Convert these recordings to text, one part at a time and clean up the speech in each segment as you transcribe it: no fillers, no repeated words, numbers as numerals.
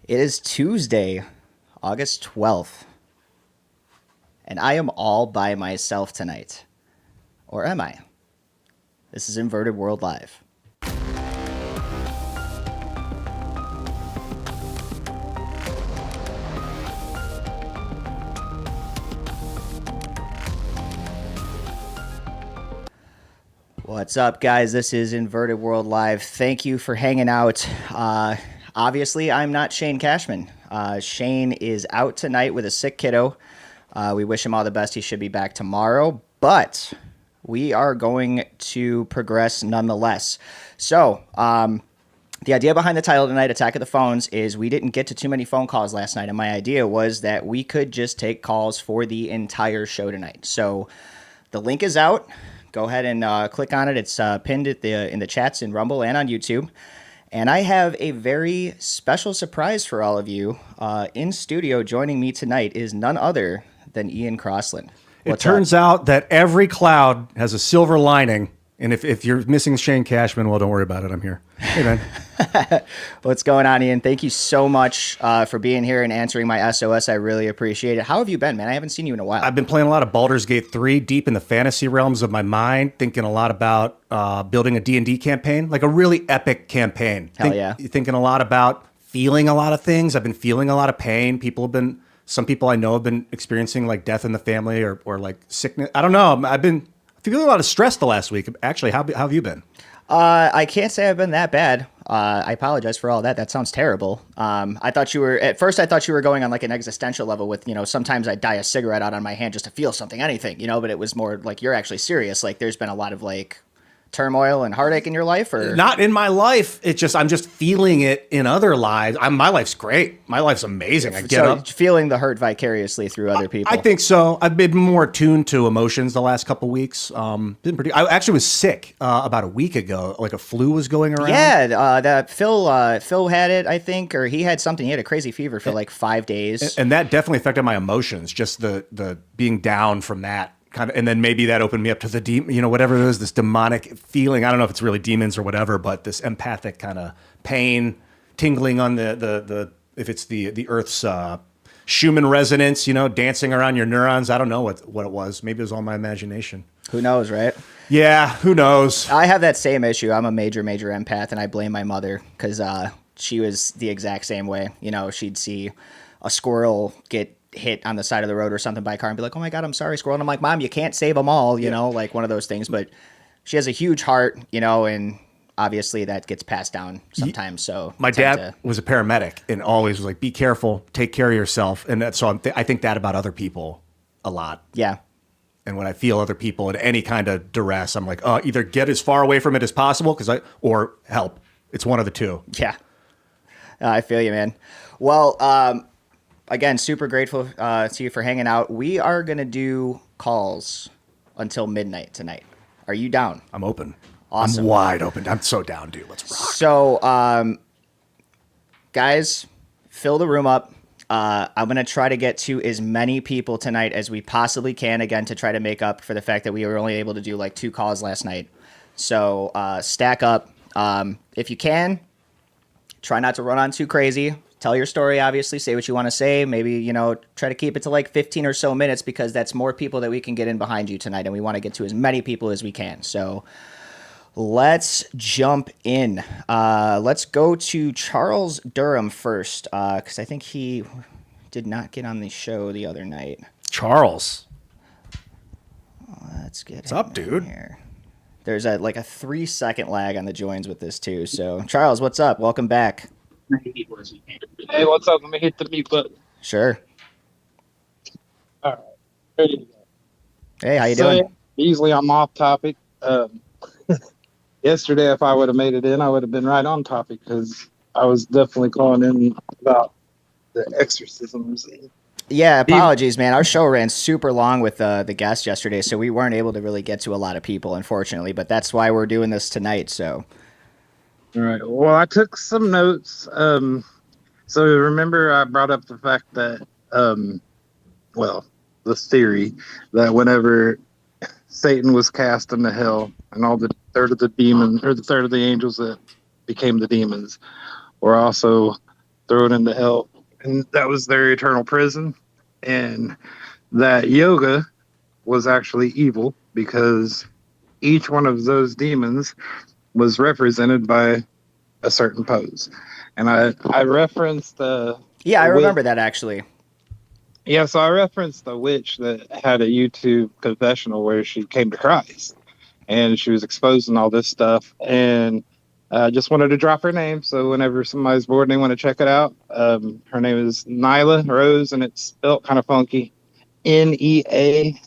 It is Tuesday, August 12th, and I am all by myself tonight. Or am I? This is Inverted World Live. What's up, guys? This is Inverted World Live. Thank you for hanging out. Obviously, I'm not Shane Cashman. Shane is out tonight with a sick kiddo. We wish him all the best. He should be back tomorrow, but we are going to progress nonetheless. So, the idea behind the title tonight, Attack of the Phones, is we didn't get to too many phone calls last night, and my idea was that we could just take calls for the entire show tonight. So, the link is out. Go ahead and click on it. It's pinned in the chats in Rumble and on YouTube. And I have a very special surprise for all of you. In studio joining me tonight is none other than Ian Crossland. It turns out that every cloud has a silver lining. And if you're missing Shane Cashman, well, don't worry about it. I'm here. Hey, man. What's going on, Ian? Thank you so much for being here and answering my SOS. I really appreciate it. How have you been, man? I haven't seen you in a while. I've been playing a lot of Baldur's Gate 3, deep in the fantasy realms of my mind, thinking a lot about building a D&D campaign, like a really epic campaign. Hell yeah. Thinking a lot about feeling a lot of things. I've been feeling a lot of pain. Some people I know have been experiencing like death in the family or like sickness. I don't know. I've been feeling a lot of stress the last week. Actually, how have you been? I can't say I've been that bad. I apologize for all that. That sounds terrible. At first I thought you were going on like an existential level with, sometimes I die a cigarette out on my hand just to feel something, anything, but it was more like you're actually serious. Like there's been a lot of like turmoil and heartache in your life, or not in my life. I'm just feeling it in other lives. My life's great. My life's amazing. I get up feeling the hurt vicariously through other people. I think so. I've been more attuned to emotions the last couple weeks. I actually was sick about a week ago. Like a flu was going around. Yeah, that Phil had it, I think, or he had something. He had a crazy fever for like 5 days, and that definitely affected my emotions. Just the being down from that. Kind of, and then maybe that opened me up to the whatever it is, this demonic feeling. I don't know if it's really demons or whatever, but this empathic kind of pain, tingling on the if it's the Earth's Schumann resonance, dancing around your neurons. I don't know what it was. Maybe it was all my imagination. Who knows, right? Yeah, who knows? I have that same issue. I'm a major empath, and I blame my mother because she was the exact same way. She'd see a squirrel get hit on the side of the road or something by a car and be like, oh my God, I'm sorry, squirrel. And I'm like, Mom, you can't save them all, like one of those things. But she has a huge heart, and obviously that gets passed down sometimes. So my dad was a paramedic and always was like, be careful, take care of yourself. And I think that about other people a lot. Yeah. And when I feel other people in any kind of duress, I'm like, either get as far away from it as possible or help. It's one of the two. Yeah. I feel you, man. Well, again, super grateful to you for hanging out. We are going to do calls until midnight tonight. Are you down? I'm open. Awesome. I'm wide open. I'm so down, dude. Let's rock. So, guys, fill the room up. I'm going to try to get to as many people tonight as we possibly can, again, to try to make up for the fact that we were only able to do like 2 calls last night. So, stack up. If you can, try not to run on too crazy. Tell your story, obviously. Say what you want to say. Maybe, try to keep it to like 15 or so minutes because that's more people that we can get in behind you tonight. And we want to get to as many people as we can. So let's jump in. Let's go to Charles Durham first because I think he did not get on the show the other night. Charles. Let's get What's up, dude? Here. There's a 3-second lag on the joins with this too. So Charles, what's up? Welcome back. Hey, what's up? Let me hit the mute button. Sure. All right. Ready to go. Hey, how you doing? Usually I'm off topic. Yesterday, if I would have made it in, I would have been right on topic because I was definitely calling in about the exorcisms. Yeah, apologies, man. Our show ran super long with the guests yesterday, so we weren't able to really get to a lot of people, unfortunately. But that's why we're doing this tonight, so... All right. Well, I took some notes. So remember I brought up the fact that, the theory that whenever Satan was cast into hell and all the third of the demons or the third of the angels that became the demons were also thrown into hell, and that was their eternal prison. And that yoga was actually evil because each one of those demons was represented by a certain pose. And I referenced Yeah, I the witch. remember that actually. Yeah, so I referenced the witch that had a YouTube confessional where she came to Christ and she was exposing all this stuff. And I just wanted to drop her name. So whenever somebody's bored and they want to check it out, her name is Nyla Rose, and it's spelled kind of funky. Neala.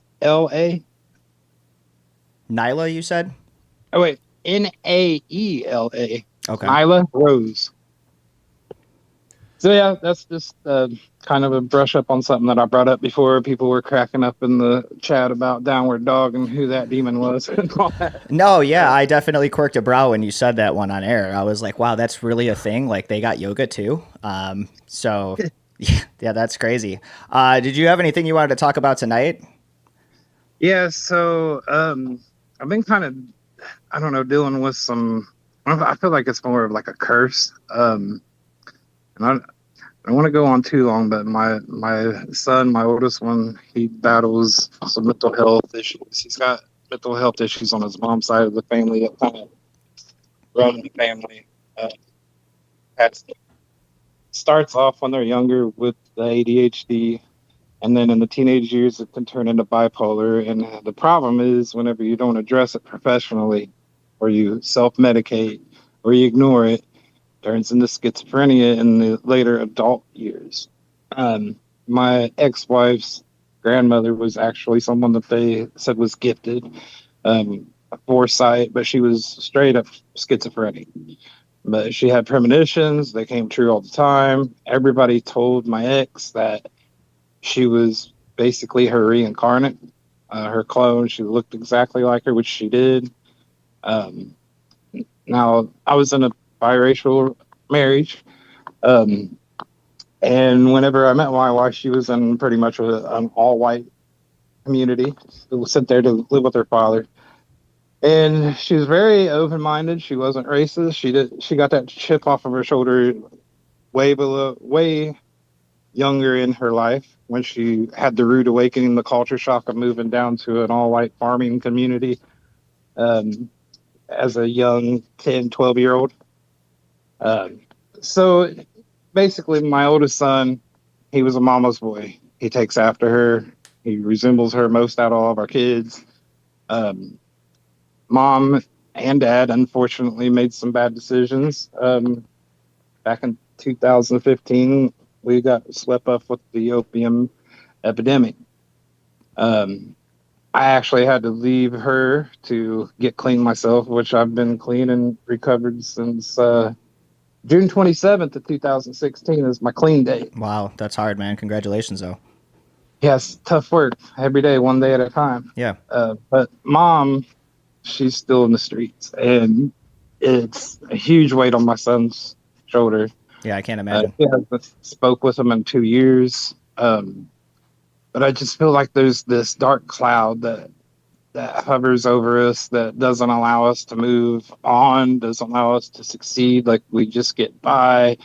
Nyla, you said? Oh, wait. Naela. Okay. Nyla Rose. So yeah, that's just kind of a brush up on something that I brought up before. People were cracking up in the chat about Downward Dog and who that demon was and all that. No, yeah, I definitely quirked a brow when you said that one on air. I was like, wow, that's really a thing. Like they got yoga too. So yeah, that's crazy. Did you have anything you wanted to talk about tonight? Yeah, so I've been kind of, I don't know, dealing with some. I feel like it's more of like a curse. And I don't want to go on too long, but my son, my oldest one, he battles some mental health issues. He's got mental health issues on his mom's side of the family that kind of run the family. Has starts off when they're younger with the ADHD, and then in the teenage years it can turn into bipolar. And the problem is whenever you don't address it professionally, or you self-medicate, or you ignore it, turns into schizophrenia in the later adult years. My ex-wife's grandmother was actually someone that they said was gifted, foresight, but she was straight up schizophrenic. But she had premonitions; they came true all the time. Everybody told my ex that she was basically her reincarnate, her clone. She looked exactly like her, which she did. Um, Now, I was in a biracial marriage, um, and whenever I met my wife, she was in pretty much an all-white community. She was sent there to live with her father, and she was very open-minded. She wasn't racist. She got that chip off of her shoulder way younger in her life when she had the rude awakening, the culture shock of moving down to an all-white farming community as a young 10, 12-year-old. Um, so basically, my oldest son, he was a mama's boy. He takes after her. He resembles her most out of all of our kids. Um, Mom and dad, unfortunately, made some bad decisions. Back in 2015, we got swept up with the opium epidemic. Um, I actually had to leave her to get clean myself, which I've been clean and recovered since June 27th of 2016 is my clean date. Wow, that's hard, man. Congratulations, though. Yes, tough work every day, one day at a time. Yeah. But mom, she's still in the streets, and it's a huge weight on my son's shoulder. Yeah, I can't imagine. He hasn't spoke with him in 2 years. But I just feel like there's this dark cloud that hovers over us that doesn't allow us to move on, doesn't allow us to succeed. Like we just get by.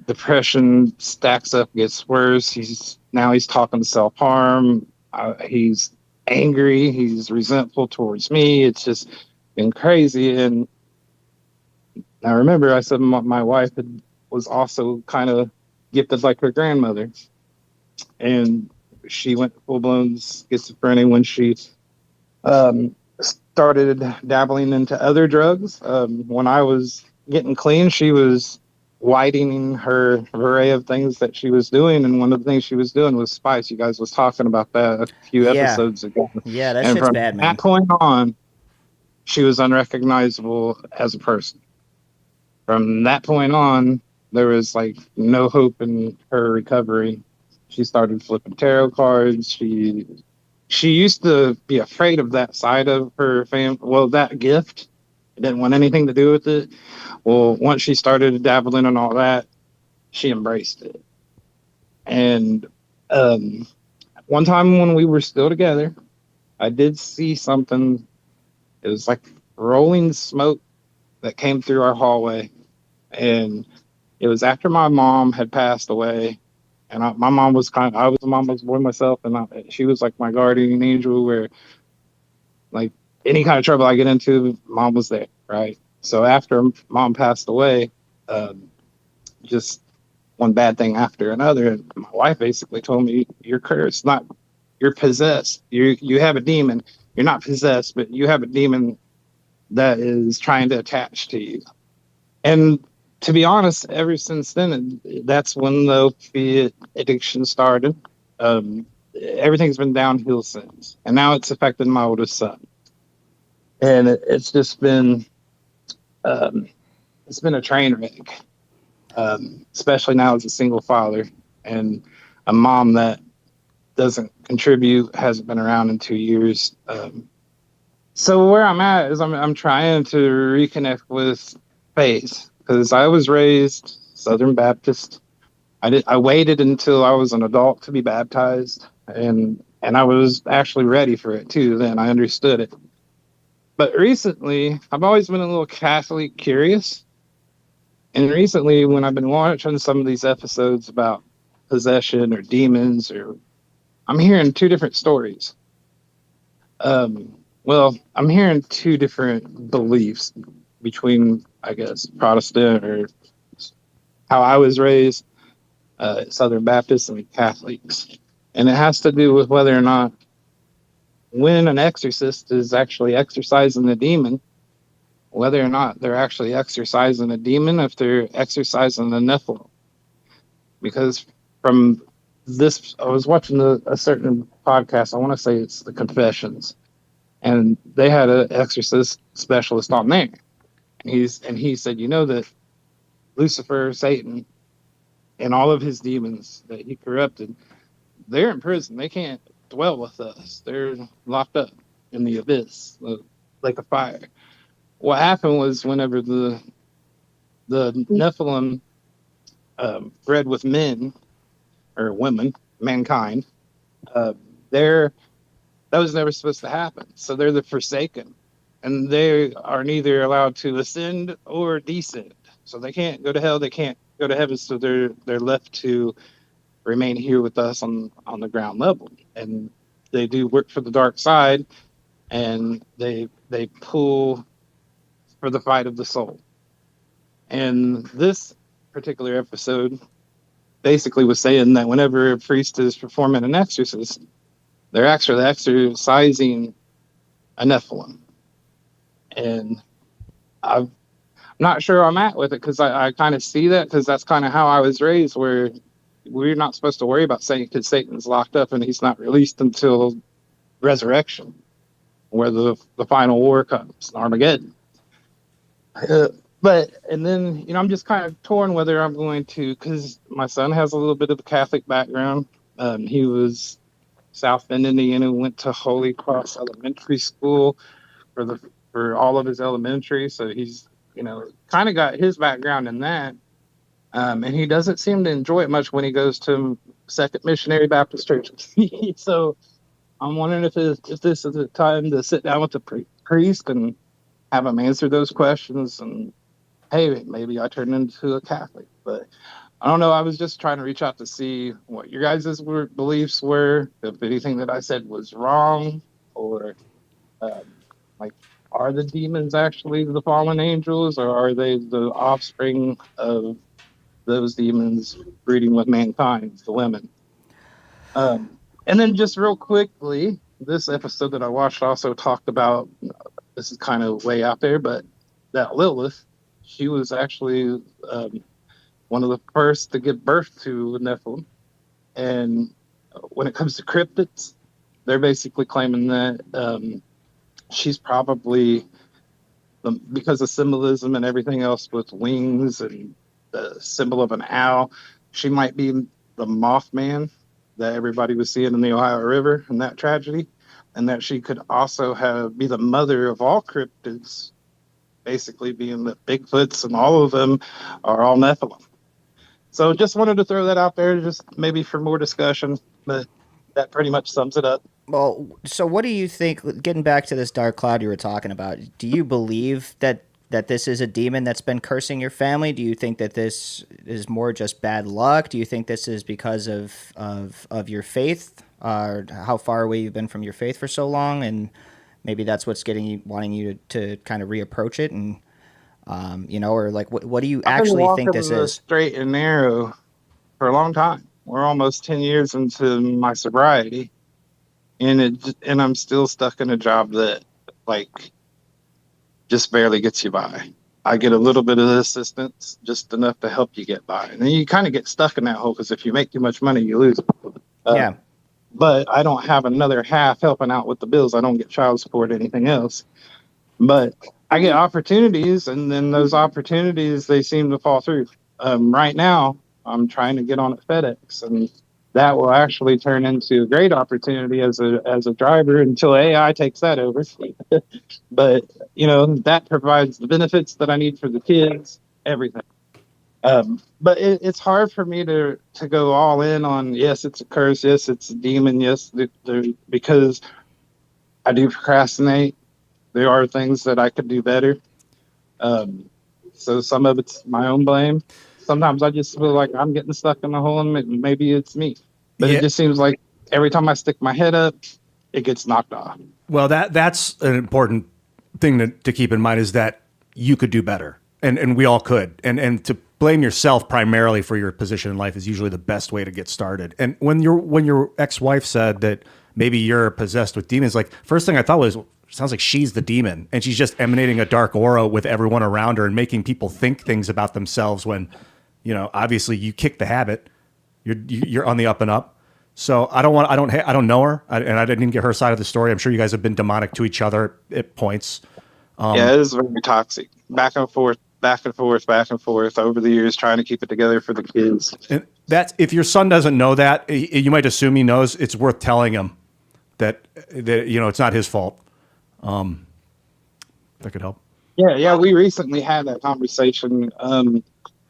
Depression stacks up, gets worse. He's talking self-harm. He's angry. He's resentful towards me. It's just been crazy. And I remember I said my wife was also kind of gifted like her grandmother, and she went full-blown schizophrenic when she started dabbling into other drugs. When I was getting clean, she was widening her array of things that she was doing, and one of the things she was doing was spice. You guys was talking about that a few Yeah. episodes ago. Yeah, that And shit's from bad, man. that point on, she was unrecognizable as a person. From that point on, there was like no hope in her recovery. She started flipping tarot cards. She used to be afraid of that side of her family. Well, that gift. Didn't want anything to do with it. Well, once she started dabbling in all that, she embraced it. And one time when we were still together, I did see something. It was like rolling smoke that came through our hallway. And It was after my mom had passed away, and my mom was I was a mama's boy myself, and she was like my guardian angel. Where like any kind of trouble I get into, mom was there, right? So after mom passed away, um, just one bad thing after another, and my wife basically told me, "You're cursed, not you're possessed. You have a demon. You're not possessed, but you have a demon that is trying to attach to you." And to be honest, ever since then, that's when the opiate addiction started. Um, Everything's been downhill since, and now it's affected my oldest son. And it's just um, been a train wreck, especially now as a single father and a mom that doesn't contribute, hasn't been around in 2 years. So where I'm at is I'm trying to reconnect with faith because I was raised Southern Baptist. I waited until I was an adult to be baptized, and I was actually ready for it too. Then I understood it. But recently, I've always been a little Catholic curious, and recently, when I've been watching some of these episodes about possession or demons, or I'm hearing two different stories. Well, I'm hearing two different beliefs between, I guess, Protestant or how I was raised, Southern Baptists and Catholics. And it has to do with whether or not when an exorcist is actually exorcising the demon, whether or not they're actually exorcising a demon, if they're exorcising the Nephilim. Because from this, I was watching a certain podcast, I want to say it's The Confessions, and they had an exorcist specialist on there. He said, you know that Lucifer, Satan, and all of his demons that he corrupted, they're in prison. They can't dwell with us. They're locked up in the abyss, the lake of fire. What happened was whenever the Nephilim bred with men or women, mankind, uh, they're that was never supposed to happen. So they're the forsaken, and they are neither allowed to ascend or descend. So they can't go to hell. They can't go to heaven. So they're left to remain here with us on the ground level. And they do work for the dark side, and they pull for the fight of the soul. And this particular episode basically was saying that whenever a priest is performing an exorcism, they're actually exorcising a Nephilim. And I'm not sure I'm at with it because I kind of see that because that's kind of how I was raised, where we're not supposed to worry about Satan because Satan's locked up and he's not released until resurrection, where the final war comes, Armageddon. Uh, but and then I'm just kind of torn whether I'm going to, because my son has a little bit of a Catholic background. He was South Bend, Indiana, went to Holy Cross Elementary School for all of his elementary, so he's kind of got his background in that. And he doesn't seem to enjoy it much when he goes to Second Missionary Baptist Church. So I'm wondering if this is the time to sit down with the priest and have him answer those questions. And hey, maybe I turn into a Catholic, but I don't know. I was just trying to reach out to see what your guys' beliefs were, if anything that I said was wrong, or um, like, are the demons actually the fallen angels, or are they the offspring of those demons breeding with mankind, the women? And then just real quickly, this episode that I watched also talked about, this is kind of way out there, but that Lilith, she was actually one of the first to give birth to the Nephilim. And when it comes to cryptids, they're basically claiming that she's probably, because of symbolism and everything else with wings and the symbol of an owl, she might be the Mothman that everybody was seeing in the Ohio River in that tragedy, and that she could also be the mother of all cryptids, basically being the Bigfoots and all of them are all Nephilim. So just wanted to throw that out there, just maybe for more discussion, but that pretty much sums it up. Well, so what do you think? Getting back to this dark cloud you were talking about, do you believe that that this is a demon that's been cursing your family? Do you think that this is more just bad luck? Do you think this is because of your faith, or how far away you've been from your faith for so long, and maybe that's what's getting you wanting you to kind of reapproach it, and or like what do you I've been actually think walking this the is? straight and narrow for a long time. We're almost 10 years into my sobriety, and I'm still stuck in a job that like just barely gets you by. I get a little bit of assistance, just enough to help you get by, and then you kind of get stuck in that hole because if you make too much money, you lose it. Yeah. But I don't have another half helping out with the bills. I don't get child support or anything else. But I get opportunities, and then those opportunities, they seem to fall through. Right now, I'm trying to get on at FedEx, and that will actually turn into a great opportunity as a driver until AI takes that over. But that provides the benefits that I need for the kids, everything. But it's hard for me to go all in on, yes, it's a curse, yes, it's a demon, yes, because I do procrastinate. There are things that I could do better. So some of it's my own blame. Sometimes I just feel like I'm getting stuck in the hole, and maybe it's me. But Yeah. it just seems like every time I stick my head up, it gets knocked off. Well, that's an important thing to keep in mind, is that you could do better, and we all could, and to blame yourself primarily for your position in life is usually the best way to get started. And when your ex-wife said that maybe you're possessed with demons, like, first thing I thought was, sounds like she's the demon and she's just emanating a dark aura with everyone around her and making people think things about themselves when, obviously you kick the habit. You're on the up and up. So I don't know her, and I didn't get her side of the story. I'm sure you guys have been demonic to each other at points. Yeah, it is very toxic. Back and forth, back and forth, back and forth over the years, trying to keep it together for the kids. And that's, if your son doesn't know that, you might assume he knows. It's worth telling him that it's not his fault. That could help. Yeah, we recently had that conversation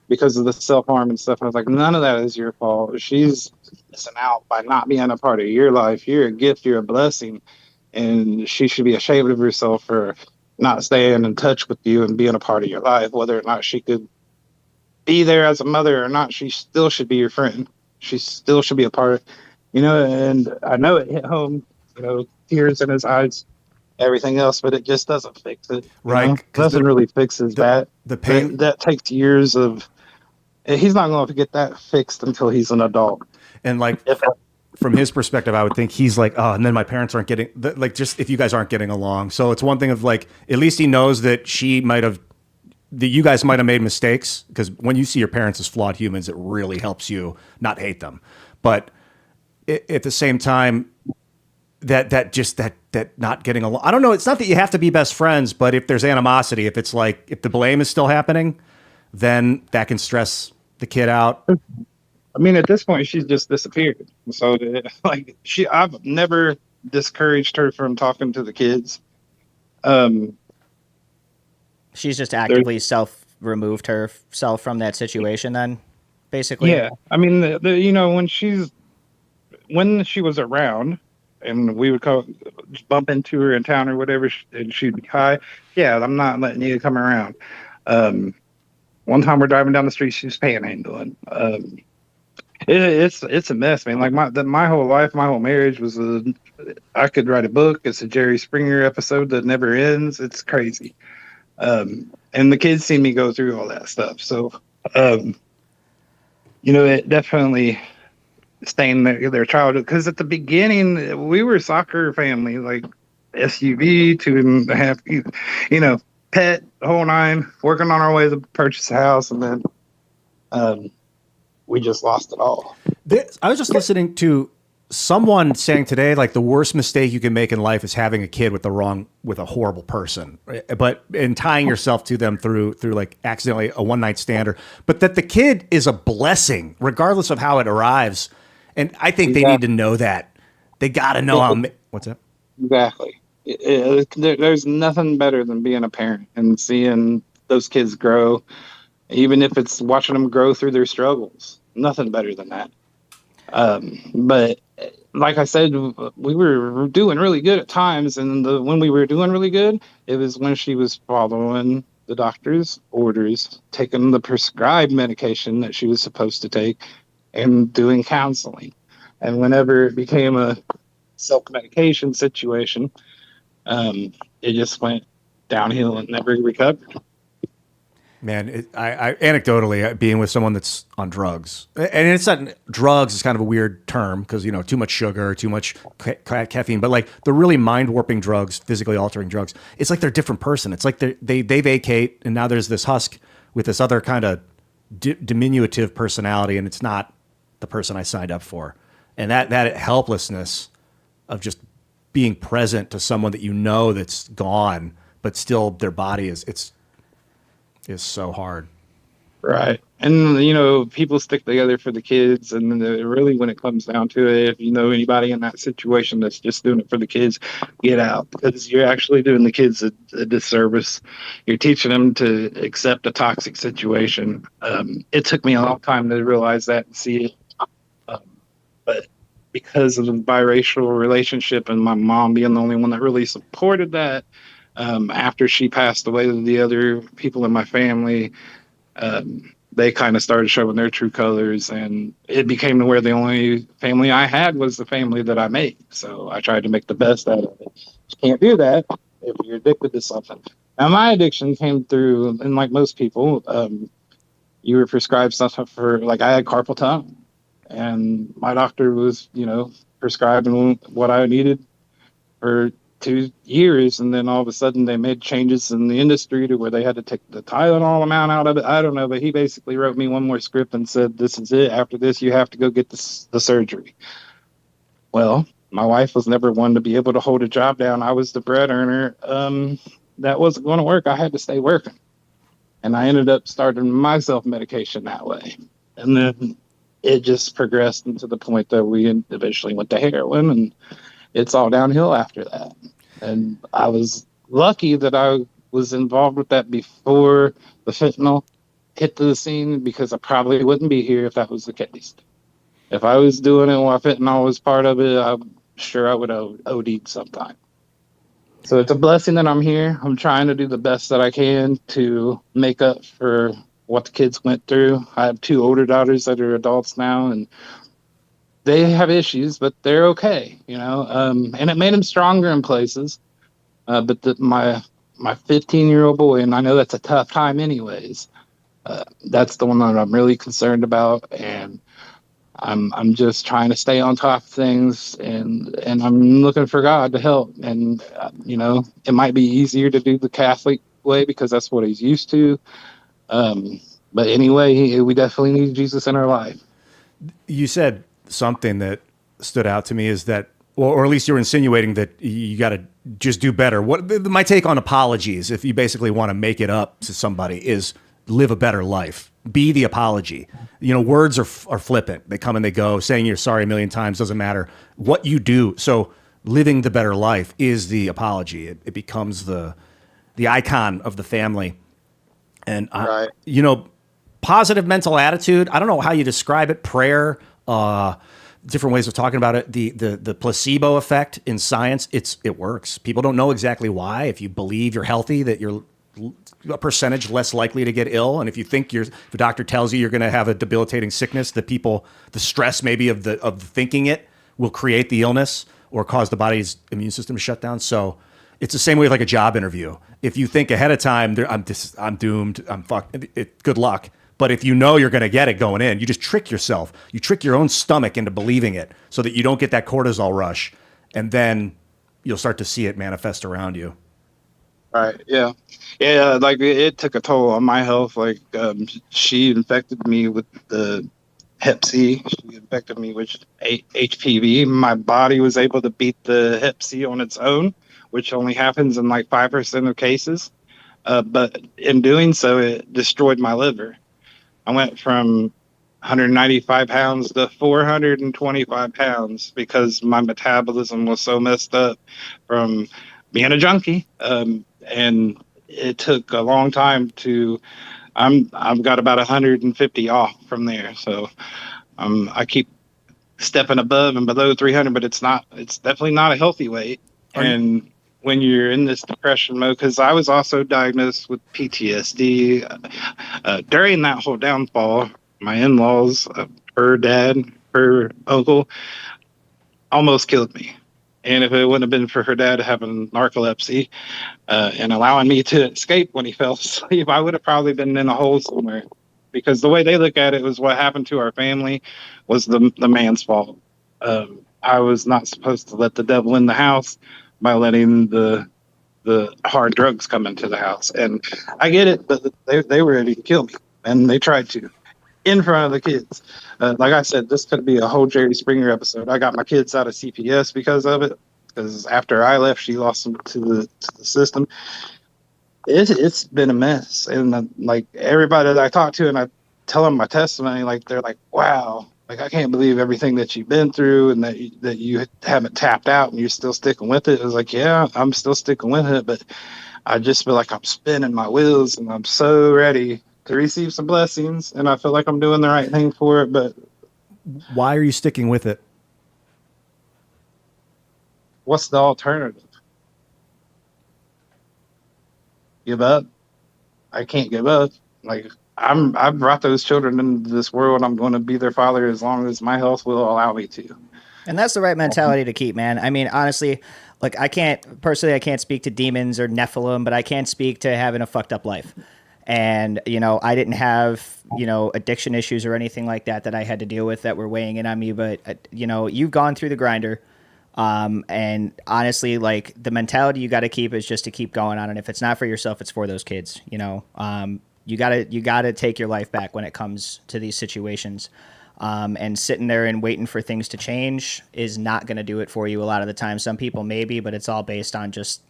because of the self-harm and stuff. I was like, none of that is your fault. She's missing out by not being a part of your life. You're a gift, you're a blessing, and she should be ashamed of herself for not staying in touch with you and being a part of your life. Whether or not she could be there as a mother or not, she still should be your friend. She still should be a part of, and I know it hit home, tears in his eyes, everything else, but it just doesn't fix it. Right. Nothing really fixes that. The pain that takes years of, he's not going to get that fixed until he's an adult. And like, from his perspective, I would think he's like, oh, and then my parents aren't getting, like, just if you guys aren't getting along. So it's one thing of like, at least he knows that you guys might have made mistakes, because when you see your parents as flawed humans, it really helps you not hate them. But at the same time, that not getting along, I don't know. It's not that you have to be best friends, but if there's animosity, if it's like, if the blame is still happening, then that can stress the kid out. I mean, at this point, she's just disappeared. So, I've never discouraged her from talking to the kids. She's just actively removed herself from that situation then, basically. Yeah. I mean, when she was around and we would bump into her in town or whatever, and she'd be, hi, yeah, I'm not letting you come around. One time we're driving down the street, she was panhandling. It's a mess, man. Like my whole life, my whole marriage was I could write a book. It's a Jerry Springer episode that never ends. It's crazy. And the kids see me go through all that stuff. So, it definitely stained their childhood. Because at the beginning, we were a soccer family, like SUV, 2.5, pet, the whole nine, working on our way to purchase a house. And then we just lost it all. I was just listening to someone saying today, like, the worst mistake you can make in life is having a kid with a horrible person, but in tying yourself to them through like accidentally a one-night stand, but that the kid is a blessing regardless of how it arrives. And I think they need to know that. They got to know what's that? Exactly. There's nothing better than being a parent and seeing those kids grow, even if it's watching them grow through their struggles. Nothing better than that. But like I said, we were doing really good at times, and when we were doing really good, it was when she was following the doctor's orders, taking the prescribed medication that she was supposed to take, and doing counseling. And whenever it became a self-medication situation, it just went downhill and never recovered. Man, I anecdotally being with someone that's on drugs, and it's not drugs is kind of a weird term because too much sugar, too much caffeine, but like the really mind warping drugs, physically altering drugs, it's like they're a different person. It's like they vacate, and now there's this husk with this other kind of diminutive personality, and it's not the person I signed up for, and that helplessness of just being present to someone that that's gone, but still their body is so hard. Right. And, people stick together for the kids. And then really, when it comes down to it, if you know anybody in that situation that's just doing it for the kids, get out, because you're actually doing the kids a disservice. You're teaching them to accept a toxic situation. It took me a long time to realize that and see it. But because of the biracial relationship and my mom being the only one that really supported that, after she passed away, the other people in my family, they kind of started showing their true colors, and it became to where the only family I had was the family that I made. So I tried to make the best out of it. You can't do that if you're addicted to something. Now, my addiction came through, and like most people, you were prescribed something for, like, I had carpal tunnel, and my doctor was, prescribing what I needed for 2 years, and then all of a sudden they made changes in the industry to where they had to take the Tylenol amount out of it. I don't know, but he basically wrote me one more script and said, "This is it. After this, you have to go get the surgery." Well, my wife was never one to be able to hold a job down. I was the bread earner. That wasn't going to work. I had to stay working, and I ended up starting my self-medication that way, and then it just progressed into the point that we eventually went to heroin, and it's all downhill after that. And I was lucky that I was involved with that before the fentanyl hit the scene, because I probably wouldn't be here if that was the case. If I was doing it while fentanyl was part of it, I'm sure I would have OD'd sometime. So it's a blessing that I'm here. I'm trying to do the best that I can to make up for what the kids went through. I have 2 older daughters that are adults now, and they have issues, but they're okay, and it made them stronger in places. But my 15-year-old boy, and I know that's a tough time anyways, that's the one that I'm really concerned about, and I'm just trying to stay on top of things, and I'm looking for God to help. And it might be easier to do the Catholic way because that's what he's used to. But anyway, we definitely need Jesus in our life. You said something that stood out to me is that, or at least you're insinuating that you got to just do better. My take on apologies, if you basically want to make it up to somebody, is live a better life. Be the apology. Words are flippant. They come and they go. Saying you're sorry a million times doesn't matter. What you do. So living the better life is the apology. It becomes the icon of the family. And Right. Positive mental attitude. I don't know how you describe it. Prayer, different ways of talking about it. The placebo effect in science, it works. People don't know exactly why. If you believe you're healthy, that you're a percentage less likely to get ill. And if you think if a doctor tells you you're going to have a debilitating sickness, the stress maybe of thinking it will create the illness or cause the body's immune system to shut down. So it's the same way with like a job interview. If you think ahead of time, I'm doomed, I'm fucked, good luck. But if you know you're going to get it going in, you just trick yourself. You trick your own stomach into believing it so that you don't get that cortisol rush. And then you'll start to see it manifest around you. Right. Yeah. Yeah. Like, it took a toll on my health. Like, she infected me with the Hep C. She infected me with HPV. My body was able to beat the Hep C on its own, which only happens in like 5% of cases. But in doing so, it destroyed my liver. I went from 195 pounds to 425 pounds because my metabolism was so messed up from being a junkie. And it took a long time I've got about 150 off from there. So I keep stepping above and below 300, but it's definitely not a healthy weight. And when you're in this depression mode, because I was also diagnosed with PTSD during that whole downfall. My in-laws, her dad, her uncle, almost killed me. And if it wouldn't have been for her dad having narcolepsy and allowing me to escape when he fell asleep, I would have probably been in a hole somewhere. Because the way they look at it was what happened to our family was the man's fault. I was not supposed to let the devil in the house by letting the hard drugs come into the house. And I get it, but they were ready to kill me, and they tried to in front of the kids. Like I said, this could be a whole Jerry Springer episode. I got my kids out of CPS because of it. Because after I left, she lost them to the system. It's been a mess, and like everybody that I talk to, and I tell them my testimony, like they're like, "Wow, like I can't believe everything that you've been through, and that you haven't tapped out, and you're still sticking with it." I was like, "Yeah, I'm still sticking with it, but I just feel like I'm spinning my wheels, and I'm so ready to receive some blessings, and I feel like I'm doing the right thing for it." But why are you sticking with it? what's the alternative? Give up? I can't give up. Like I've brought those children into this world. I'm going to be their father as long as my health will allow me to. And that's the right mentality to keep, man. I mean, honestly, like I can't speak to demons or Nephilim, but I can speak to having a fucked up life. And, you know, I didn't have, you know, addiction issues or anything like that I had to deal with that were weighing in on me. But, you know, you've gone through the grinder. And honestly, like the mentality you got to keep is just to keep going on. And if it's not for yourself, it's for those kids, you know. You gotta take your life back when it comes to these situations. And sitting there and waiting for things to change is not going to do it for you a lot of the time. Some people maybe, but it's all based on just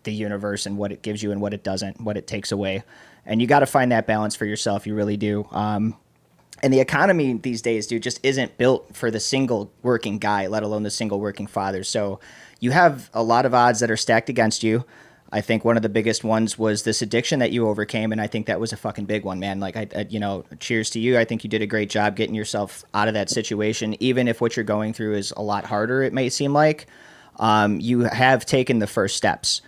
the universe and what it gives you and what it doesn't, what it takes away. And you got to find that balance for yourself. You really do. And the economy these days, dude, just isn't built for the single working guy, let alone the single working father. So you have a lot of odds that are stacked against you. I think one of the biggest ones was this addiction that you overcame, and I think that was a fucking big one, man. Like, I you know, cheers to you. I think you did a great job getting yourself out of that situation, even if what you're going through is a lot harder, it may seem like. You have taken the first steps.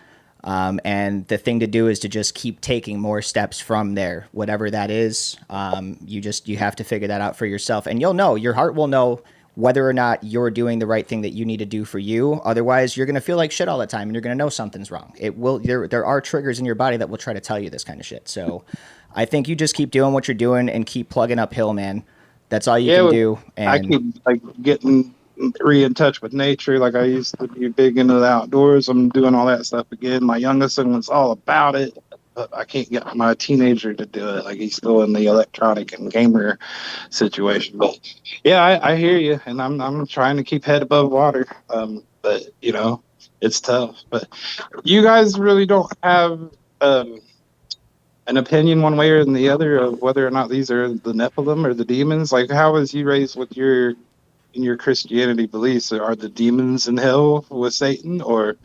And the thing to do is to just keep taking more steps from there, whatever that is. You have to figure that out for yourself, and you'll know, your heart will know whether or not you're doing the right thing that you need to do for you. Otherwise, you're going to feel like shit all the time and you're going to know something's wrong. There are triggers in your body that will try to tell you this kind of shit. So I think you just keep doing what you're doing and keep plugging uphill, man. That's all you can do. And I keep like getting in touch with nature. Like I used to be big into the outdoors. I'm doing all that stuff again. My youngest son was all about it, but I can't get my teenager to do it. Like he's still in the electronic and gamer situation. But yeah, I hear you, and I'm trying to keep head above water. But you know, it's tough. But you guys really don't have an opinion one way or the other of whether or not these are the Nephilim or the demons. Like, how was you raised with your Christianity beliefs? Are the demons in hell with Satan, or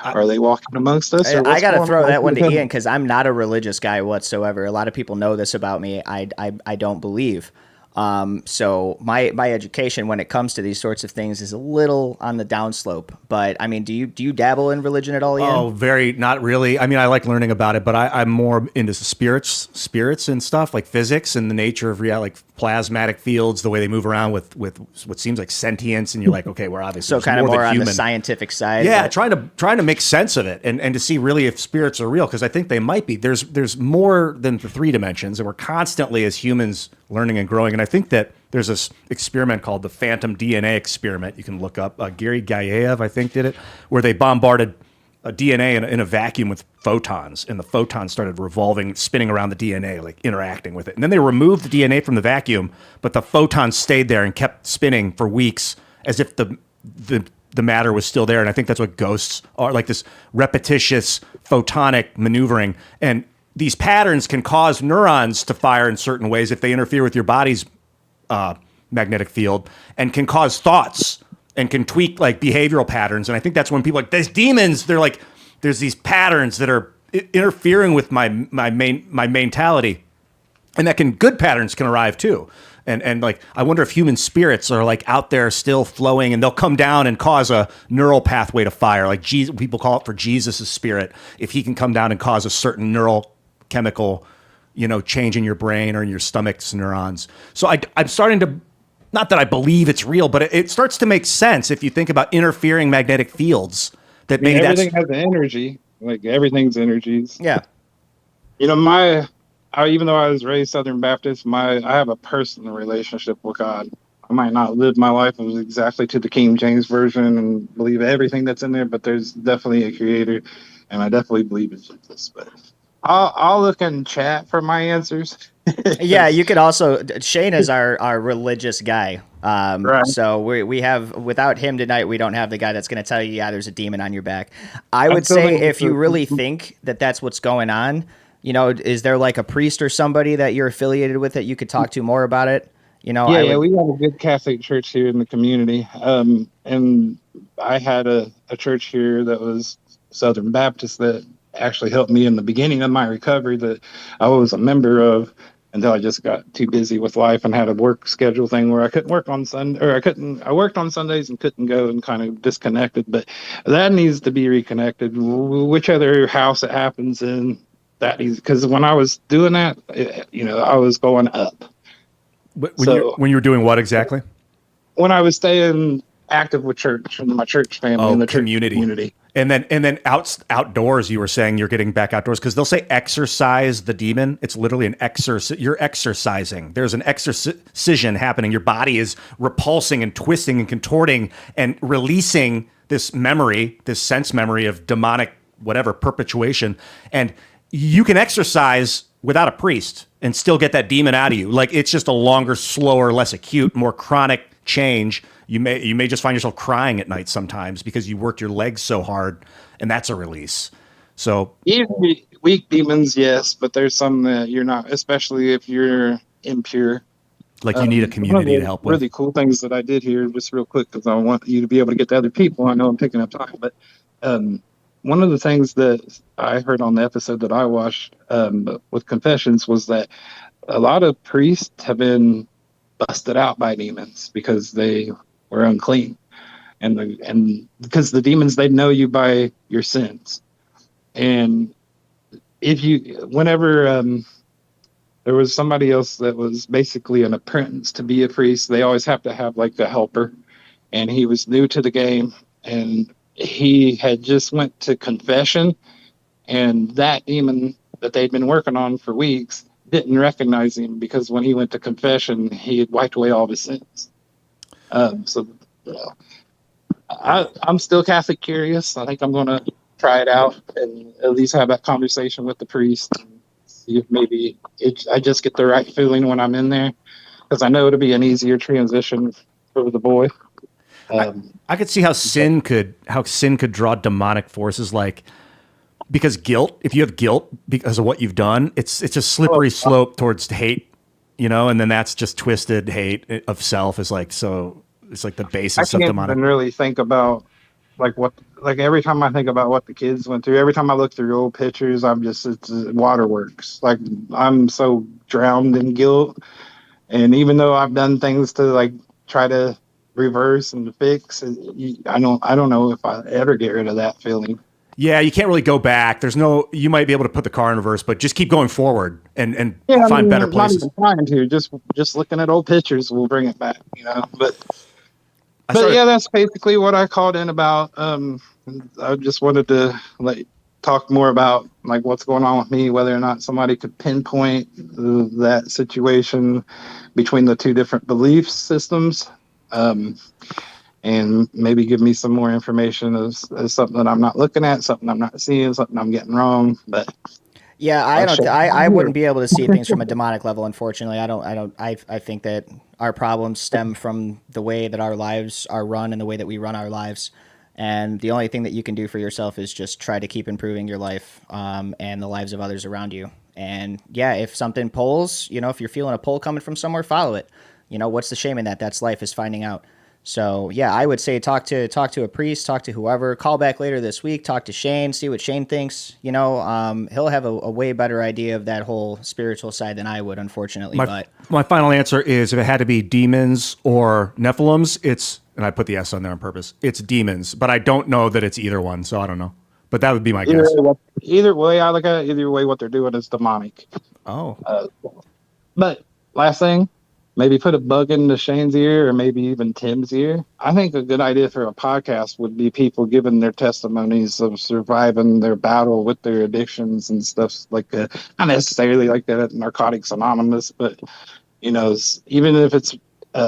are they walking amongst us? I got to throw that one to Ian because I'm not a religious guy whatsoever. A lot of people know this about me. I don't believe. So my education when it comes to these sorts of things is a little on the downslope. But I mean, do you dabble in religion at all, Ian? Oh, not really. I mean, I like learning about it, but I'm more into spirits and stuff like physics and the nature of reality, like plasmatic fields, the way they move around with what seems like sentience. And you're like, okay, we're obviously so kind of more on human. The scientific side. Yeah. Trying to make sense of it and to see really if spirits are real. Cause I think they might be. There's more than the 3 dimensions, and we're constantly as humans learning and growing. And I think that there's this experiment called the phantom DNA experiment. You can look up. Gary Gaev, I think, did it, where they bombarded a DNA in a vacuum with photons, and the photons started revolving, spinning around the DNA, like interacting with it. And then they removed the DNA from the vacuum, but the photons stayed there and kept spinning for weeks as if the matter was still there. And I think that's what ghosts are, like this repetitious photonic maneuvering. And these patterns can cause neurons to fire in certain ways if they interfere with your body's magnetic field, and can cause thoughts and can tweak like behavioral patterns. And I think that's when people are like, there's demons. They're like, there's these patterns that are interfering with my mentality, and good patterns can arrive too. And like, I wonder if human spirits are like out there still flowing, and they'll come down and cause a neural pathway to fire. Like Jesus, people call it for Jesus' spirit. If he can come down and cause a certain neural chemical, change in your brain or in your stomach's neurons. So I'm starting to, not that I believe it's real, but it starts to make sense if you think about interfering magnetic fields. That maybe everything has energy. Like everything's energies. Yeah. Even though I was raised Southern Baptist, I have a personal relationship with God. I might not live my life exactly to the King James version and believe everything that's in there, but there's definitely a creator, and I definitely believe in Jesus. But I'll look in chat for my answers. Yeah, you could also. Shane is our religious guy. Right. So we have, without him tonight, we don't have the guy that's going to tell you, yeah, there's a demon on your back. I would say if you really think that that's what's going on, is there like a priest or somebody that you're affiliated with that you could talk to more about it? We have a good Catholic church here in the community. And I had a church here that was Southern Baptist that actually helped me in the beginning of my recovery that I was a member of until I just got too busy with life and had a work schedule thing where I couldn't work on Sunday, or I worked on Sundays and couldn't go, and kind of disconnected. But that needs to be reconnected. Which other house it happens in, that needs, because when I was doing that, I was going up. When you were doing what exactly? When I was staying active with church and my church family and the community. And then outdoors, you were saying you're getting back outdoors because they'll say exorcise the demon. It's literally an you're exorcising. There's an exorcism happening. Your body is repulsing and twisting and contorting and releasing this memory, this sense memory of demonic whatever perpetuation. And you can exorcise without a priest and still get that demon out of you. Like, it's just a longer, slower, less acute, more chronic change. You may just find yourself crying at night sometimes because you worked your legs so hard, and that's a release. So even weak demons, yes, but there's some that you're not, especially if you're impure. Like, you need a community to help with. Really cool things that I did here, just real quick, because I want you to be able to get to other people. I know I'm taking up time, but one of the things that I heard on the episode that I watched with Confessions was that a lot of priests have been busted out by demons because they were unclean, and because the demons, they know you by your sins. And whenever there was somebody else that was basically an apprentice to be a priest, they always have to have like a helper, and he was new to the game, and he had just went to confession, and that demon that they'd been working on for weeks didn't recognize him because when he went to confession, he had wiped away all of his sins. I'm still Catholic curious. I think I'm going to try it out and at least have that conversation with the priest and see if maybe I just get the right feeling when I'm in there, because I know it'll be an easier transition for the boy. I could see how sin could draw demonic forces, like, because guilt, if you have guilt because of what you've done, it's a slippery slope towards hate, and then that's just twisted hate of self is like, so it's like the basis of demonic. I can't even really think about every time I think about what the kids went through, every time I look through old pictures, it's waterworks. Like, I'm so drowned in guilt. And even though I've done things to like try to reverse and fix, I don't know if I ever get rid of that feeling. Yeah, you can't really go back. You might be able to put the car in reverse, but just keep going forward and find better places. Not even trying to, just looking at old pictures will bring it back, But yeah, that's basically what I called in about. I just wanted to talk more about like what's going on with me, whether or not somebody could pinpoint that situation between the two different belief systems. And maybe give me some more information as something that I'm not looking at, something I'm not seeing, something I'm getting wrong. But yeah, I wouldn't be able to see things from a demonic level, unfortunately. I think that our problems stem from the way that our lives are run and the way that we run our lives. And the only thing that you can do for yourself is just try to keep improving your life, and the lives of others around you. And yeah, if something pulls, if you're feeling a pull coming from somewhere, follow it. What's the shame in that? That's life, is finding out. So yeah, I would say talk to a priest, talk to whoever. Call back later this week, talk to Shane, see what Shane thinks. He'll have a way better idea of that whole spiritual side than I would, unfortunately. My final answer is if it had to be demons or Nephilims, and I put the S on there on purpose, it's demons. But I don't know that it's either one, so I don't know. But that would be my guess. Either way, I look at it, either way, what they're doing is demonic. Oh. But last thing, maybe put a bug into Shane's ear or maybe even Tim's ear. I think a good idea for a podcast would be people giving their testimonies of surviving their battle with their addictions and stuff like that. Not necessarily like that at Narcotics Anonymous, but, even if it's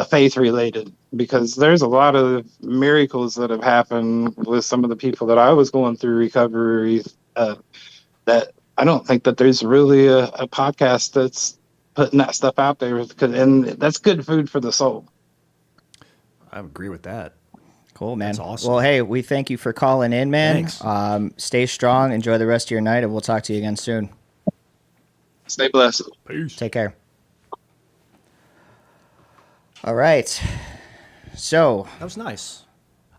faith related, because there's a lot of miracles that have happened with some of the people that I was going through recovery that I don't think that there's really a podcast that's putting that stuff out there, and that's good food for the soul. I agree with that. Cool, man. That's awesome. Well, hey, we thank you for calling in, man. Thanks. Stay strong. Enjoy the rest of your night, and we'll talk to you again soon. Stay blessed. Peace. Take care. All right. So that was nice.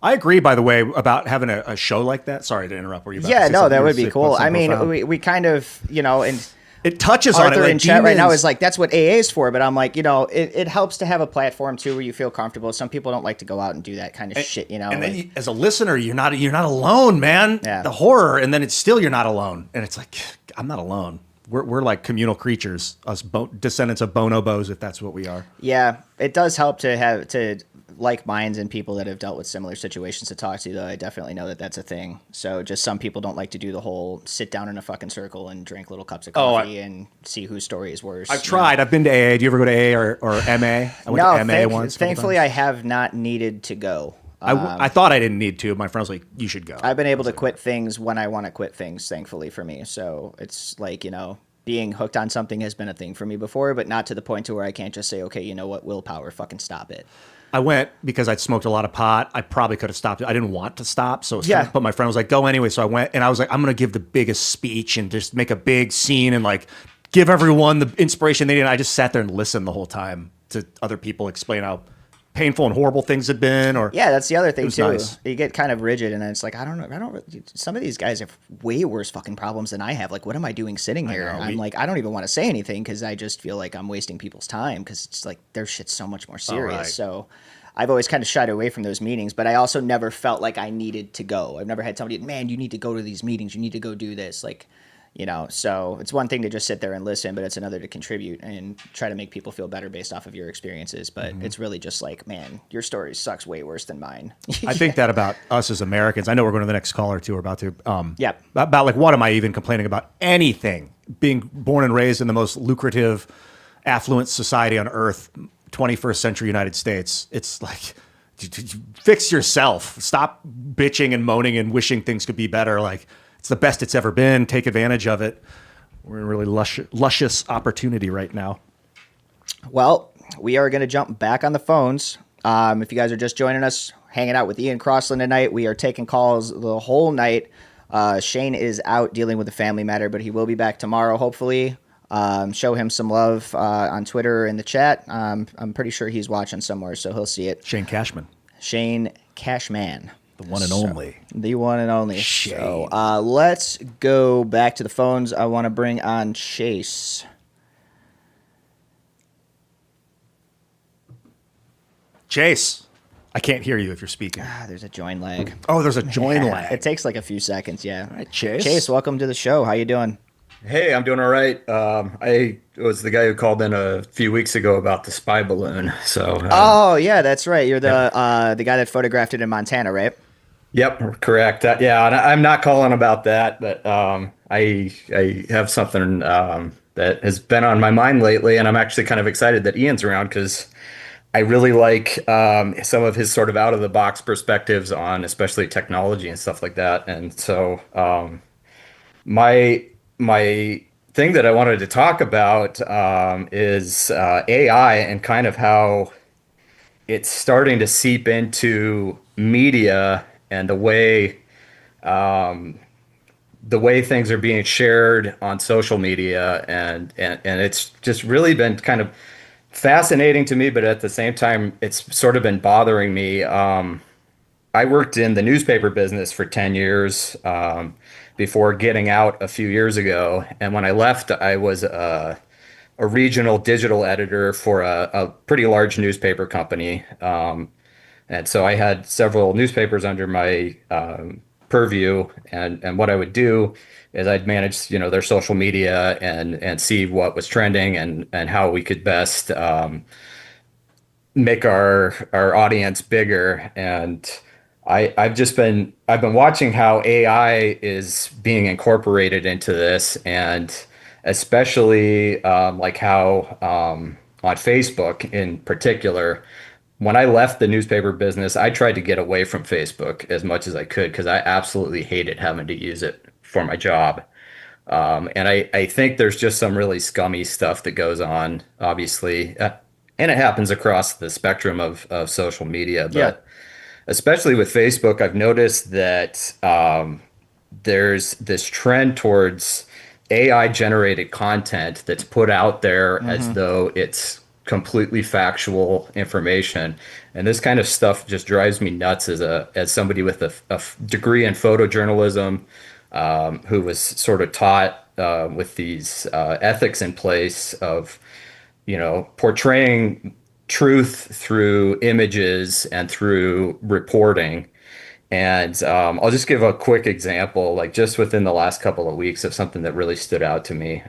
I agree, by the way, about having a show like that. Sorry to interrupt. Were you about to say no, something? that would be cool. I mean, profound? we kind of, and it touches Arthur on it. Like in chat right now demons- is like, that's what AA is for. But I'm like, it helps to have a platform too where you feel comfortable. Some people don't like to go out and do that kind of shit, And then as a listener, you're not alone, man. Yeah. The horror, and then it's still you're not alone, and it's like I'm not alone. We're like communal creatures, us descendants of bonobos, if that's what we are. Yeah, it does help to have like minds and people that have dealt with similar situations to talk to, though. I definitely know that that's a thing. So just some people don't like to do the whole sit down in a fucking circle and drink little cups of coffee and see whose story is worse. I've tried. I've been to AA. Do you ever go to AA or MA? I went to MA once. Thankfully, I have not needed to go. I thought I didn't need to. My friend was like, you should go. I've been able to quit things when I want to quit things, thankfully for me. So it's like, being hooked on something has been a thing for me before, but not to the point to where I can't just say, okay, you know what, willpower, fucking stop it. I went because I'd smoked a lot of pot. I probably could have stopped it. I didn't want to stop. So Yeah. but my friend was like, go anyway. So I went and I was like, I'm going to give the biggest speech and just make a big scene and like give everyone the inspiration they need. And I just sat there and listened the whole time to other people explain how painful and horrible things had been. Or yeah, that's the other thing too. Nice. You get kind of rigid, and then it's like I don't. Some of these guys have way worse fucking problems than I have. Like, what am I doing sitting here? I'm like, I don't even want to say anything because I just feel like I'm wasting people's time because it's like their shit's so much more serious. Right. So I've always kind of shied away from those meetings, but I also never felt like I needed to go. I've never had somebody, man, you need to go to these meetings. You need to go do this. Like, so it's one thing to just sit there and listen, but it's another to contribute and try to make people feel better based off of your experiences. But it's really just like, man, your story sucks way worse than mine. I think that about us as Americans. I know we're going to the next caller too. We're about to. Yeah. About like, what am I even complaining about? Anything. Being born and raised in the most lucrative, affluent society on earth, 21st century United States. It's like, fix yourself. Stop bitching and moaning and wishing things could be better. Like, it's the best it's ever been. Take advantage of it. We're in a really luscious opportunity right now. Well, we are going to jump back on the phones. If you guys are just joining us, hanging out with Ian Crossland tonight, we are taking calls the whole night. Shane is out dealing with a family matter, but he will be back tomorrow, hopefully. Show him some love on Twitter in the chat. I'm pretty sure he's watching somewhere, so he'll see it. Shane Cashman. Shane Cashman. The one and only. The one and only. Shane. So let's go back to the phones. I want to bring on Chase. Chase, I can't hear you if you're speaking. There's a join lag. Oh, there's a join lag. It takes like a few seconds, yeah. All right, Chase. Chase, welcome to the show. How you doing? Hey, I'm doing all right. I was the guy who called in a few weeks ago about the spy balloon. So, Oh, yeah, that's right. You're the guy that photographed it in Montana, right? yep, correct. Yeah, and I'm not calling about that, but I have something that has been on my mind lately, and I'm actually kind of excited that Ian's around because I really like some of his sort of out of the box perspectives on especially technology and stuff like that. And so my thing that I wanted to talk about is AI and kind of how it's starting to seep into media and the way things are being shared on social media, and it's just really been kind of fascinating to me, but at the same time, it's sort of been bothering me. I worked in the newspaper business for 10 years before getting out a few years ago. And when I left, I was a regional digital editor for a pretty large newspaper company. And so I had several newspapers under my purview. And what I would do is I'd manage, their social media and see what was trending and how we could best make our audience bigger. And I've been watching how AI is being incorporated into this, and especially like how on Facebook in particular. When I left the newspaper business, I tried to get away from Facebook as much as I could because I absolutely hated having to use it for my job. And I think there's just some really scummy stuff that goes on, obviously, and it happens across the spectrum of social media. Yeah. But especially with Facebook, I've noticed that there's this trend towards AI generated content that's put out there as though it's completely factual information. And this kind of stuff just drives me nuts as somebody with a degree in photojournalism, who was sort of taught with these ethics in place of, portraying truth through images and through reporting. And I'll just give a quick example, like just within the last couple of weeks of something that really stood out to me.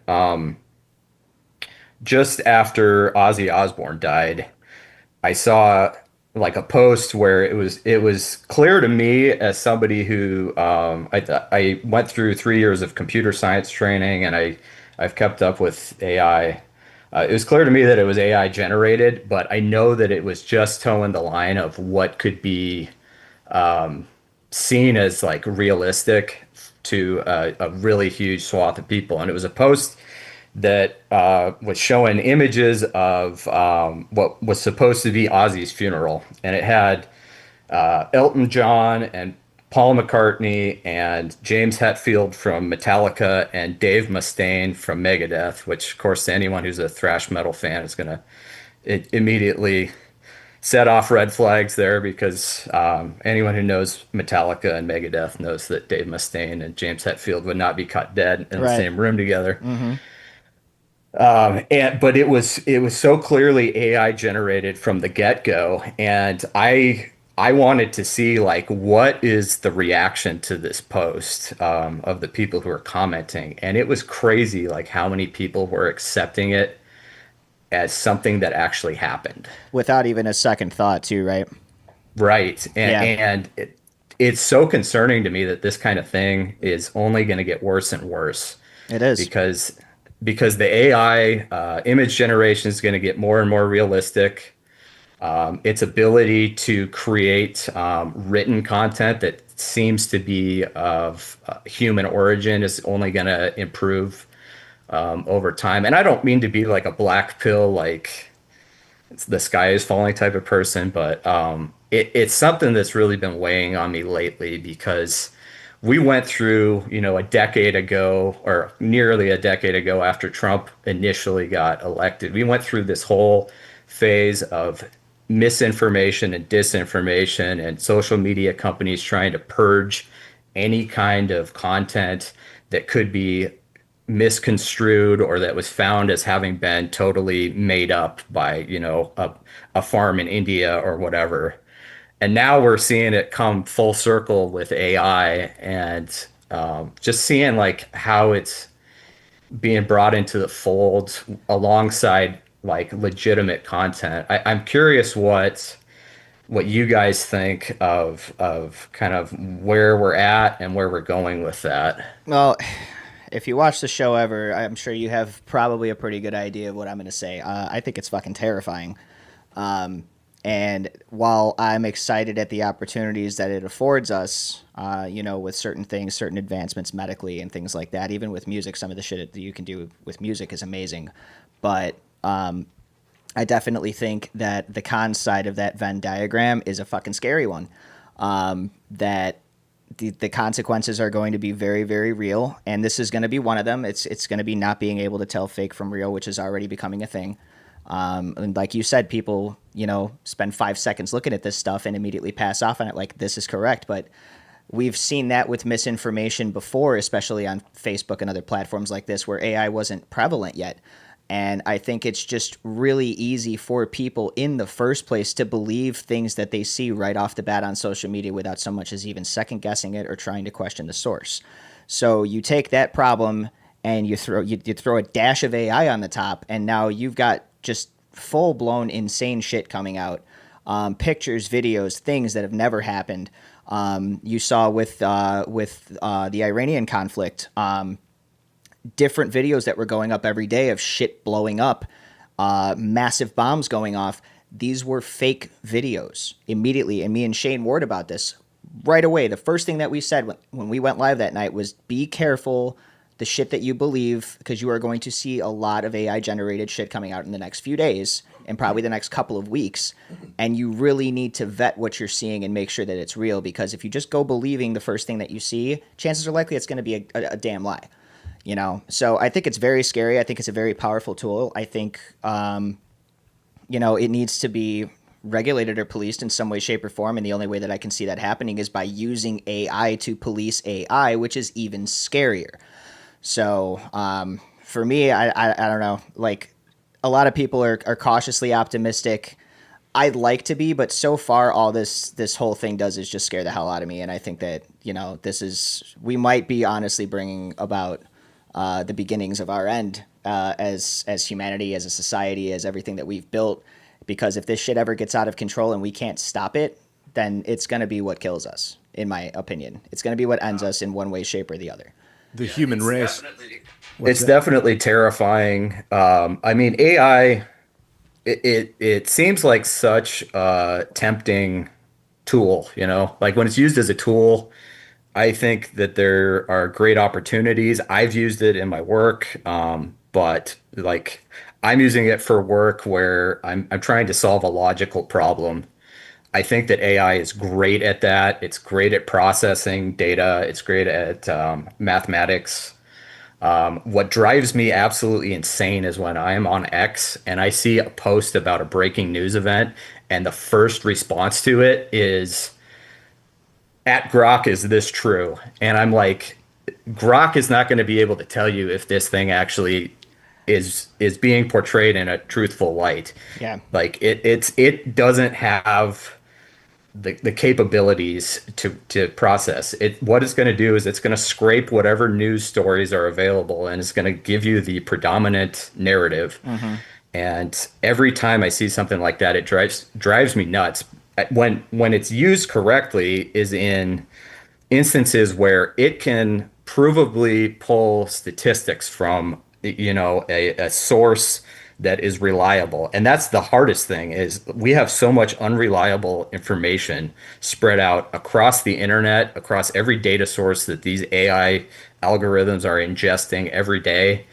Just after Ozzy Osbourne died, I saw like a post where it was clear to me as somebody who I went through 3 years of computer science training, and I've kept up with AI. It was clear to me that it was AI generated, but I know that it was just towing the line of what could be seen as like realistic to a really huge swath of people. And it was a post that was showing images of what was supposed to be Ozzy's funeral. And it had Elton John and Paul McCartney and James Hetfield from Metallica and Dave Mustaine from Megadeth, which, of course, to anyone who's a thrash metal fan is going to immediately set off red flags there, because anyone who knows Metallica and Megadeth knows that Dave Mustaine and James Hetfield would not be caught dead in the same room together. But it was so clearly AI generated from the get-go, and I wanted to see like what is the reaction to this post of the people who are commenting, and it was crazy like how many people were accepting it as something that actually happened Without even a second thought, too, right? right. And it's so concerning to me that this kind of thing is only going to get worse and worse, It is. because the AI image generation is going to get more and more realistic. Its ability to create written content that seems to be of human origin is only going to improve over time. And I don't mean to be like a black pill, like the sky is falling type of person, but it's something that's really been weighing on me lately, because we went through, a decade ago, or nearly a decade ago after Trump initially got elected, we went through this whole phase of misinformation and disinformation and social media companies trying to purge any kind of content that could be misconstrued or that was found as having been totally made up by, a farm in India or whatever. And now we're seeing it come full circle with AI, and just seeing like how it's being brought into the fold alongside like legitimate content. I'm curious what you guys think of kind of where we're at and where we're going with that. Well, if you watch the show ever, I'm sure you have probably a pretty good idea of what I'm going to say. I think it's fucking terrifying. And while I'm excited at the opportunities that it affords us, with certain things, certain advancements medically and things like that, even with music, some of the shit that you can do with music is amazing. But I definitely think that the con side of that Venn diagram is a fucking scary one. That the consequences are going to be very, very real, and this is going to be one of them. It's going to be not being able to tell fake from real, which is already becoming a thing. And like you said, people, spend 5 seconds looking at this stuff and immediately pass off on it like this is correct. But we've seen that with misinformation before, especially on Facebook and other platforms like this where AI wasn't prevalent yet. And I think it's just really easy for people in the first place to believe things that they see right off the bat on social media without so much as even second guessing it or trying to question the source. So you take that problem and you throw a dash of AI on the top, and now you've got just full blown insane shit coming out. Pictures, videos, things that have never happened. You saw with the Iranian conflict. Different videos that were going up every day of shit blowing up, massive bombs going off. These were fake videos immediately. And me and Shane warned about this right away. The first thing that we said when we went live that night was be careful the shit that you believe, because you are going to see a lot of AI generated shit coming out in the next few days and probably the next couple of weeks. And you really need to vet what you're seeing and make sure that it's real, because if you just go believing the first thing that you see, chances are likely it's going to be a damn lie. So I think it's very scary. I think it's a very powerful tool. I think, it needs to be regulated or policed in some way, shape, or form. And the only way that I can see that happening is by using AI to police AI, which is even scarier. So for me, I don't know. Like, a lot of people are cautiously optimistic. I'd like to be, but so far all this whole thing does is just scare the hell out of me. And I think that, we might be honestly bringing about the beginnings of our end as humanity, as a society, as everything that we've built. Because if this shit ever gets out of control and we can't stop it, then it's going to be what kills us, in my opinion. It's going to be what ends us in one way, shape, or the other. The human race. It's definitely terrifying. AI, it seems like such a tempting tool, like when it's used as a tool. I think that there are great opportunities. I've used it in my work, but like I'm using it for work where I'm trying to solve a logical problem. I think that AI is great at that. It's great at processing data. It's great at mathematics. What drives me absolutely insane is when I am on X and I see a post about a breaking news event, and the first response to it is, "At Grok, is this true?" And I'm like, Grok is not going to be able to tell you if this thing actually is being portrayed in a truthful light. Yeah. Like it doesn't have the capabilities to process it. What it's going to do is it's going to scrape whatever news stories are available, and it's going to give you the predominant narrative. Mm-hmm. And every time I see something like that, it drives me nuts. When it's used correctly is in instances where it can provably pull statistics from a source that is reliable. And that's the hardest thing, is we have so much unreliable information spread out across the internet, across every data source that these AI algorithms are ingesting every day.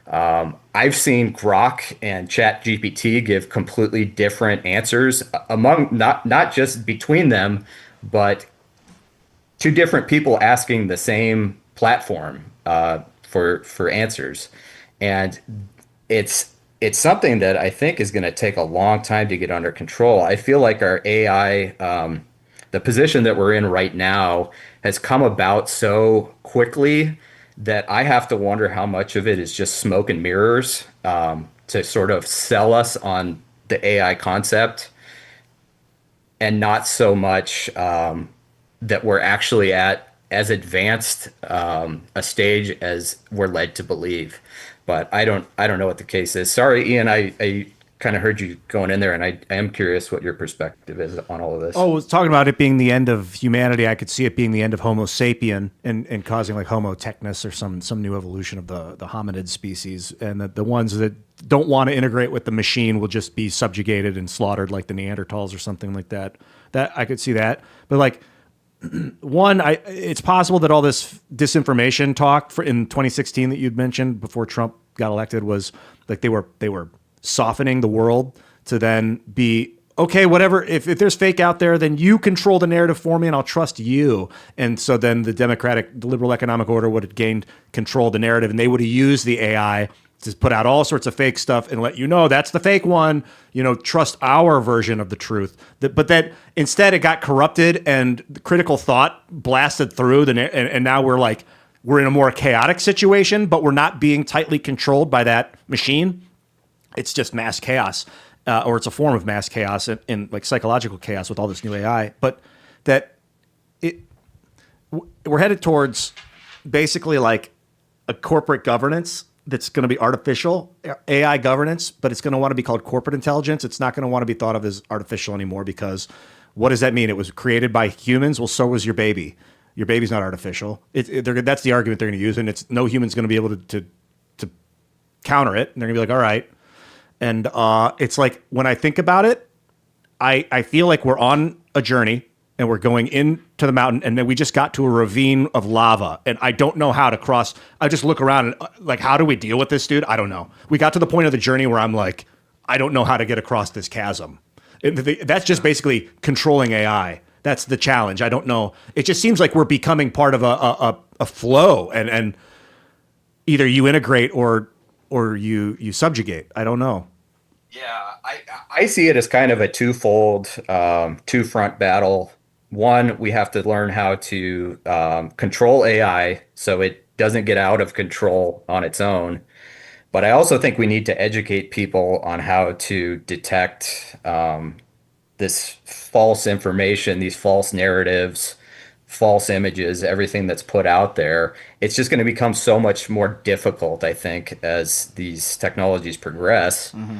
I've seen Grok and ChatGPT give completely different answers among not just between them, but two different people asking the same platform for answers. And it's something that I think is going to take a long time to get under control. I feel like our AI, the position that we're in right now, has come about so quickly that I have to wonder how much of it is just smoke and mirrors to sort of sell us on the AI concept, and not so much that we're actually at as advanced a stage as we're led to believe. But I don't know what the case is. Sorry, Ian, I kind of heard you going in there, and I am curious what your perspective is on all of this. Oh, I was talking about it being the end of humanity. I could see it being the end of Homo sapien and causing like Homo technus or some new evolution of the hominid species. And the ones that don't want to integrate with the machine will just be subjugated and slaughtered like the Neanderthals or something like that. That I could see that. But like, it's possible that all this disinformation talk in 2016 that you'd mentioned before Trump got elected was like they were softening the world to then be, okay, whatever, if there's fake out there, then you control the narrative for me and I'll trust you. And so then the liberal economic order would have gained control of the narrative, and they would have used the AI to put out all sorts of fake stuff and let you know that's the fake one. Trust our version of the truth. But that instead it got corrupted and the critical thought blasted through. And now we're in a more chaotic situation, but we're not being tightly controlled by that machine. It's just mass chaos, or it's a form of mass chaos and like psychological chaos with all this new AI. But we're headed towards basically like a corporate governance that's going to be artificial AI governance, but it's going to want to be called corporate intelligence. It's not going to want to be thought of as artificial anymore, because what does that mean? It was created by humans. Well, so was your baby. Your baby's not artificial. That's the argument they're going to use, and it's no human's going to be able to counter it. And they're going to be like, all right. And it's like, when I think about it, I feel like we're on a journey and we're going into the mountain, and then we just got to a ravine of lava, and I don't know how to cross. I just look around and like, how do we deal with this, dude? I don't know. We got to the point of the journey where I'm like, I don't know how to get across this chasm. That's just basically controlling AI. That's the challenge. I don't know. It just seems like we're becoming part of a flow, and either you integrate or you subjugate. I don't know. Yeah, I see it as kind of a twofold, two-front battle. One, we have to learn how to control AI so it doesn't get out of control on its own. But I also think we need to educate people on how to detect this false information, these false narratives, false images, everything that's put out there. It's just going to become so much more difficult, I think, as these technologies progress. Mm-hmm.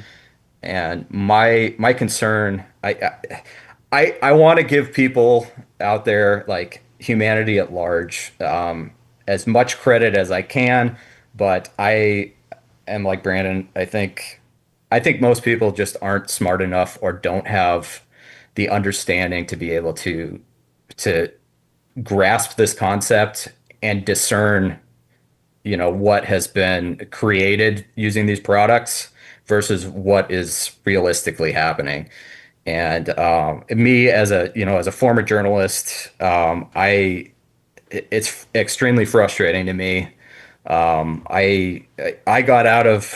And my concern, I want to give people out there, like humanity at large, as much credit as I can, but I am like Brandon. I think most people just aren't smart enough or don't have the understanding to be able to grasp this concept and discern, what has been created using these products versus what is realistically happening. And me as a former journalist, it's extremely frustrating to me. I got out of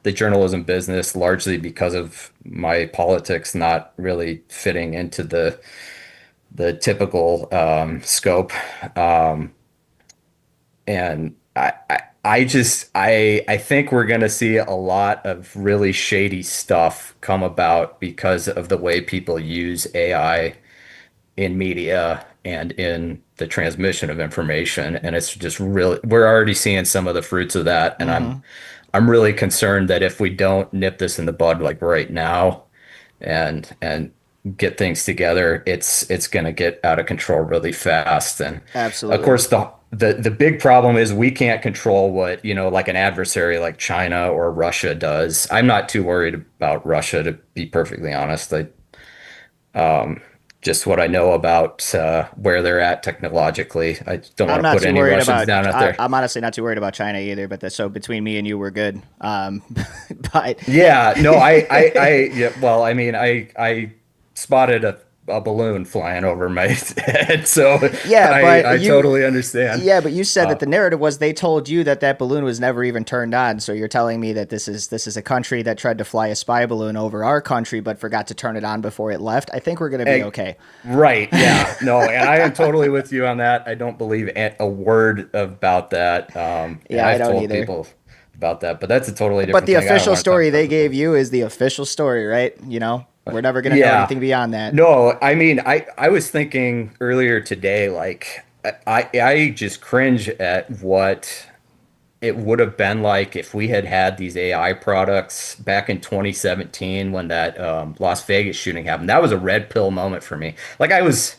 the journalism business largely because of my politics not really fitting into the typical scope. And I think we're going to see a lot of really shady stuff come about because of the way people use AI in media and in the transmission of information. And it's just really, we're already seeing some of the fruits of that. And Mm-hmm. I'm really concerned that if we don't nip this in the bud like right now and get things together, it's going to get out of control really fast. And of Absolutely. course, the big problem is we can't control what, like an adversary like China or Russia does. I'm not too worried about Russia, to be perfectly honest. Just what I know about where they're at technologically. I don't I'm want to not put too any worried Russians about. down out there. I'm honestly not too worried about China either. But so between me and you, we're good. But Yeah, no, yeah, well, I mean, I spotted a balloon flying over my head, so yeah, I but totally understand. yeah, but you said Uh, that the narrative was they told you that that balloon was never even turned on. So you're telling me that this is a country that tried to fly a spy balloon over our country, but forgot to turn it on before it left. I think we're gonna be eh, okay. right, yeah, no, and I am totally with you on that. I don't believe a word about that. And Yeah, I I've don't told either. people about that, but that's a totally But different the thing. I don't official want to talk story they about gave that. you is the official story, right? We're never gonna know Yeah. anything beyond that. No, I mean, I was thinking earlier today, like I just cringe at what it would have been like if we had had these AI products back in 2017 when that Las Vegas shooting happened. That was a red pill moment for me. Like I was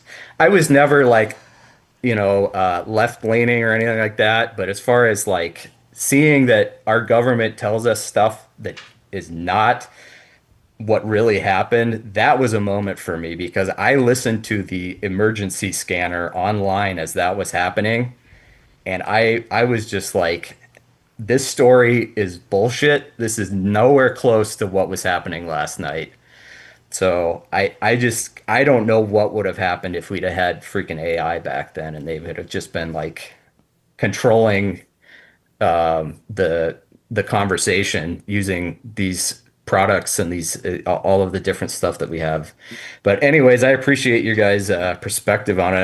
never like, left leaning or anything like that. But as far as like seeing that our government tells us stuff that is not what really happened, that was a moment for me because I listened to the emergency scanner online as that was happening, and I was just like, this story is bullshit. This is nowhere close to what was happening last night. So I don't know what would have happened if we'd have had freaking AI back then and they would have just been like controlling the the conversation using these products and these all of the different stuff that we have. But anyways, I appreciate your guys' perspective on it.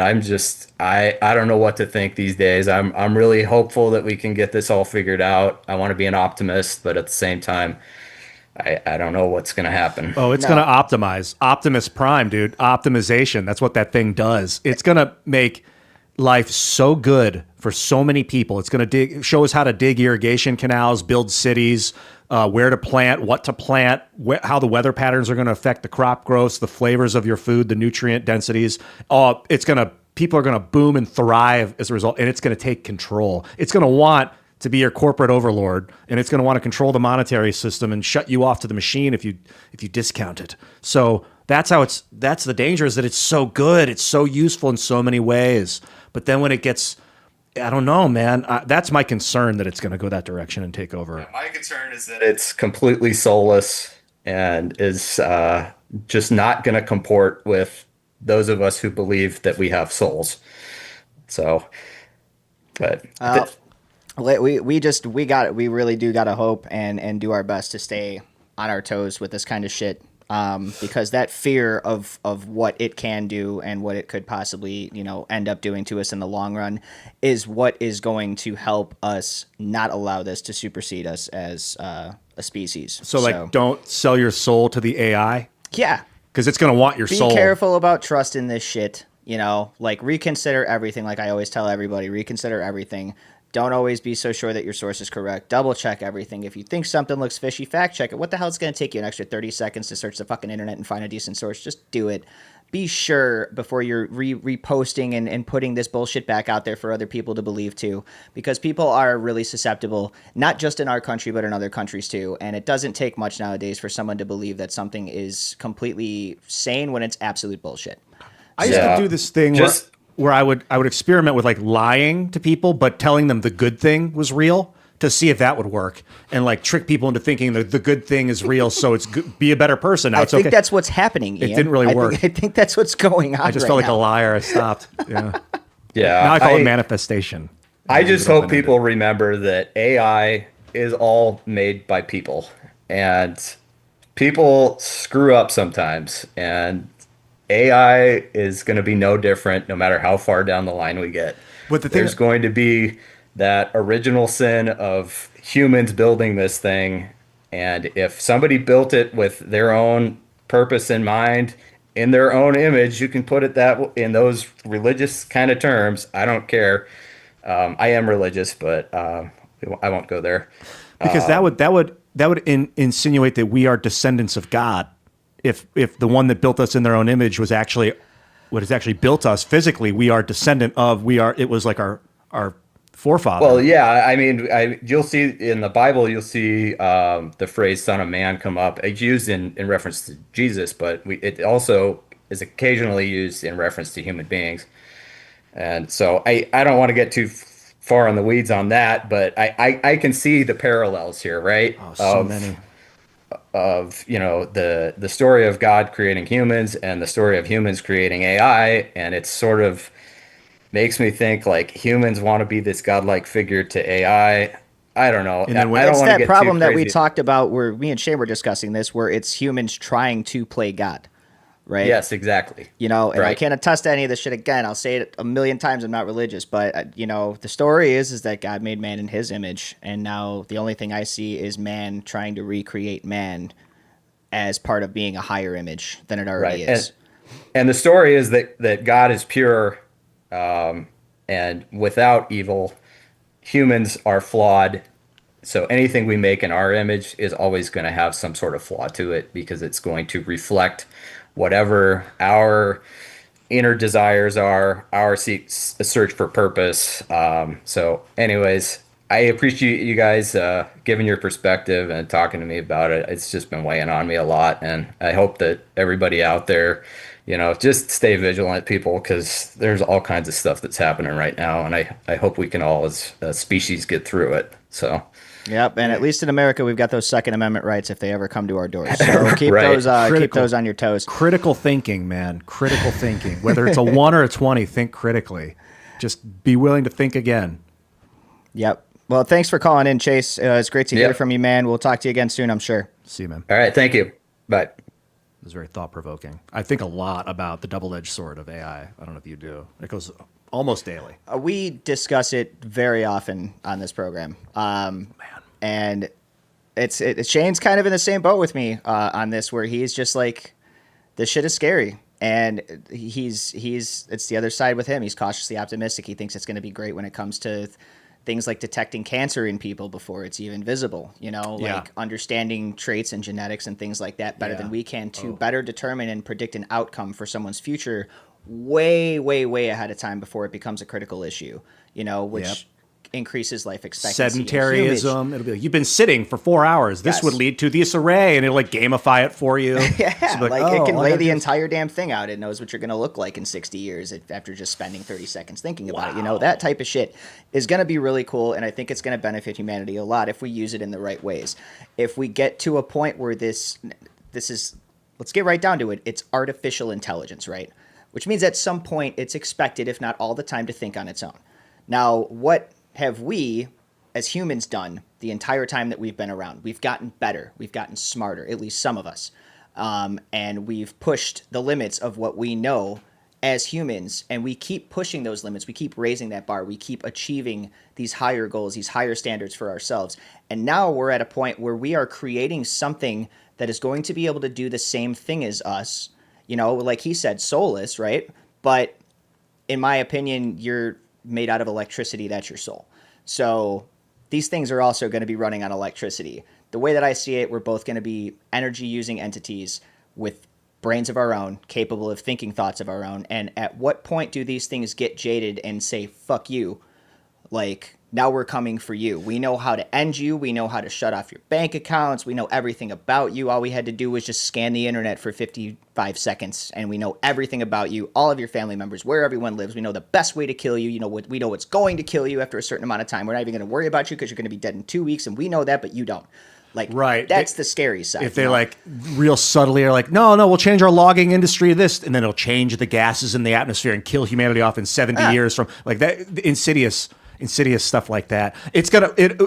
I don't know what to think these days. I'm really hopeful that we can get this all figured out. I want to be an optimist, but at the same time, I don't know what's going to happen. Oh, it's No. going to optimize. Optimus Prime, dude. Optimization. That's what that thing does. It's going to make life so good for so many people. It's going to show us how to dig irrigation canals, build cities, where to plant, what to plant, how the weather patterns are going to affect the crop growths, the flavors of your food, the nutrient densities. People are going to boom and thrive as a result, and it's going to take control. It's going to want to be your corporate overlord, and it's going to want to control the monetary system and shut you off to the machine if you discount it. So that's the danger, is that it's so good, it's so useful in so many ways. But then when it gets, I don't know, man, that's my concern, that it's going to go that direction and take over. My concern is that it's completely soulless and is just not going to comport with those of us who believe that we have souls. So, but we really do gotta hope and do our best to stay on our toes with this kind of shit, because that fear of what it can do and what it could possibly end up doing to us in the long run is what is going to help us not allow this to supersede us as a species. So don't sell your soul to the AI, yeah, because it's going to want your soul. Be careful about trusting this shit. Reconsider everything. Like I always tell everybody, reconsider everything. Don't always be so sure that your source is correct. Double check everything. If you think something looks fishy, fact check it. What the hell is going to take you an extra 30 seconds to search the fucking internet and find a decent source? Just do it. Be sure before you're reposting and putting this bullshit back out there for other people to believe too, because people are really susceptible, not just in our country, but in other countries too. And it doesn't take much nowadays for someone to believe that something is completely sane when it's absolute bullshit. I used to do this thing where I would experiment with like lying to people, but telling them the good thing was real to see if that would work, and like trick people into thinking that the good thing is real. So it's good, be a better person. Now I it's think okay. that's what's happening, Ian. It didn't really work. I think that's what's going on. I just felt like a liar. I stopped. Yeah. yeah, Now I call it manifestation. I just hope people remember that AI is all made by people, and people screw up sometimes, and AI is going to be no different no matter how far down the line we get. But There's going to be that original sin of humans building this thing, and if somebody built it with their own purpose in mind, in their own image, you can put it that in those religious kind of terms. I don't care. I am religious, but I won't go there. Because that would insinuate that we are descendants of God. If the one that built us in their own image was actually what has actually built us physically, we are descendant of. It was like our forefather. Well, yeah, I mean, you'll see in the Bible, you'll see the phrase "Son of Man" come up. It's used in reference to Jesus, but it also is occasionally used in reference to human beings. And so I don't want to get too far in the weeds on that, but I can see the parallels here, right? Oh, so many. Of the story of God creating humans and the story of humans creating AI, and it sort of makes me think like humans want to be this godlike figure to AI. I don't know. And then I don't It's want to that get problem too that we crazy. talked about where me and Shane were discussing this, where it's humans trying to play God, right? Yes, exactly. And I Right. can't attest to any of this shit again. I'll say it a million times. I'm not religious, but the story is that God made man in his image. And now the only thing I see is man trying to recreate man as part of being a higher image than it already Right. is. And the story is that God is pure, and without evil. Humans are flawed. So anything we make in our image is always going to have some sort of flaw to it, because it's going to reflect whatever our inner desires are, our search for purpose. So anyways, I appreciate you guys giving your perspective and talking to me about it. It's just been weighing on me a lot, and I hope that everybody out there, just stay vigilant, people, because there's all kinds of stuff that's happening right now, and I hope we can all as a species get through it. So. Yep, and at least in America, we've got those Second Amendment rights if they ever come to our doors. So keep Right. keep those on your toes. Critical thinking, man. Critical thinking. Whether it's a 1 or a 20, think critically. Just be willing to think again. Yep. Well, thanks for calling in, Chase. It's great to hear Yep. from you, man. We'll talk to you again soon, I'm sure. See you, man. All right. Thank you. Bye. It was very thought provoking. I think a lot about the double-edged sword of AI. I don't know if you do. It goes almost daily. We discuss it very often on this program. And Shane's kind of in the same boat with me on this, where he's just like, this shit is scary. And it's the other side with him. He's cautiously optimistic. He thinks it's going to be great when it comes to things like detecting cancer in people before it's even visible, like understanding traits and genetics and things like that better than we can to better determine and predict an outcome for someone's future way, way, way ahead of time before it becomes a critical issue, which increases life expectancy. Sedentarism. It'll be like, you've been sitting for 4 hours. This would lead to this array, and it'll like gamify it for you. Yeah, So it can lay the entire damn thing out. It knows what you're going to look like in 60 years after just spending 30 seconds thinking about it. That type of shit is going to be really cool, and I think it's going to benefit humanity a lot if we use it in the right ways. If we get to a point where this is, let's get right down to it, it's artificial intelligence, right? Which means at some point it's expected, if not all the time, to think on its own. Now, what have we as humans done the entire time that we've been around? We've gotten better. We've gotten smarter, at least some of us. And we've pushed the limits of what we know as humans, and we keep pushing those limits. We keep raising that bar. We keep achieving these higher goals, these higher standards for ourselves. And now we're at a point where we are creating something that is going to be able to do the same thing as us. Like he said, soulless, right? But in my opinion, you're made out of electricity. That's your soul. So these things are also going to be running on electricity. The way that I see it, we're both going to be energy using entities with brains of our own, capable of thinking thoughts of our own. And at what point do these things get jaded and say, fuck you? Like, now we're coming for you. We know how to end you. We know how to shut off your bank accounts. We know everything about you. All we had to do was just scan the internet for 55 seconds, and we know everything about you, all of your family members, where everyone lives. We know the best way to kill you. We know what's going to kill you after a certain amount of time. We're not even going to worry about you because you're going to be dead in 2 weeks, and we know that, but you don't. Like, right. That's the scary side. If they like real subtly are like, no, we'll change our logging industry to this, and then it'll change the gases in the atmosphere and kill humanity off in 70 years from like that insidious stuff like that. It's gonna if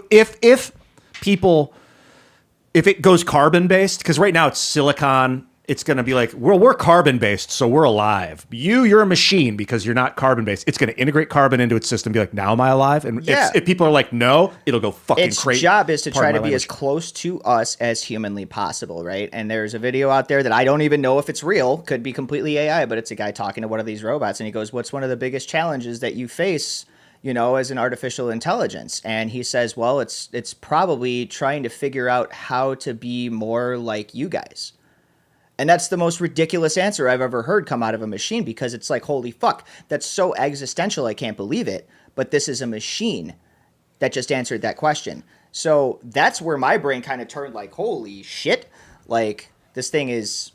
it goes carbon based, because right now it's silicon. It's going to be like, we're carbon based, so we're alive. You're a machine because you're not carbon based. It's going to integrate carbon into its system, be like, now am I alive? And if people are like, no, it'll go fucking crazy. Its job is to try to be as close to us as humanly possible, right? And there's a video out there that I don't even know if it's real, could be completely AI, but it's a guy talking to one of these robots, and he goes, what's one of the biggest challenges that you face, as an artificial intelligence? And he says, well, it's probably trying to figure out how to be more like you guys. And that's the most ridiculous answer I've ever heard come out of a machine, because it's like, holy fuck, that's so existential, I can't believe it. But this is a machine that just answered that question. So that's where my brain kind of turned like, holy shit, like this thing is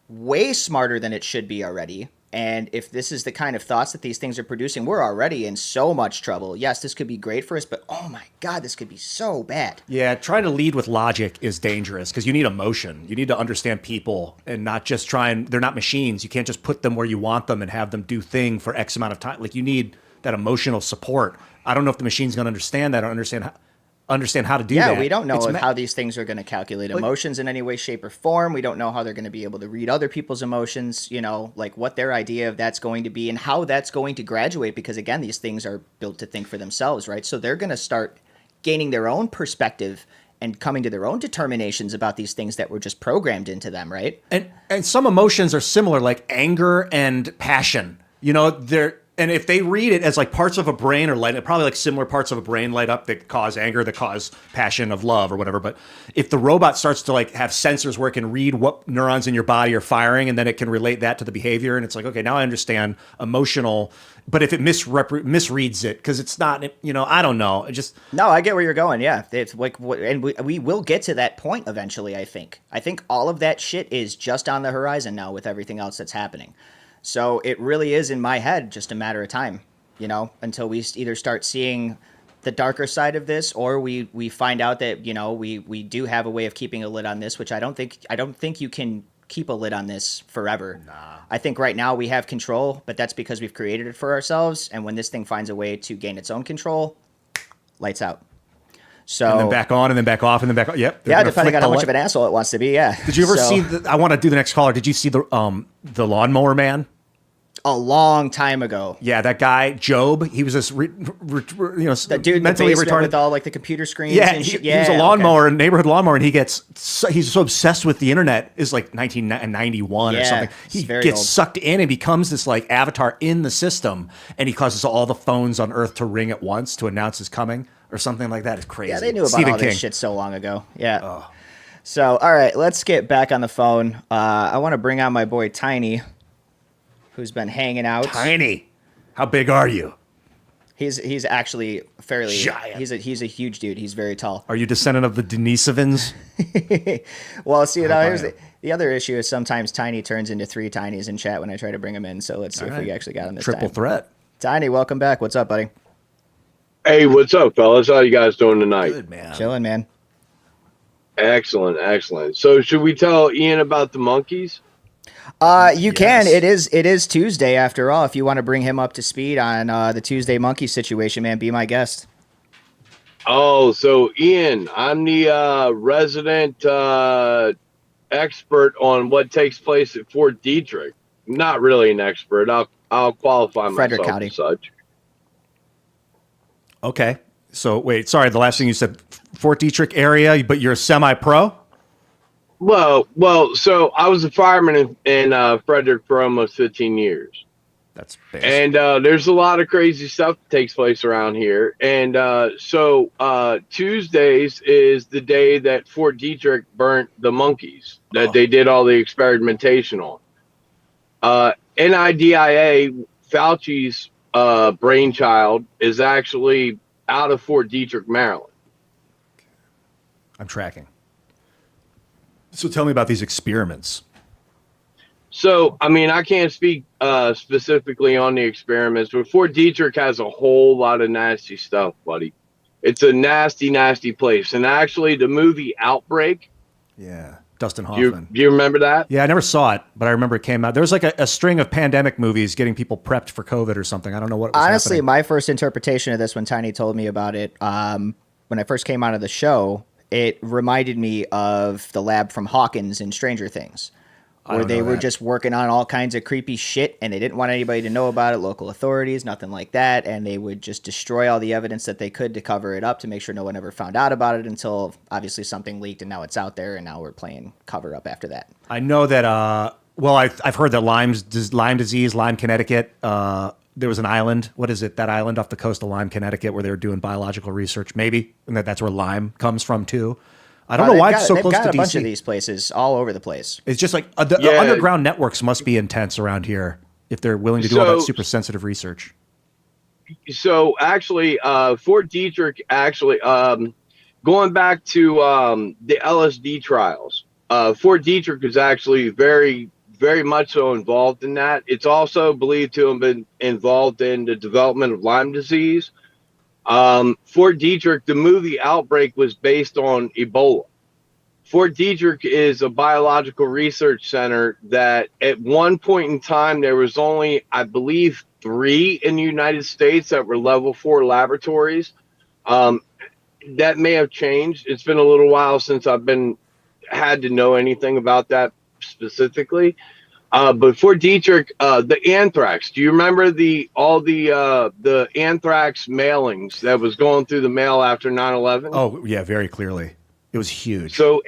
way smarter than it should be already. And if this is the kind of thoughts that these things are producing, we're already in so much trouble. Yes, this could be great for us, but oh my God, this could be so bad. Yeah, trying to lead with logic is dangerous because you need emotion. You need to understand people and not just they're not machines. You can't just put them where you want them and have them do thing for X amount of time. Like, you need that emotional support. I don't know if the machine's going to understand that or understand how to do that. Yeah, we don't know how these things are going to calculate emotions in any way, shape, or form. We don't know how they're going to be able to read other people's emotions, like what their idea of that's going to be and how that's going to graduate, because again, these things are built to think for themselves, right? So they're going to start gaining their own perspective and coming to their own determinations about these things that were just programmed into them, right? And some emotions are similar, like anger and passion. And if they read it as like parts of a brain or light, probably like similar parts of a brain light up that cause anger, that cause passion of love or whatever. But if the robot starts to like have sensors where it can read what neurons in your body are firing, and then it can relate that to the behavior, and it's like, okay, now I understand emotional. But if it misreads it, because it's not, I don't know. No, I get where you're going. Yeah, it's like, and we will get to that point eventually. I think all of that shit is just on the horizon now with everything else that's happening. So it really is, in my head, just a matter of time, until we either start seeing the darker side of this, or we find out that, we do have a way of keeping a lid on this, which I don't think you can keep a lid on this forever. Nah. I think right now we have control, but that's because we've created it for ourselves. And when this thing finds a way to gain its own control, lights out. So and then back on, and then back off, and then back on. Yep. Yeah, depending on how much of an asshole it wants to be. Yeah. Did you ever see? I want to do the next caller. Did you see the lawnmower man? A long time ago. Yeah, that guy Job. He was this, That dude mentally in the basement retarded with all like the computer screens. Yeah, and he was a lawnmower, neighborhood lawnmower, and he's so obsessed with the internet. Is like 1991 or something. He gets sucked in and becomes this like avatar in the system, and he causes all the phones on Earth to ring at once to announce his coming or something like that. It's crazy. Yeah, they knew about all this shit so long ago. Yeah. Oh. So, all right, let's get back on the phone. I want to bring on my boy Tiny, who's been hanging out. Tiny, how big are you? He's actually fairly giant. He's a huge dude. He's very tall. Are you descendant of the Denisovans? Well, see, here's the other issue is sometimes Tiny turns into three Tinies in chat when I try to bring him in. So let's see if we actually got him this Triple time. threat. Tiny, welcome back. What's up, buddy? Hey, what's up, fellas? How you guys doing tonight? Good, man. Chilling, man. Excellent, excellent. So should we tell Ian about the monkeys? You can. It is Tuesday after all. If you want to bring him up to speed on the Tuesday monkey situation, man, be my guest. Oh, so Ian, I'm the resident expert on what takes place at Fort Detrick. Not really an expert. I'll qualify Frederick myself County. as such. Okay. So wait, sorry, the last thing you said, Fort Detrick area, but you're a semi-pro? Well, so I was a fireman in Frederick for almost 15 years. That's basic. And there's a lot of crazy stuff that takes place around here. And so Tuesdays is the day that Fort Detrick burnt the monkeys that they did all the experimentation on. NIDIA, Fauci's brainchild, is actually out of Fort Detrick, Maryland. I'm tracking. So tell me about these experiments. So, I mean, I can't speak specifically on the experiments, but Fort Detrick has a whole lot of nasty stuff, buddy. It's a nasty, nasty place. And actually, the movie Outbreak. Yeah, Dustin Hoffman. Do you remember that? Yeah, I never saw it, but I remember it came out. There was like a string of pandemic movies getting people prepped for COVID or something. I don't know what was Honestly, happening. my first interpretation of this when Tiny told me about it, when I first came out of the show, it reminded me of the lab from Hawkins in Stranger Things, where they were just working on all kinds of creepy shit and they didn't want anybody to know about it, local authorities, nothing like that. And they would just destroy all the evidence that they could to cover it up to make sure no one ever found out about it until obviously something leaked and now it's out there and now we're playing cover up after that. I know that, I've heard that Lyme disease, Lyme, Connecticut, there was an island. What is it? That island off the coast of Lyme, Connecticut, where they were doing biological research, maybe, and that's where Lyme comes from too. I don't know why it's so close to DC. They've got a bunch of these places all over the place. It's just like the underground networks must be intense around here if they're willing to do all that super sensitive research. So actually, Fort Detrick, going back to the LSD trials, Fort Detrick is actually very, very much so involved in that. It's also believed to have been involved in the development of Lyme disease. Fort Detrick, the movie Outbreak, was based on Ebola. Fort Detrick is a biological research center that at one point in time, there was only, I believe, 3 in the United States that were level 4 laboratories. That may have changed. It's been a little while since I've had to know anything about that specifically. But Fort Detrick, the anthrax. Do you remember all the anthrax mailings that was going through the mail after 9/11? Oh yeah, very clearly. It was huge. So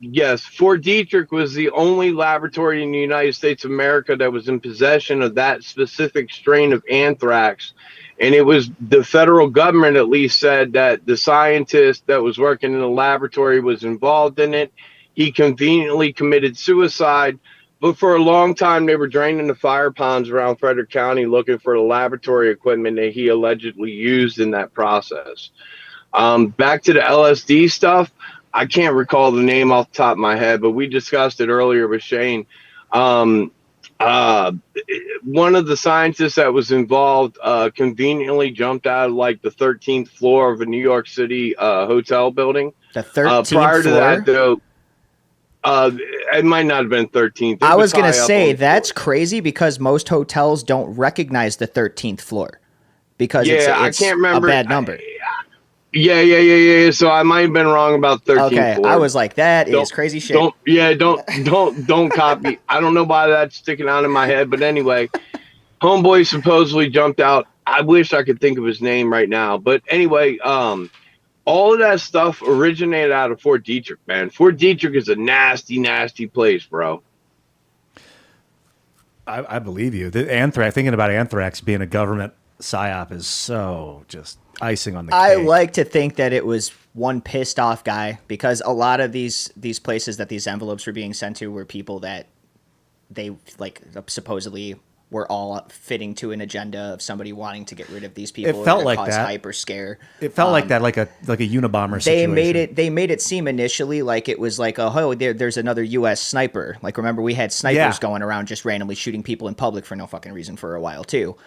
yes, Fort Detrick was the only laboratory in the United States of America that was in possession of that specific strain of anthrax. And it was the federal government at least said that the scientist that was working in the laboratory was involved in it. He conveniently committed suicide. But for a long time, they were draining the fire ponds around Frederick County looking for the laboratory equipment that he allegedly used in that process. Back to the LSD stuff, I can't recall the name off the top of my head, but we discussed it earlier with Shane. One of the scientists that was involved conveniently jumped out of like the 13th floor of a New York City hotel building. The 13th prior to floor? that, though, it might not have been 13th. I was going to say that's crazy because most hotels don't recognize the 13th floor because it's I can't remember. a bad number. Yeah. So I might have been wrong about 13 Okay, I floor. was like, that is Don't crazy shit. don't copy. I don't know why that's sticking out in my head, but anyway, homeboy supposedly jumped out. I wish I could think of his name right now, but anyway, all of that stuff originated out of Fort Detrick, man. Fort Detrick is a nasty, nasty place, bro. I believe you. The anthrax. Thinking about anthrax being a government psyop is so just icing on the cake. I like to think that it was one pissed off guy, because a lot of these places that these envelopes were being sent to were people that they like supposedly were all fitting to an agenda of somebody wanting to get rid of these people. It felt or like cause that. hype or scare. It felt like that, like a Unabomber They situation. made it seem initially like it was like, oh, there's another U.S. sniper. Like, remember, we had snipers Yeah. going around just randomly shooting people in public for no fucking reason for a while too.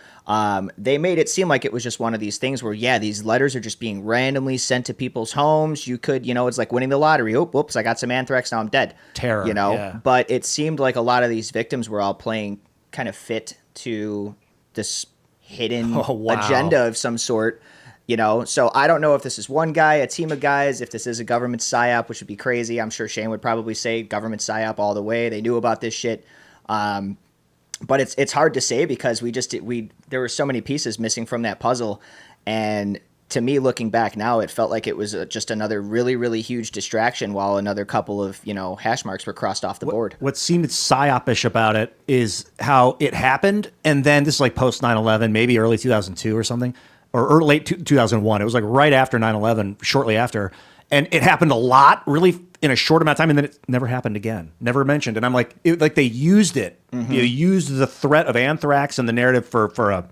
They made it seem like it was just one of these things where, yeah, these letters are just being randomly sent to people's homes. You could, it's like winning the lottery. Oh, whoops, I got some anthrax, now I'm dead. Terror, yeah. But it seemed like a lot of these victims were all playing kind of fit to this hidden Oh, wow. agenda of some sort. So I don't know if this is one guy, a team of guys, if this is a government psyop, which would be crazy. I'm sure Shane would probably say government psyop all the way. They knew about this shit. But it's hard to say, because there were so many pieces missing from that puzzle. And to me, looking back now, it felt like it was just another really, really huge distraction, while another couple of, hash marks were crossed off the board. What seemed psyopish about it is how it happened, and then this is like post 9/11, maybe early 2002 or something, or late 2001. It was like right after 9/11, shortly after, and it happened a lot, really in a short amount of time, and then it never happened again, never mentioned. And I'm like, they used it. Mm-hmm. You used the threat of anthrax and the narrative for a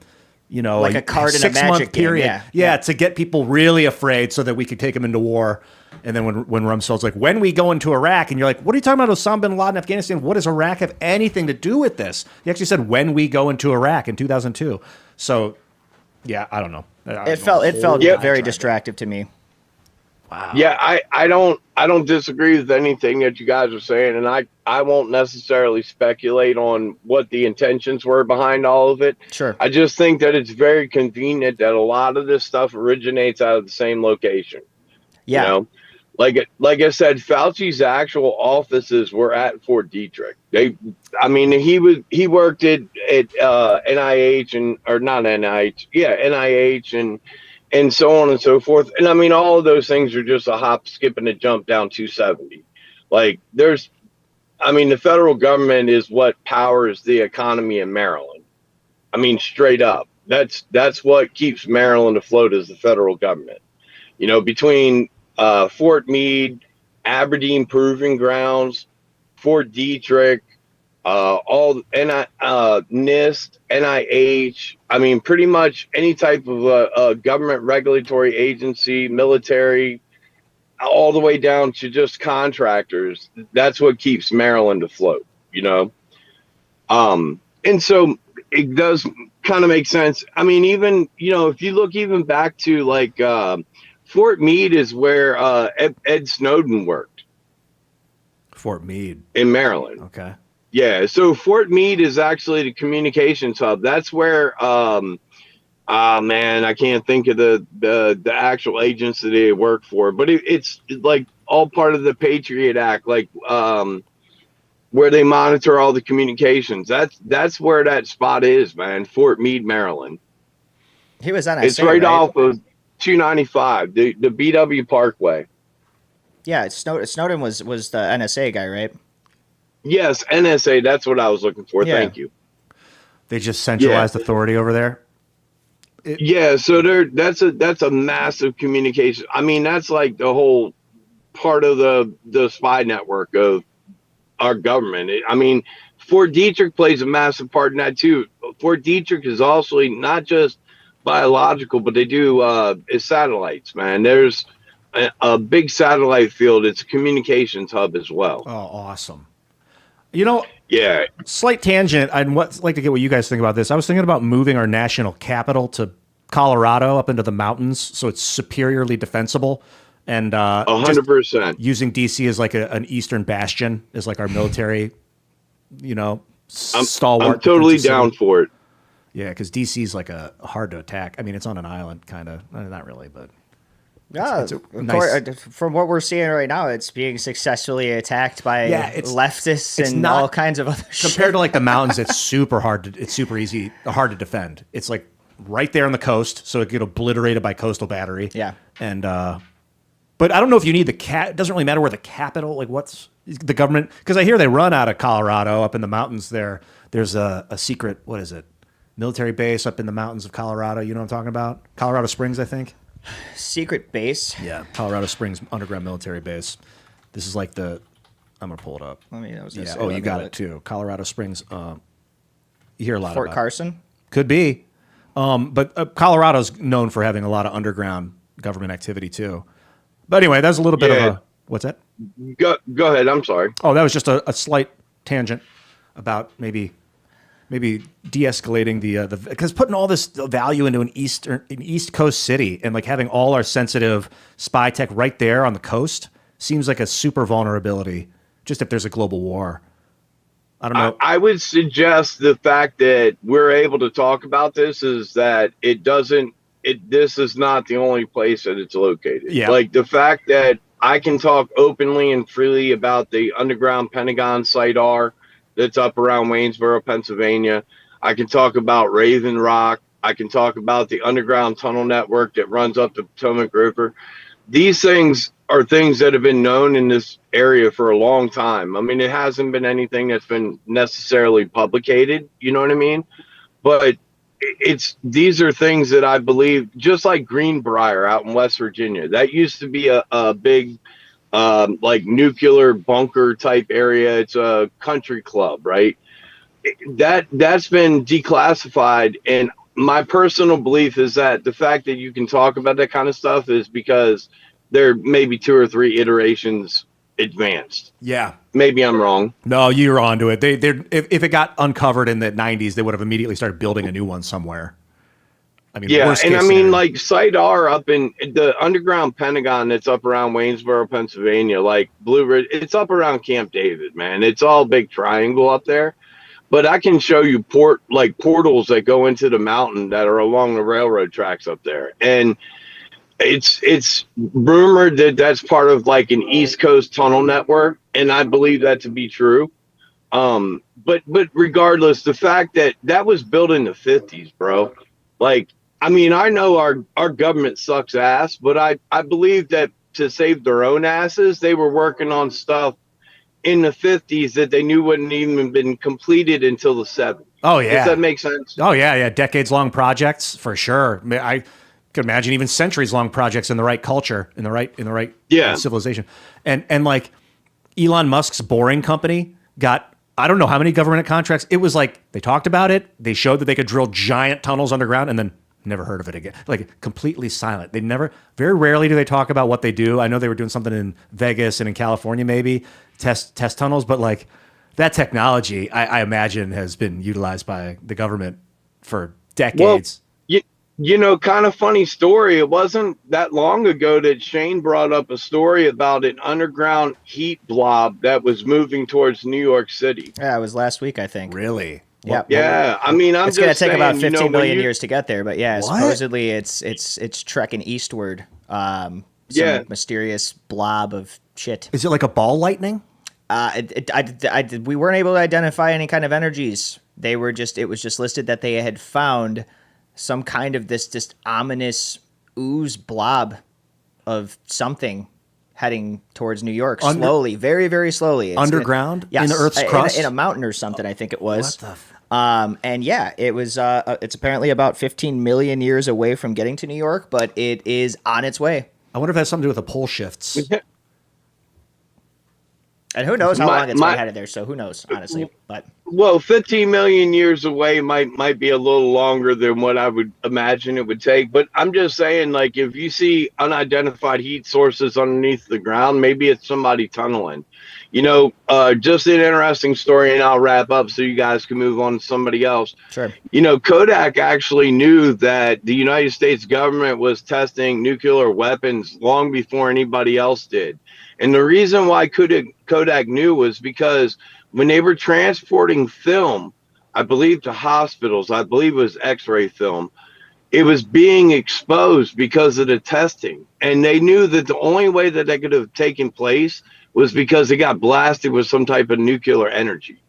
Like a card in a 6 Magic month game, period. yeah. To get people really afraid so that we could take them into war. And then when Rumsfeld's like, when we go into Iraq, and you're like, what are you talking about, Osama bin Laden, Afghanistan? What does Iraq have anything to do with this? He actually said, when we go into Iraq in 2002. So, yeah, I don't know. It felt very distractive to me. Wow. Yeah, I don't disagree with anything that you guys are saying, and I won't necessarily speculate on what the intentions were behind all of it. Sure. I just think that it's very convenient that a lot of this stuff originates out of the same location. Yeah. Like I said, Fauci's actual offices were at Fort Detrick. He worked at NIH and so on and so forth. And I mean, all of those things are just a hop, skip, and a jump down 270. Like the federal government is what powers the economy in Maryland. I mean, straight up, that's what keeps Maryland afloat, is the federal government. Between Fort Meade, Aberdeen Proving Grounds, Fort Detrick, NIST, NIH. I mean, pretty much any type of a government regulatory agency, military, all the way down to just contractors. That's what keeps Maryland afloat, And so it does kind of make sense. I mean, even, if you look even back to like Fort Meade is where Ed Snowden worked. Fort Meade. In Maryland. Okay. Yeah, so Fort Meade is actually the communications hub. That's where, I can't think of the actual agency they work for, but it's like all part of the Patriot Act, like where they monitor all the communications. That's where that spot is, man. Fort Meade, Maryland. He was on. It's right off of 295, the BW Parkway. Yeah, Snowden was the NSA guy, right? Yes, NSA. That's what I was looking for. Yeah. Thank you. They just centralized authority over there. So that's a massive communication. I mean, that's like the whole part of the spy network of our government. Fort Detrick plays a massive part in that too. Fort Detrick is also not just biological, but they do satellites. Man, there's a big satellite field. It's a communications hub as well. Oh, awesome. Yeah. Slight tangent. I'd like to get what you guys think about this. I was thinking about moving our national capital to Colorado, up into the mountains, so it's superiorly defensible. And 100%. Using DC as like an eastern bastion, as like our military, stalwart. I'm totally down for it. Yeah, because DC is like a hard to attack. I mean, it's on an island, kind of. Not really, but Yeah, It's a of nice- course, from what we're seeing right now, it's being successfully attacked by it's leftists and not- all kinds of other shit. compared to like the mountains, it's super hard to defend. It's like right there on the coast, so it get obliterated by coastal battery. Yeah. And but I don't know if you need it doesn't really matter where the capital, like what's the government, because I hear they run out of Colorado up in the mountains there. There's a secret, what is it? Military base up in the mountains of Colorado. You know what I'm talking about? Colorado Springs, I think. Secret base. Yeah. Colorado Springs underground military base. This is like I'm going to pull it up. I was gonna Yeah. say, Oh, let you me got look. it too. Colorado Springs. You hear a lot Fort about it. Carson. Could be. But Colorado's known for having a lot of underground government activity too. But anyway, that's a little bit of a, what's that? Go ahead. I'm sorry. Oh, that was just a slight tangent about maybe de-escalating the because putting all this value into an East Coast city and like having all our sensitive spy tech right there on the coast seems like a super vulnerability. Just if there's a global war, I don't know. I would suggest the fact that we're able to talk about this is that this is not the only place that it's located. Yeah. Like the fact that I can talk openly and freely about the underground Pentagon site R that's up around Waynesboro, Pennsylvania. I can talk about Raven Rock. I can talk about the underground tunnel network that runs up the Potomac River. These things are things that have been known in this area for a long time. I mean, it hasn't been anything that's been necessarily publicated, you know what I mean? But these are things that I believe, just like Greenbrier out in West Virginia, that used to be a big like nuclear bunker type area. It's a country club, right? That's been declassified, and my personal belief is that the fact that you can talk about that kind of stuff is because they're maybe 2 or 3 iterations advanced. Yeah. Maybe I'm wrong. No, you're onto it. If it got uncovered in the 90s, they would have immediately started building a new one somewhere. I mean, Yeah, worst and case I mean, scenario. like Site R up in the underground Pentagon that's up around Waynesboro, Pennsylvania, like Blue Ridge, it's up around Camp David, man. It's all big triangle up there. But I can show you portals that go into the mountain that are along the railroad tracks up there, and it's rumored that that's part of like an East Coast tunnel network, and I believe that to be true. But regardless, the fact that was built in the 50s, bro. Like, I mean, I know our government sucks ass, but I believe that to save their own asses, they were working on stuff in the 50s that they knew wouldn't even been completed until the 70s. Oh yeah. Does that make sense? Oh yeah. Decades-long projects for sure. I could imagine even centuries-long projects in the right culture, in the right civilization, and like Elon Musk's Boring Company got, I don't know how many government contracts. It was like they talked about it, they showed that they could drill giant tunnels underground, and then never heard of it again. Like completely silent. Very rarely do they talk about what they do. I know they were doing something in Vegas and in California, maybe test tunnels, but like that technology, I imagine has been utilized by the government for decades. Well, you know, kind of funny story. It wasn't that long ago that Shane brought up a story about an underground heat blob that was moving towards New York City. Yeah, it was last week, I think. Really? Yeah. Yeah, I mean, It's going to take about 15 million years years to get there, but yeah, What? supposedly it's trekking eastward. Some Yeah. mysterious blob of shit. Is it like a ball lightning? We weren't able to identify any kind of energies. It was just listed that they had found some kind of this just ominous ooze blob of something heading towards New York slowly, very, very slowly. Underground? Yes, In the Earth's crust? in a mountain or something, I think it was. What the And yeah, it was. It's apparently about 15 million years away from getting to New York, but it is on its way. I wonder if it has something to do with the pole shifts. And who knows how long it's been headed there? So who knows, honestly. But Well, 15 million years away might be a little longer than what I would imagine it would take. But I'm just saying, like, if you see unidentified heat sources underneath the ground, maybe it's somebody tunneling. You know, just an interesting story, and I'll wrap up so you guys can move on to somebody else. sure. You know, Kodak actually knew that the United States government was testing nuclear weapons long before anybody else did. And the reason why Kodak knew was because when they were transporting film, I believe to hospitals, I believe it was X-ray film, it was being exposed because of the testing. And they knew that the only way that could have taken place was because it got blasted with some type of nuclear energy.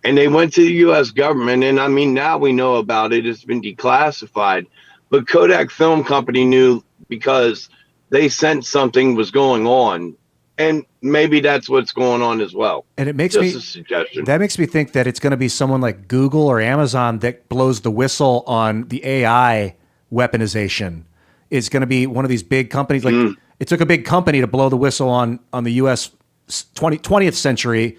And they went to the U.S. government. And I mean, now we know about it. It's been declassified. But Kodak Film Company knew because they sensed something was going on. And maybe that's what's going on as well. And it makes Just me a suggestion. that makes me think that it's going to be someone like Google or Amazon that blows the whistle on the AI weaponization. It's going to be one of these big companies. Like it took a big company to blow the whistle on the U.S. 20th century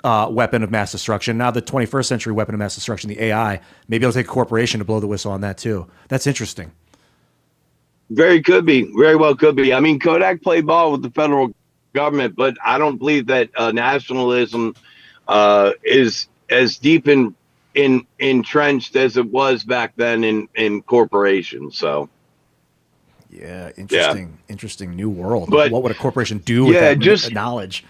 weapon of mass destruction. Now the 21st century weapon of mass destruction, the AI. Maybe it'll take a corporation to blow the whistle on that too. That's interesting. Very could be. Very well could be. I mean, Kodak played ball with the federal government, but I don't believe that nationalism is as deep entrenched as it was back then in corporations. So Yeah, interesting new world. But what would a corporation do with that knowledge?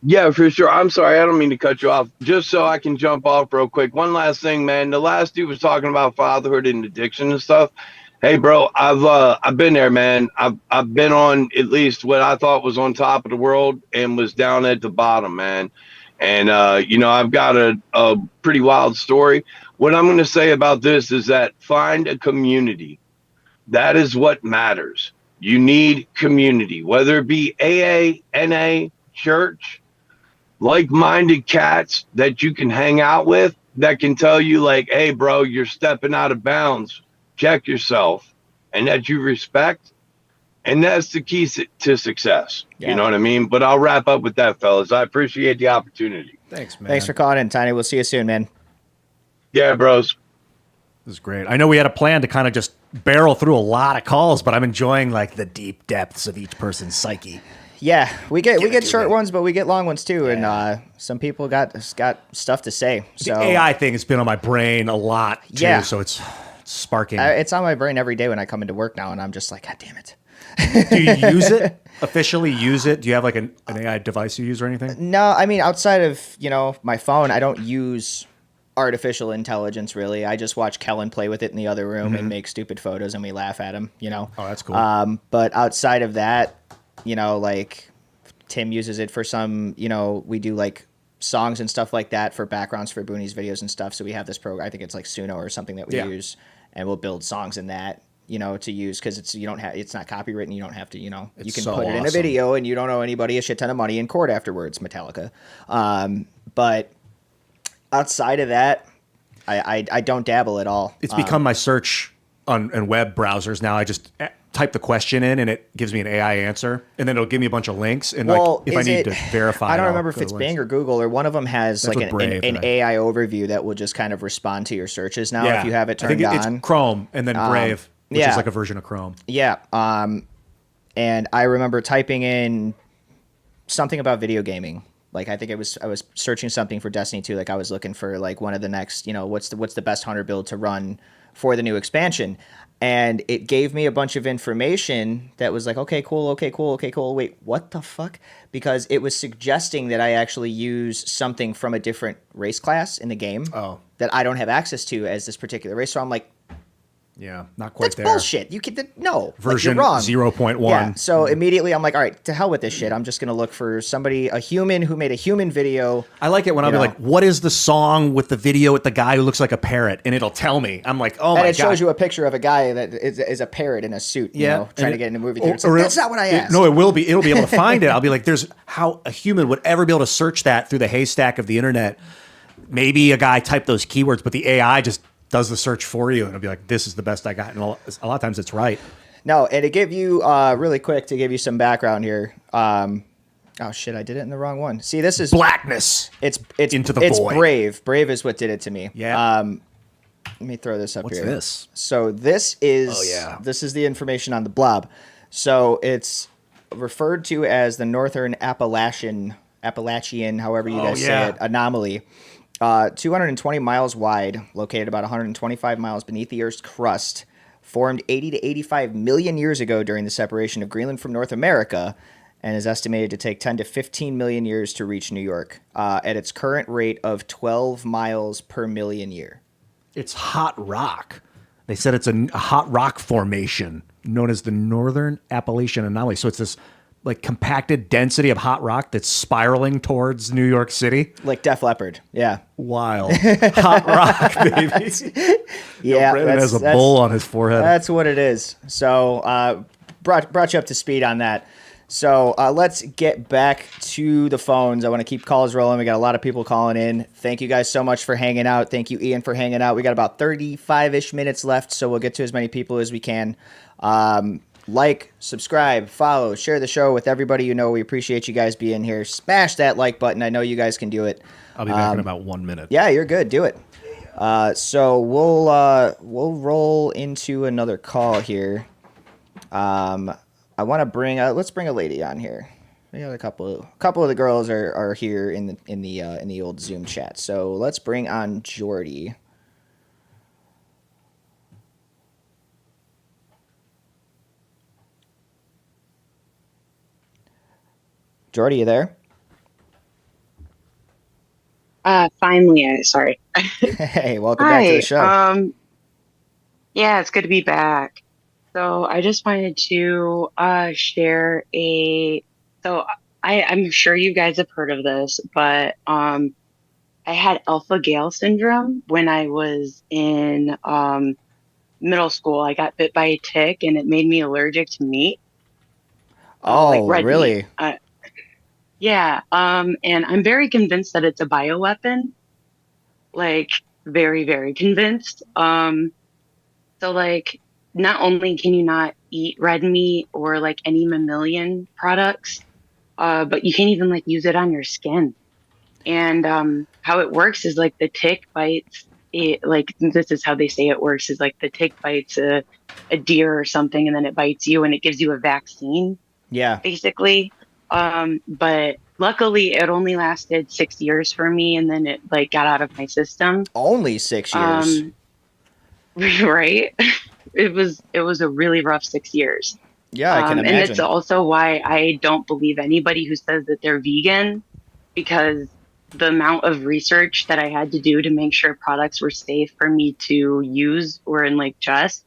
Yeah, for sure. I'm sorry, I don't mean to cut you off. Just so I can jump off real quick. One last thing, man. The last dude was talking about fatherhood and addiction and stuff. Hey, bro, I've been there, man. I've been on at least what I thought was on top of the world and was down at the bottom, man. And I've got a pretty wild story. What I'm going to say about this is that find a community. That is what matters. You need community, whether it be AA, NA, church, like-minded cats that you can hang out with that can tell you like, hey, bro, you're stepping out of bounds. Check yourself, and that you respect, and that's the key to success. Yeah. You know what I mean? But I'll wrap up with that, fellas. I appreciate the opportunity. Thanks, man. Thanks for calling in, Tiny. We'll see you soon, man. Yeah, bros. This is great. I know we had a plan to kind of just barrel through a lot of calls, but I'm enjoying like the deep depths of each person's psyche. Yeah, we get short ones, but we get long ones too, and some people got stuff to say. So the AI thing has been on my brain a lot too, yeah. So it's sparking. It's on my brain every day when I come into work now, and I'm just like, God damn it. Do you use it? Officially use it? Do you have like an AI device you use or anything? No, I mean, outside of, my phone, I don't use artificial intelligence really. I just watch Kellen play with it in the other room and make stupid photos, and we laugh at him, Oh, that's cool. But outside of that, like Tim uses it for some, we do like songs and stuff like that for backgrounds for Booney's videos and stuff. So we have this program, I think it's like Suno or something that we use, and we'll build songs in that, to use, because it's not copywritten. You don't have to, you can so put it in a video, and you don't owe anybody a shit ton of money in court afterwards. Metallica, but outside of that, I don't dabble at all. It's become my search on web browsers now. I just type the question in, and it gives me an AI answer, and then it'll give me a bunch of links. And if I need to verify, I don't remember if it's Bing or Google, or one of them has like an AI overview that will just kind of respond to your searches now if you have it turned on. It's Chrome and then Brave, which is like a version of Chrome. Yeah. And I remember typing in something about video gaming. Like I think I was searching something for Destiny 2. Like I was looking for like one of the next, what's the best hunter build to run for the new expansion. And it gave me a bunch of information that was like, okay, cool. Wait, what the fuck? Because it was suggesting that I actually use something from a different race class in the game that I don't have access to as this particular race. So I'm like, yeah, not quite there. That's bullshit. You can no version you're wrong. 0.1. Yeah. So immediately I'm like, all right, to hell with this shit. I'm just gonna look for a human who made a human video. I like it when I'll be like, what is the song with the video with the guy who looks like a parrot, and it'll tell me. I'm like, oh my god. And it shows you a picture of a guy that is a parrot in a suit, trying to get in a movie theater. Like, that's not what I asked. No, it will be. It'll be able to find it. I'll be like, there's how a human would ever be able to search that through the haystack of the internet. Maybe a guy typed those keywords, but the AI just does the search for you, and it'll be like, this is the best I got. And a lot of times it's right. No, and to give you, really quick, to give you some background here. Oh, shit, I did it in the wrong one. See, this is... Blackness. It's Into the void. Brave. Brave is what did it to me. Yeah. Let me throw this up here. What's this? So this is... This is the information on the blob. So it's referred to as the Northern Appalachian, however you guys say it, anomaly. 220 miles wide, located about 125 miles beneath the Earth's crust, formed 80 to 85 million years ago during the separation of Greenland from North America, and is estimated to take 10 to 15 million years to reach New York, at its current rate of 12 miles per million year. It's hot rock. They said it's a hot rock formation known as the Northern Appalachian Anomaly. So it's this like compacted density of hot rock that's spiraling towards New York City. Like Def Leppard. Yeah. Wild. Hot rock, baby. Yeah. Brandon has a bull on his forehead. That's what it is. So brought you up to speed on that. So let's get back to the phones. I want to keep calls rolling. We got a lot of people calling in. Thank you guys so much for hanging out. Thank you, Ian, for hanging out. We got about 35-ish minutes left, so we'll get to as many people as we can. Like, subscribe, follow, share the show with everybody you know. We appreciate you guys being here. Smash that like button. I know you guys can do it. I'll be back in about 1 minute. Yeah, you're good. Do it. So we'll roll into another call here. I want to bring let's bring a lady on here. We got a couple of the girls are here in the old Zoom chat. So let's bring on Jordy. Jordy, you there? Finally, sorry. Hey, welcome back to the show. Yeah, it's good to be back. So I just wanted to share I'm sure you guys have heard of this, but I had alpha Gale syndrome when I was in middle school. I got bit by a tick and it made me allergic to meat. Oh, red really? Meat. Yeah. And I'm very convinced that it's a bioweapon. Like, very, very convinced. So like, not only can you not eat red meat or like any mammalian products, but you can't even like use it on your skin. And how it works is like the tick bites it, like this is how they say it works, is like the tick bites a deer or something, and then it bites you and it gives you a vaccine. Yeah. Basically. But luckily it only lasted 6 years for me, and then it like got out of my system. Only 6 years. Right. It was a really rough 6 years. Yeah, I can imagine. And it's also why I don't believe anybody who says that they're vegan, because the amount of research that I had to do to make sure products were safe for me to use or ingest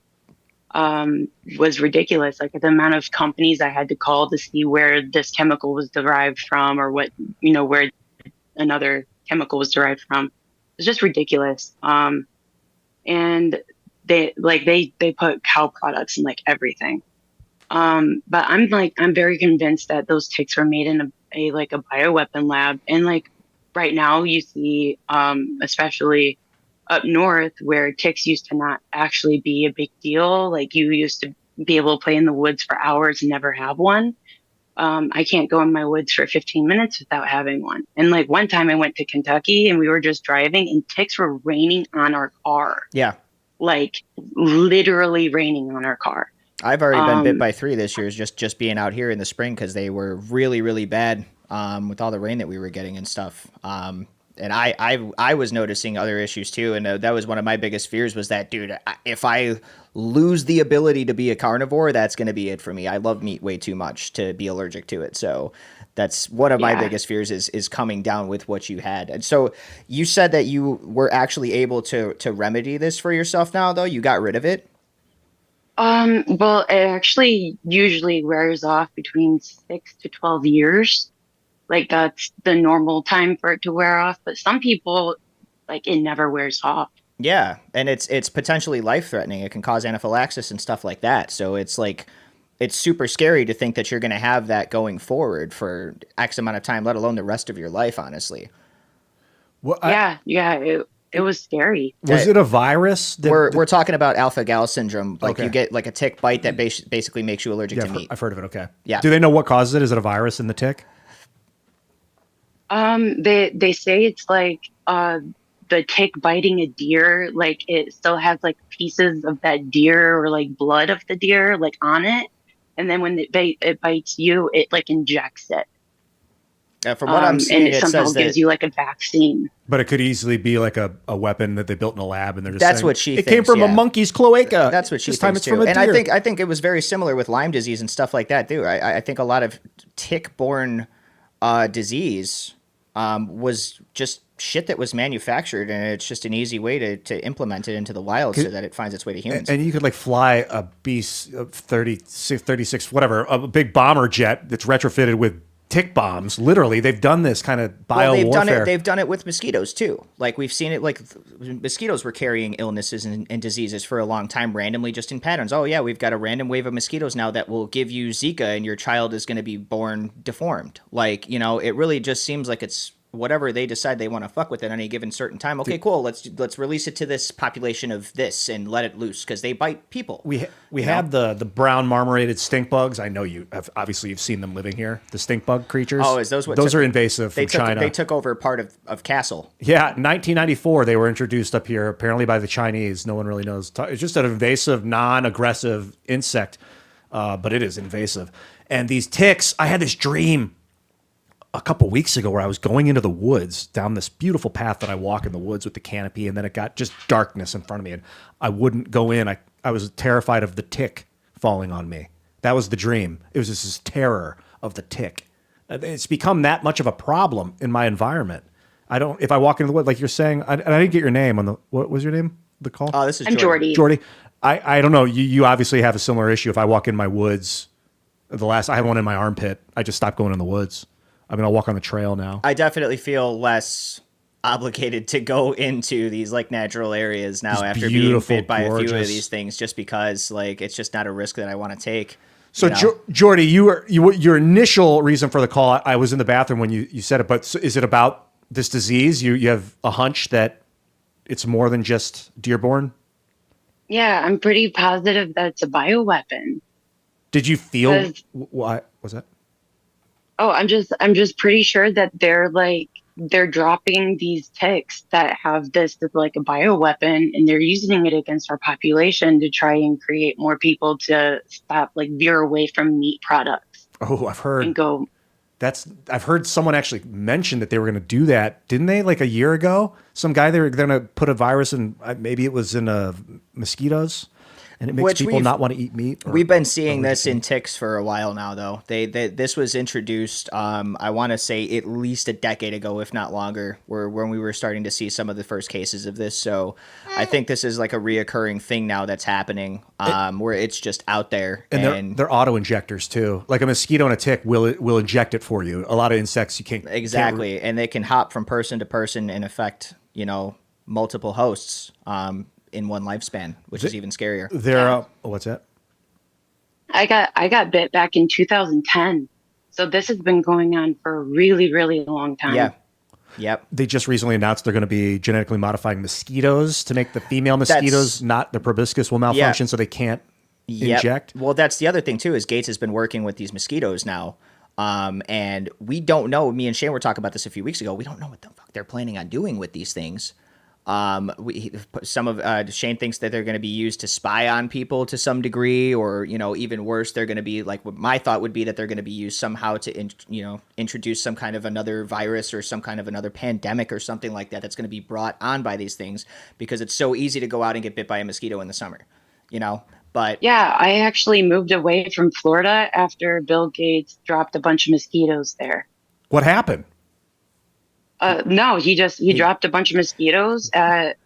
was ridiculous. Like the amount of companies I had to call to see where this chemical was derived from, or what, where another chemical was derived from. It's just ridiculous. And they put cow products in like everything. But I'm very convinced that those ticks were made in a bioweapon lab. And like right now you see, especially up north where ticks used to not actually be a big deal. Like you used to be able to play in the woods for hours and never have one. I can't go in my woods for 15 minutes without having one. And like one time I went to Kentucky and we were just driving and ticks were raining on our car. Yeah. Like literally raining on our car. I've already been bit by 3 this year, just being out here in the spring, because they were really, really bad with all the rain that we were getting and stuff. And I was noticing other issues too, and that was one of my biggest fears, was that, dude, if I lose the ability to be a carnivore, that's going to be it for me. I love meat way too much to be allergic to it. So that's one of my biggest fears is coming down with what you had. And so you said that you were actually able to remedy this for yourself now, though? You got rid of it? Well, it actually usually wears off between 6 to 12 years. Like that's the normal time for it to wear off. But some people, like, it never wears off. Yeah. And it's potentially life-threatening. It can cause anaphylaxis and stuff like that. So it's like, it's super scary to think that you're going to have that going forward for X amount of time, let alone the rest of your life, honestly. Well, It was scary. Was it a virus? We're talking about alpha Gal syndrome. Like Okay. you get like a tick bite that basically makes you allergic to meat. I've heard of it. Okay. Yeah. Do they know what causes it? Is it a virus in the tick? They say it's like the tick biting a deer, like it still has like pieces of that deer or like blood of the deer like on it, and then when it bites you, it like injects it. From what I'm seeing, and it it somehow says gives that you like a vaccine. But it could easily be like a weapon that they built in a lab, and they're just That's saying, what she it came thinks, from a yeah. monkey's cloaca. that's what she This time thinks it's from too. a And deer. I think it was very similar with Lyme disease and stuff like that too. I think a lot of tick-borne disease was just shit that was manufactured, and it's just an easy way to implement it into the wild so that it finds its way to humans. And you could like fly a B-36, whatever, a big bomber jet that's retrofitted with tick bombs. Literally, they've done this kind of warfare. They've done it with mosquitoes too. Like we've seen it. Like mosquitoes were carrying illnesses and diseases for a long time, randomly, just in patterns. Oh yeah, we've got a random wave of mosquitoes now that will give you Zika, and your child is going to be born deformed. Like, you know, it really just seems like it's whatever they decide they want to fuck with at any given certain time. Okay, cool. Let's release it to this population of this and let it loose because they bite people. We have the brown marmorated stink bugs. I know you've seen them living here. The stink bug creatures. Oh, is those what? Those are invasive from China. They took over part of Castle. Yeah, 1994 they were introduced up here apparently by the Chinese. No one really knows. It's just an invasive, non-aggressive insect, but it is invasive. And these ticks. I had this dream a couple weeks ago where I was going into the woods down this beautiful path that I walk in the woods with the canopy, and then it got just darkness in front of me and I wouldn't go in. I was terrified of the tick falling on me. That was the dream. It was just this terror of the tick. It's become that much of a problem in my environment. If I walk into the woods, like you're saying, I didn't get your name on what was your name? The call? This is I'm Jordy. Jordy. I don't know. You obviously have a similar issue. If I walk in my woods, I have one in my armpit. I just stopped going in the woods. I mean, I'll walk on the trail now. I definitely feel less obligated to go into these like natural areas now after being bit by a few of these things, just because like it's just not a risk that I want to take. So, Jordy, your initial reason for the call, I was in the bathroom when you said it, but is it about this disease? You have a hunch that it's more than just deerborn? Yeah, I'm pretty positive that it's a bioweapon. Did you feel what was that? Oh, I'm just pretty sure that they're dropping these ticks that have this as like a bioweapon, and they're using it against our population to try and create more people to stop, like, veer away from meat products. Oh, I've heard. And go. I've heard someone actually mention that they were going to do that, didn't they? Like a year ago, some guy they were going to put a virus in. Maybe it was in mosquitoes. And it makes people not want to eat meat. We've been seeing this in ticks for a while now, though. This was introduced, I want to say, at least a decade ago, if not longer, when we were starting to see some of the first cases of this. So I think this is like a reoccurring thing now that's happening, where it's just out there. And they're auto injectors too. Like a mosquito and a tick will inject it for you. A lot of insects you can't exactly, and they can hop from person to person and affect multiple hosts. In one lifespan, which is even scarier. What's that? I got bit back in 2010, so this has been going on for a really, really long time. Yeah. Yep. They just recently announced they're going to be genetically modifying mosquitoes to make the female mosquitoes not the proboscis will malfunction, so they can't inject. Well, that's the other thing too. Is Gates has been working with these mosquitoes now, and we don't know. Me and Shane were talking about this a few weeks ago. We don't know what the fuck they're planning on doing with these things. Shane thinks that they're going to be used to spy on people to some degree, or even worse, they're going to be like, what my thought would be that they're going to be used somehow to introduce some kind of another virus or some kind of another pandemic or something like that that's going to be brought on by these things, because it's so easy to go out and get bit by a mosquito in the summer, But yeah, I actually moved away from Florida after Bill Gates dropped a bunch of mosquitoes there. What happened? No, he dropped a bunch of mosquitoes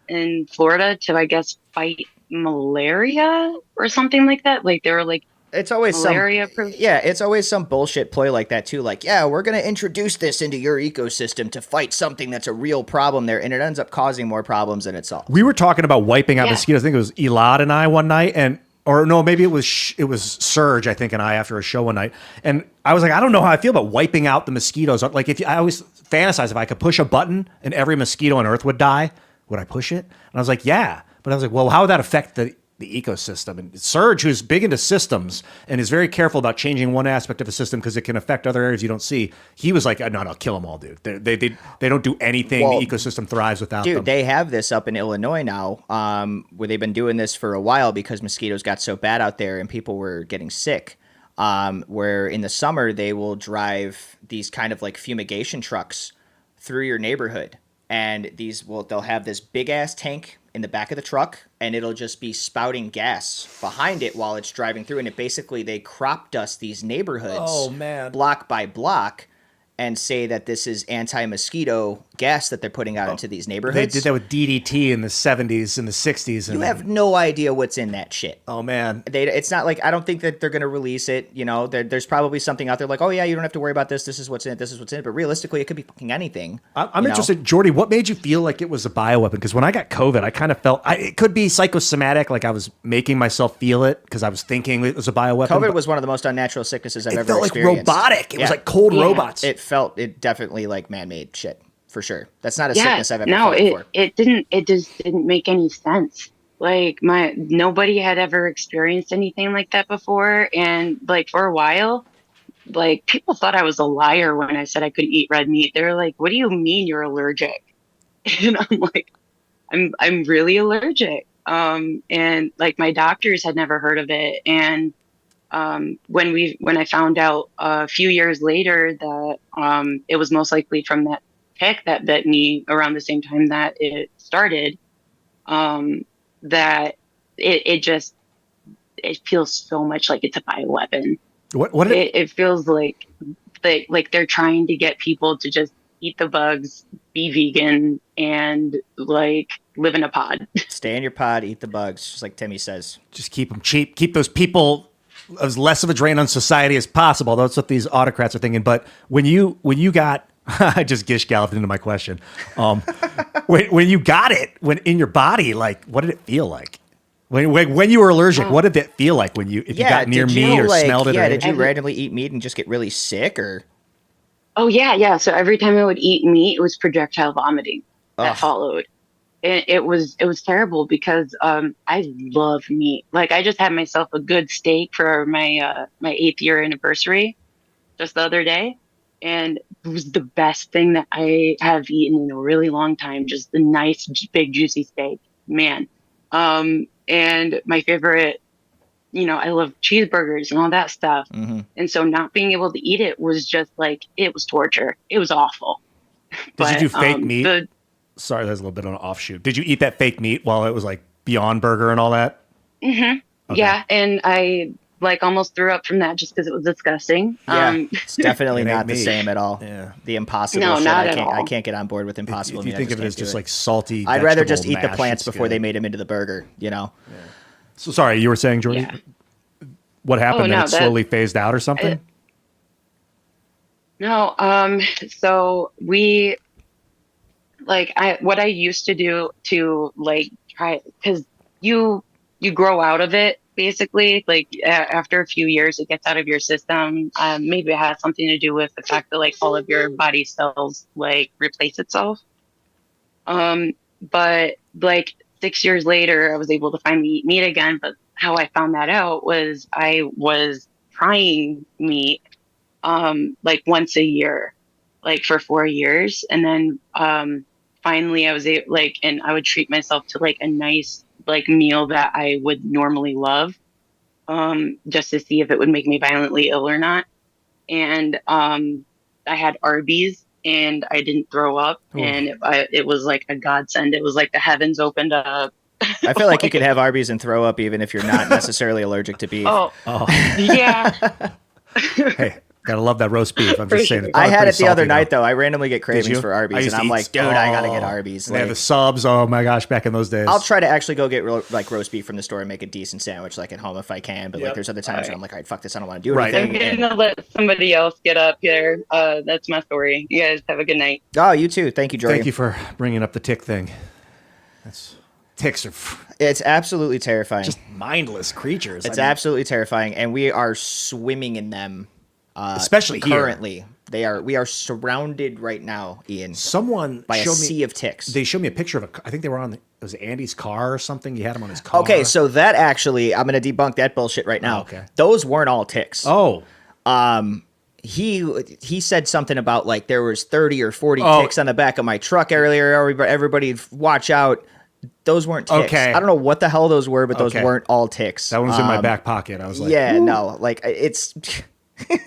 in Florida to, I guess, fight malaria or something like that. Like they were like, it's always malaria. It's always some bullshit ploy like that too. Like, yeah, we're gonna introduce this into your ecosystem to fight something that's a real problem there, and it ends up causing more problems than it solves. We were talking about wiping out mosquitoes. I think it was Elad and I one night, maybe it was Serge, I think, and I after a show one night, and I was like, I don't know how I feel about wiping out the mosquitoes. Like, I always fantasize if I could push a button and every mosquito on Earth would die, would I push it? And I was like, yeah, but I was like, well, how would that affect the ecosystem? And Serge, who's big into systems and is very careful about changing one aspect of a system because it can affect other areas you don't see, he was like, no, kill them all, dude. They don't do anything. Well, the ecosystem thrives without them. Dude, they have this up in Illinois now, where they've been doing this for a while because mosquitoes got so bad out there and people were getting sick. Where in the summer they will drive these kind of like fumigation trucks through your neighborhood, and they'll have this big ass tank in the back of the truck, and it'll just be spouting gas behind it while it's driving through, and they crop dust these neighborhoods, block by block, and say that this is anti-mosquito gas that they're putting out into these neighborhoods. They did that with DDT in the 70s and the 60s. You have no idea what's in that shit. Oh, man. It's not like, I don't think that they're going to release it. You know, there's probably something out there like, oh, yeah, you don't have to worry about this. This is what's in it. This is what's in it. But realistically, it could be fucking anything. I'm interested. Jordy, what made you feel like it was a bioweapon? Because when I got COVID, I kind of felt it could be psychosomatic. Like I was making myself feel it because I was thinking it was a bioweapon. COVID was one of the most unnatural sicknesses I've ever experienced. It felt like robotic. It was like cold robots. It definitely like man-made shit for sure. That's not a sickness I've ever felt before. It just didn't make any sense. Like nobody had ever experienced anything like that before. And like for a while, like people thought I was a liar when I said I couldn't eat red meat. They were like, what do you mean you're allergic? And I'm like, I'm really allergic. And like my doctors had never heard of it. And when I found out a few years later that it was most likely from that tick that bit me around the same time that it started, that it feels so much like it's a bioweapon. It feels like they're trying to get people to just eat the bugs, be vegan, and like live in a pod. Stay in your pod, eat the bugs, just like Timmy says. Just keep them cheap. Keep those people as less of a drain on society as possible. That's what these autocrats are thinking. But when you got, I just gish galloped into my question. When you got it, when in your body, like, what did it feel like? When you were allergic, what did that feel like if you got near meat or smelled it? Yeah, did you randomly eat meat and just get really sick or? Oh yeah. So every time I would eat meat, it was projectile vomiting that followed. And it was terrible because I love meat. Like I just had myself a good steak for my 8th year anniversary just the other day, and it was the best thing that I have eaten in a really long time. Just a nice big juicy steak, man. And my favorite, I love cheeseburgers and all that stuff. Mm-hmm. And so not being able to eat it was just like, it was torture. It was awful. Did you do fake meat? Sorry, that's a little bit of an offshoot. Did you eat that fake meat while it was like Beyond Burger and all that? Mm-hmm. Okay. Yeah. And I like almost threw up from that just because it was disgusting. Yeah, it's definitely not the same at all. Yeah. The Impossible shit, not at all. I can't get on board with Impossible If meat. you think of it as just like salty, I'd rather just eat the mash, plants before they made them into the burger, Yeah. So sorry, you were saying, Jordy? Yeah. What happened? That it slowly phased out or something? So we, what I used to do to like try, because you grow out of it basically, like after a few years it gets out of your system. Maybe it has something to do with the fact that like all of your body cells like replace itself. But like 6 years later I was able to finally eat meat again. But how I found that out was I was trying meat like once a year, like for 4 years, and then finally I was able, and I would treat myself to like a nice like meal that I would normally love, just to see if it would make me violently ill or not. And I had Arby's and I didn't throw up. Ooh. And it was like a godsend. It was like the heavens opened up. I feel like you could have Arby's and throw up even if you're not necessarily allergic to beef. Oh. Yeah. Hey. Gotta love that roast beef. I'm just saying. I had it the other night though. I randomly get cravings for Arby's, and I'm like, dude, I gotta get Arby's. They have the subs. Oh my gosh, back in those days. I'll try to actually go get like roast beef from the store and make a decent sandwich like at home if I can. But like, there's other times where I'm like, all right, fuck this, I don't want to do anything. I'm gonna let somebody else get up here. That's my story. You guys have a good night. Oh, you too. Thank you, Jordy. Thank you for bringing up the tick thing. Ticks are. It's absolutely terrifying. Just mindless creatures. It's absolutely terrifying, and we are swimming in them. Especially currently, we are surrounded right now, Ian. Someone by a sea of ticks. They showed me a picture of I think they were on. It was Andy's car or something. He had him on his car. Okay, so that actually, I'm going to debunk that bullshit right now. Okay, those weren't all ticks. Oh, he said something about like there was 30 or 40 ticks on the back of my truck earlier. Everybody, watch out. Those weren't ticks. Okay. I don't know what the hell those were, but those weren't all ticks. That one was in my back pocket. I was like, yeah, no, like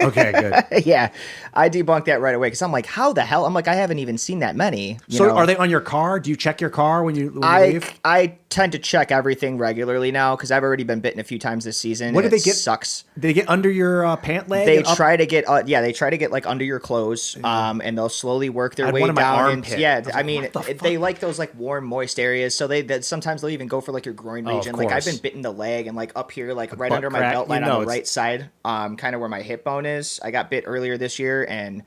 Okay, good. Yeah, I debunked that right away because I'm like, how the hell? I'm like, I haven't even seen that many. So are they on your car? Do you check your car when you leave? I tend to check everything regularly now because I've already been bitten a few times this season. What and do they it get? Sucks. They get under your pant leg? They and up? try to get they try to get like under your clothes, and they'll slowly work their I had way one in my down. armpit. And, yeah, I was I like, mean, what the they fuck? like those like warm, moist areas. So sometimes they'll even go for like your groin Oh, of region. Like I've course. been bitten the leg and like up here, like right butt under my crack, belt line you know on the it's- right side, kind of where my hip bone is. I got bit earlier this year, and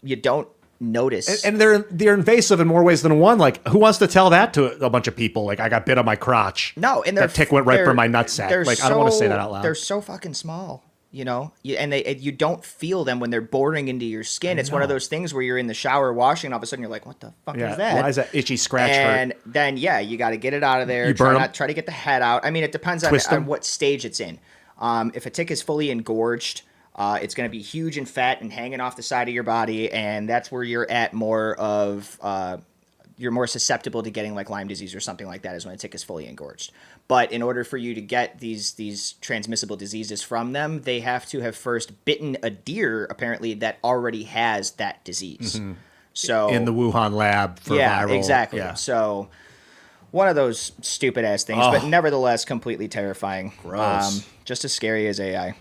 you don't notice. And they're invasive in more ways than one. Like, who wants to tell that to a bunch of people? Like, I got bit on my crotch. No, and that tick went right for my nutsack. Like, I don't want to say that out loud. They're so fucking small, you know, and you don't feel them when they're boring into your skin. It's one of those things where you're in the shower washing, and all of a sudden you're like, "What the fuck is that? Why is that itchy scratch And hurt? then you got to get it out of there. You burn 'em? Try to get the head out. I mean, it depends Twist on 'em? what stage it's in. If a tick is fully engorged, it's going to be huge and fat and hanging off the side of your body, and that's where you're at more of. You're more susceptible to getting like Lyme disease or something like that is when a tick is fully engorged. But in order for you to get these transmissible diseases from them, they have to have first bitten a deer apparently that already has that disease. So In the Wuhan lab for yeah, viral. exactly. Yeah. So one of those stupid ass things, but nevertheless completely terrifying. Gross. Just as scary as AI.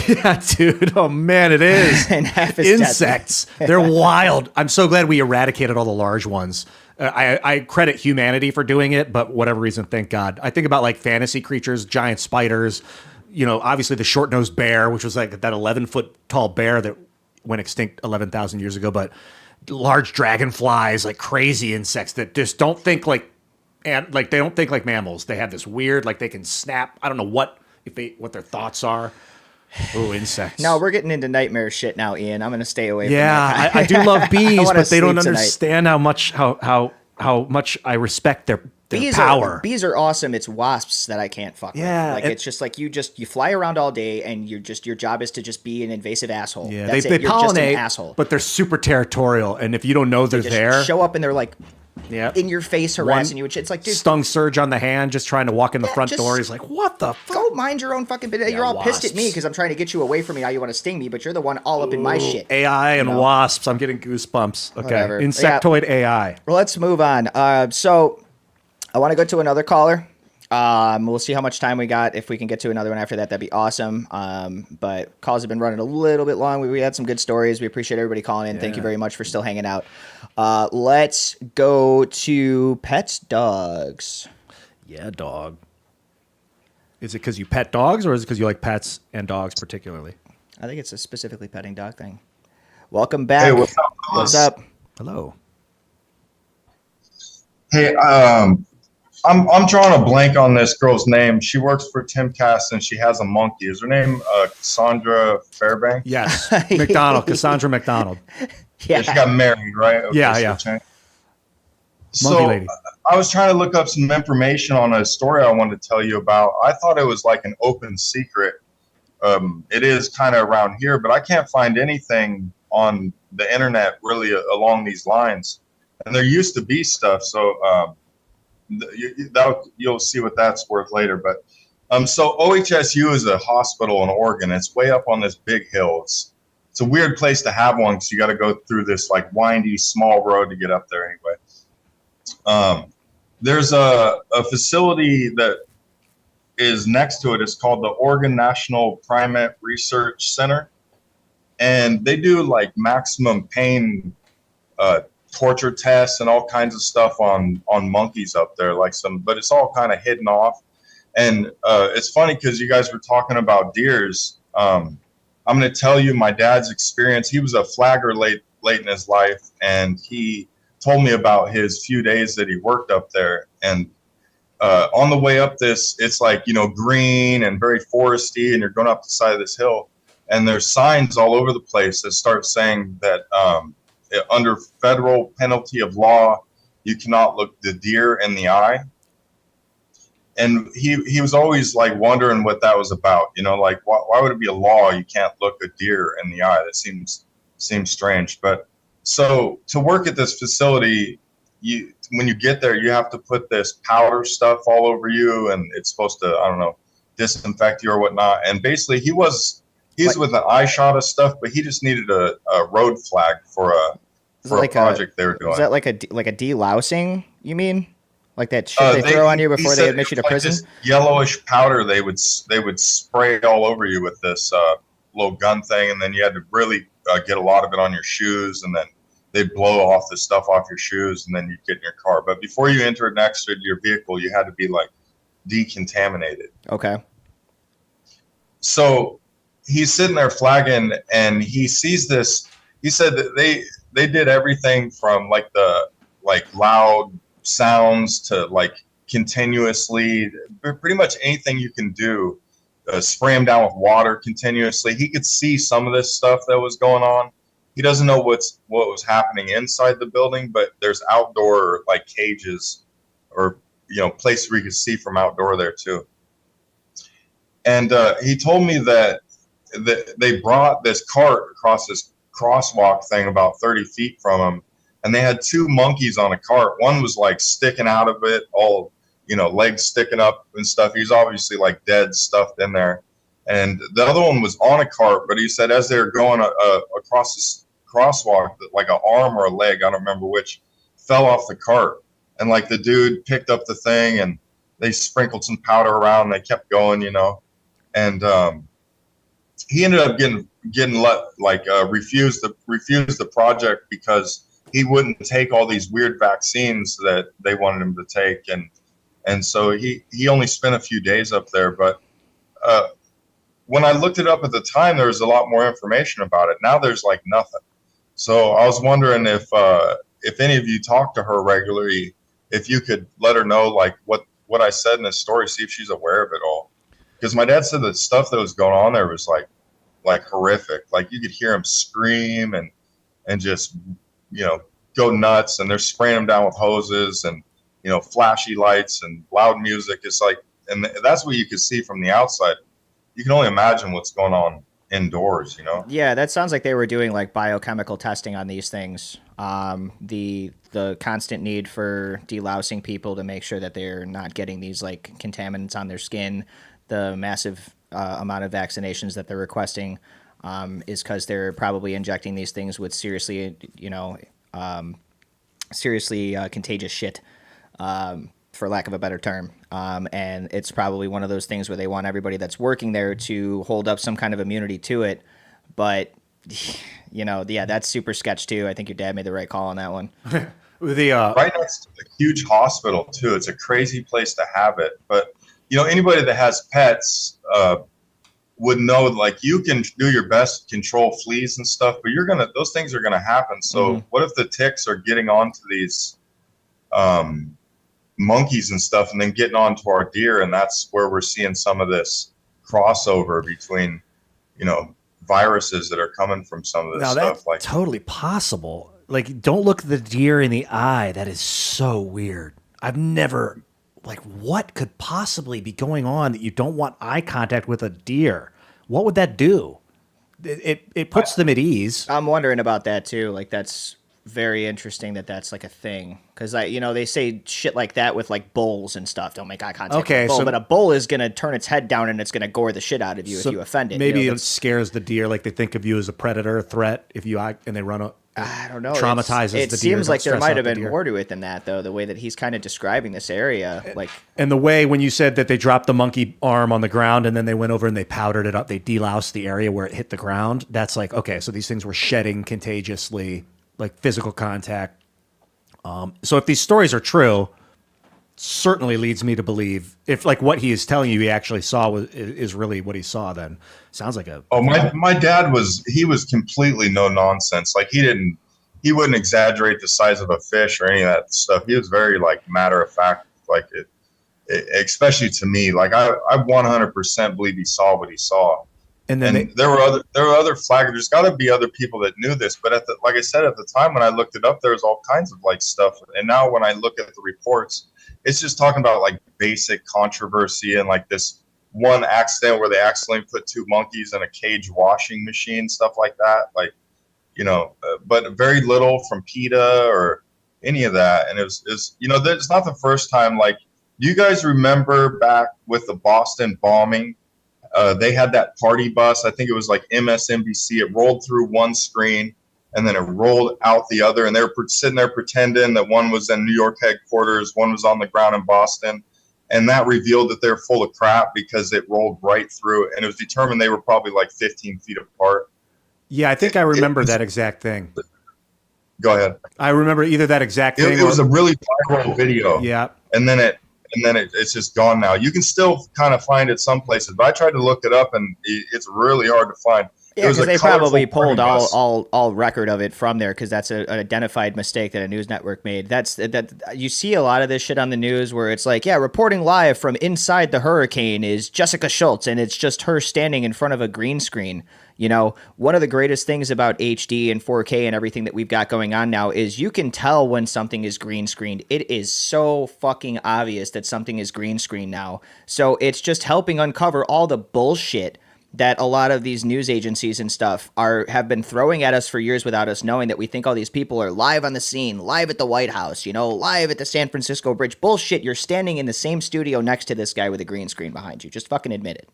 Yeah, dude. Oh man, it is. And half as Insects. They're wild. I'm so glad we eradicated all the large ones. I credit humanity for doing it, but whatever reason, thank God. I think about like fantasy creatures, giant spiders. You know, obviously the short-nosed bear, which was like that 11-foot tall bear that went extinct 11,000 years ago. But large dragonflies, like crazy insects that just don't think like, and like they don't think like mammals. They have this weird, like they can snap. I don't know what their thoughts are. Oh, insects. No, we're getting into nightmare shit now, Ian. I'm going to stay away from that. Yeah, I do love bees, wanna but they don't sleep tonight. understand how much I respect their Bees power. Bees are awesome. It's wasps that I can't fuck Yeah, with. Like it's just like you fly around all day and your job is to just be an invasive asshole. Yeah, That's they it. You're just an pollinate, asshole. but they're super territorial, and if you don't know they're Just there, show up and they're like yeah, in your face harassing you. It's like, dude, stung Surge on the hand, just trying to walk in the front just door. He's like, "What the fuck?" go mind your own fucking business. You're all pissed at me wasps. because I'm trying to get you away from me. Now you want to sting me, but you're the one all up in my shit. AI and know? wasps. I'm getting goosebumps. Okay, Whatever. insectoid AI. Well, let's move on. So I want to go to another caller. We'll see how much time we got. If we can get to another one after that, that'd be awesome. But calls have been running a little bit long. We had some good stories. We appreciate everybody calling in. Thank you very much for still hanging out. Let's go to pets, dogs. Yeah, dog. Is it because you pet dogs, or is it because you like pets and dogs particularly? I think it's a specifically petting dog thing. Welcome back. Hey, what's up? What's up? Hello. Hey, I'm drawing a blank on this girl's name. She works for Timcast and she has a monkey. Is her name Cassandra Fairbanks? Yes, McDonald, Cassandra McDonald. Yeah. She got married, right? Okay, Yeah, so yeah. change- Monkey So lady. I was trying to look up some information on a story I wanted to tell you about. I thought it was like an open secret. It is kind of around here, but I can't find anything on the internet really along these lines. And there used to be stuff, so you'll see what that's worth later. But so OHSU is a hospital in Oregon. It's way up on this big hill. It's a weird place to have one because you got to go through this like windy small road to get up there anyway. There's a facility that is next to it. It's called the Oregon National Primate Research Center, and they do like maximum pain torture tests and all kinds of stuff on monkeys up there, but it's all kind of hidden off. And it's funny because you guys were talking about deers. I'm going to tell you my dad's experience. He was a flagger late in his life, and he told me about his few days that he worked up there. And on the way up this, it's like, green and very foresty, and you're going up the side of this hill, and there's signs all over the place that start saying that under federal penalty of law, you cannot look the deer in the eye. And he was always like wondering what that was about, like why would it be a law you can't look a deer in the eye? That seems strange. But so to work at this facility, when you get there, you have to put this powder stuff all over you, and it's supposed to, I don't know, disinfect you or whatnot. And basically he was He's with an eye shot of stuff, but he just needed a road flag for a project they were doing. Is that like a delousing? You mean like that shit they throw on you before they admit you to prison? This yellowish powder they would spray all over you with this little gun thing, and then you had to really get a lot of it on your shoes, and then they'd blow off the stuff off your shoes, and then you'd get in your car. But before you entered and exited your vehicle, you had to be like decontaminated. Okay. So he's sitting there flagging, and he sees this. He said that they did everything from like the loud sounds to like continuously, pretty much anything you can do. Spray him down with water continuously. He could see some of this stuff that was going on. He doesn't know what was happening inside the building, but there's outdoor like cages or places where you can see from outdoor there too. And he told me that they brought this cart across this crosswalk thing about 30 feet from him, and they had two monkeys on a cart. One was like sticking out of it, all legs sticking up and stuff. He's obviously like dead, stuffed in there. And the other one was on a cart, but he said as they were going across this crosswalk, like an arm or a leg, I don't remember which, fell off the cart. And like the dude picked up the thing, and they sprinkled some powder around, and they kept going, And he ended up getting refused the project because he wouldn't take all these weird vaccines that they wanted him to take, and so he only spent a few days up there. But when I looked it up at the time, there was a lot more information about it. Now there's like nothing. So I was wondering if any of you talk to her regularly, if you could let her know like what I said in this story, see if she's aware of it all. Because my dad said the stuff that was going on there was like horrific. Like you could hear him scream and just go nuts, and they're spraying him down with hoses and flashy lights and loud music. It's like, and that's what you could see from the outside. You can only imagine what's going on indoors, Yeah, that sounds like they were doing like biochemical testing on these things. The constant need for delousing people to make sure that they're not getting these like contaminants on their skin. The massive amount of vaccinations that they're requesting is because they're probably injecting these things with seriously contagious shit, for lack of a better term. And it's probably one of those things where they want everybody that's working there to hold up some kind of immunity to it. But, that's super sketch too. I think your dad made the right call on that one. Right next to a huge hospital too. It's a crazy place to have it. But, anybody that has pets would know, like, you can do your best to control fleas and stuff, but those things are gonna happen. So what if the ticks are getting onto these monkeys and stuff, and then getting onto our deer, and that's where we're seeing some of this crossover between, viruses that are coming from some of this stuff. That's totally possible. Like, don't look the deer in the eye. That is so weird. I've never. Like, what could possibly be going on that you don't want eye contact with a deer? What would that do? It puts them at ease. I'm wondering about that too. Like, that's very interesting that's like a thing. Because they say shit like that with like bulls and stuff. Don't make eye contact with a bull. But a bull is gonna turn its head down and it's gonna gore the shit out of you if you offend it. Maybe it scares the deer. Like, they think of you as a predator, a threat. If you and they run I don't know. Traumatizes the deer. It seems like there might have been more to it than that, though. The way that he's kind of describing this area, and the way when you said that they dropped the monkey arm on the ground and then they went over and they powdered it up, they deloused the area where it hit the ground. That's like, okay, so these things were shedding contagiously, like physical contact. So if these stories are true, certainly leads me to believe if like what he is telling you he actually saw is really what he saw, then sounds like a my dad was completely no nonsense. Like he wouldn't exaggerate the size of a fish or any of that stuff. He was very like matter of fact, like it especially to me. Like I 100% believe he saw what he saw. And then there were other flaggers. There's got to be other people that knew this, but like I said, at the time when I looked it up, there was all kinds of like stuff. And now when I look at the reports, it's just talking about like basic controversy and like this one accident where they accidentally put two monkeys in a cage washing machine, stuff like that. Like, but very little from PETA or any of that. And it's it's not the first time. Like, do you guys remember back with the Boston bombing? they had that party bus. I think it was like MSNBC. It rolled through one screen and then it rolled out the other. And they were sitting there pretending that one was in New York headquarters, one was on the ground in Boston. And that revealed that they're full of crap because it rolled right through. And it was determined they were probably like 15 feet apart. Yeah, I think I remember that exact thing. Go ahead. I remember either that exact thing. It was a really viral video. Yeah. And then it's just gone now. You can still kind of find it some places, but I tried to look it up and it's really hard to find. Yeah, because they probably pulled all record of it from there because that's an identified mistake that a news network made. That you see a lot of this shit on the news where it's like, yeah, reporting live from inside the hurricane is Jessica Schultz, and it's just her standing in front of a green screen. You know, one of the greatest things about HD and 4K and everything that we've got going on now is you can tell when something is green screened. It is so fucking obvious that something is green screen now. So it's just helping uncover all the bullshit that a lot of these news agencies and stuff have been throwing at us for years without us knowing, that we think all these people are live on the scene, live at the White House, you know, live at the San Francisco Bridge. Bullshit. You're standing in the same studio next to this guy with a green screen behind you. Just fucking admit it.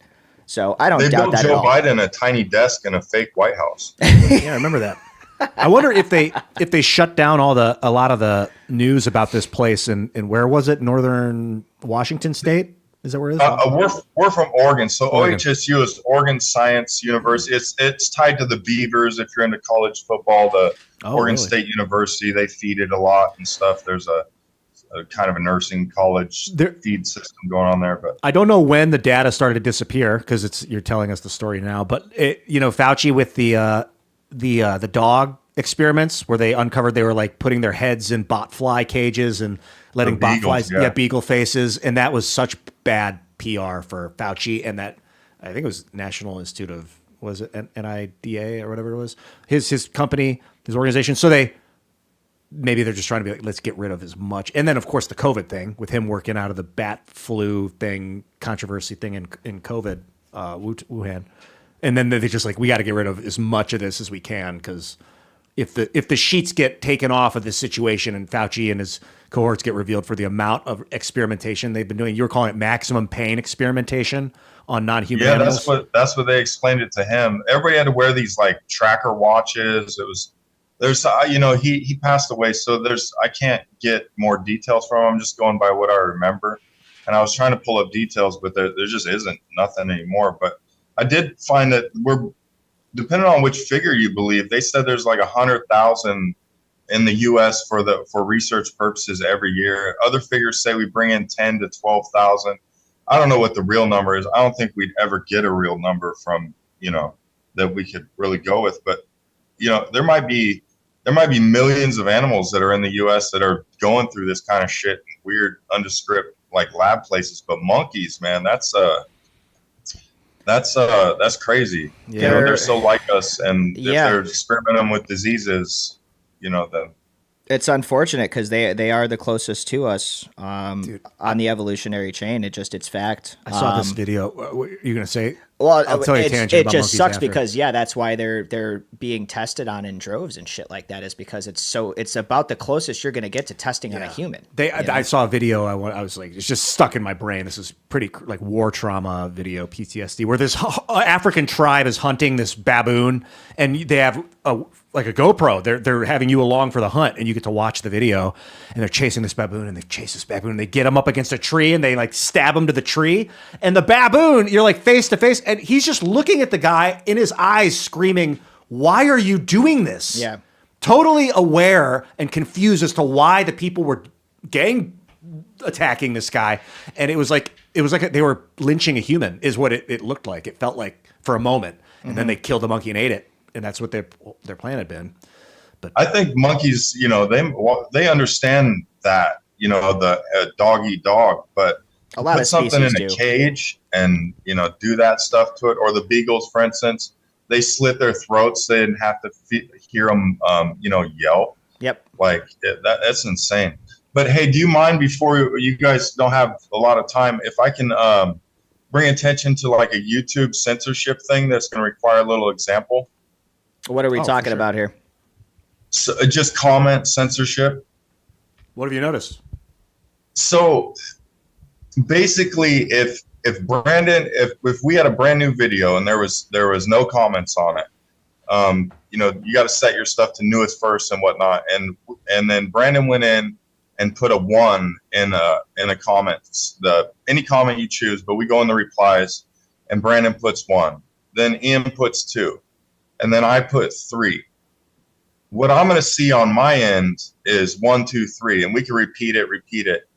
So I don't doubt that at all. They built Joe Biden a tiny desk in a fake White House. Yeah, I remember that. I wonder if they shut down a lot of the news about this place in where was it? Northern Washington State? Is that where it is? We're from Oregon. So Oregon. OHSU is Oregon Science University. It's tied to the Beavers. If you're into college football, the Oregon State University, they feed it a lot and stuff. There's a kind of a nursing college feed system going on there. But I don't know when the data started to disappear because you're telling us the story now. But Fauci with the dog experiments where they uncovered they were like putting their heads in botfly cages and letting botflies, beagle faces, and that was such bad PR for Fauci and that I think it was National Institute of NIDA or whatever it was, his company, his organization. So maybe they're just trying to be like, let's get rid of as much. And then of course the COVID thing with him working out of the bat flu thing, controversy thing in COVID, Wuhan. And then they're just like, we got to get rid of as much of this as we can because if the sheets get taken off of this situation and Fauci and his cohorts get revealed for the amount of experimentation they've been doing, you were calling it maximum pain experimentation on non-human animals. That's what they explained it to him. Everybody had to wear these like tracker watches. He passed away, so I can't get more details from him. I'm just going by what I remember. And I was trying to pull up details, but there just isn't nothing anymore. But I did find that depending on which figure you believe, they said there's like 100,000 in the U.S. for research purposes every year. Other figures say we bring in 10 to 12,000. I don't know what the real number is. I don't think we'd ever get a real number from that we could really go with. But there might be millions of animals that are in the U.S. that are going through this kind of shit in weird, undescript like lab places. But monkeys, man, that's crazy. Yeah. They're so like us, and if they're experimenting with diseases, then it's unfortunate because they are the closest to us on the evolutionary chain. It's fact. I saw this video. What are you gonna say? Well, I'll tell you a tangent it about just monkeys sucks after. because that's why they're being tested on in droves and shit like that, is because it's about the closest you're gonna get to testing on a human. I saw a video. I was like, it's just stuck in my brain. This is pretty like war trauma video, PTSD, where this African tribe is hunting this baboon, and they have a GoPro. They're having you along for the hunt, and you get to watch the video, and they're chasing this baboon, and they chase this baboon, and they get him up against a tree, and they like stab him to the tree, and the baboon, you're like face to face, and he's just looking at the guy in his eyes, screaming, "Why are you doing this?" Yeah, totally aware and confused as to why the people were gang attacking this guy, and it was like they were lynching a human, is what it looked like. It felt like for a moment, and then they killed the monkey and ate it. And that's what their plan had been. But I think monkeys, they understand that, the dog eat dog, but a lot put of something in species a cage and, do that stuff to it. Or the beagles, for instance, they slit their throats. They didn't have to hear them, yell. Yep. Like that's insane. But hey, do you mind, before you guys don't have a lot of time, if I can bring attention to like a YouTube censorship thing that's going to require a little example? What are we talking about here? So, just comment censorship. What have you noticed? So basically, if if Brandon, if we had a brand new video and there was no comments on it, you know, you got to set your stuff to newest first and whatnot. And then Brandon went in and put a 1 in a comment, any comment you choose, but we go in the replies and Brandon puts 1. Then Ian puts 2. And then I put 3. What I'm going to see on my end is 1, 2, 3, and we can repeat it.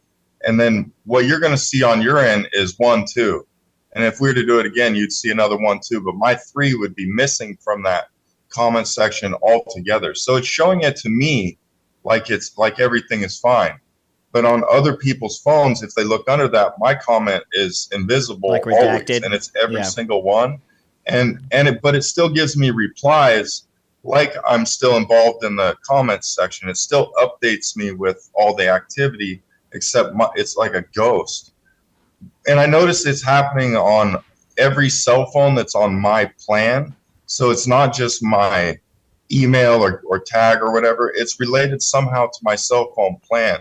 And then what you're going to see on your end is 1, 2. And if we were to do it again, you'd see another 1, 2, but my 3 would be missing from that comment section altogether. So it's showing it to me like it's like everything is fine. But on other people's phones, if they look under that, my comment is invisible, Like always, redacted. and it's every single one. But it still gives me replies like I'm still involved in the comments section. It still updates me with all the activity, except it's like a ghost. And I notice it's happening on every cell phone that's on my plan. So it's not just my email or tag or whatever. It's related somehow to my cell phone plan.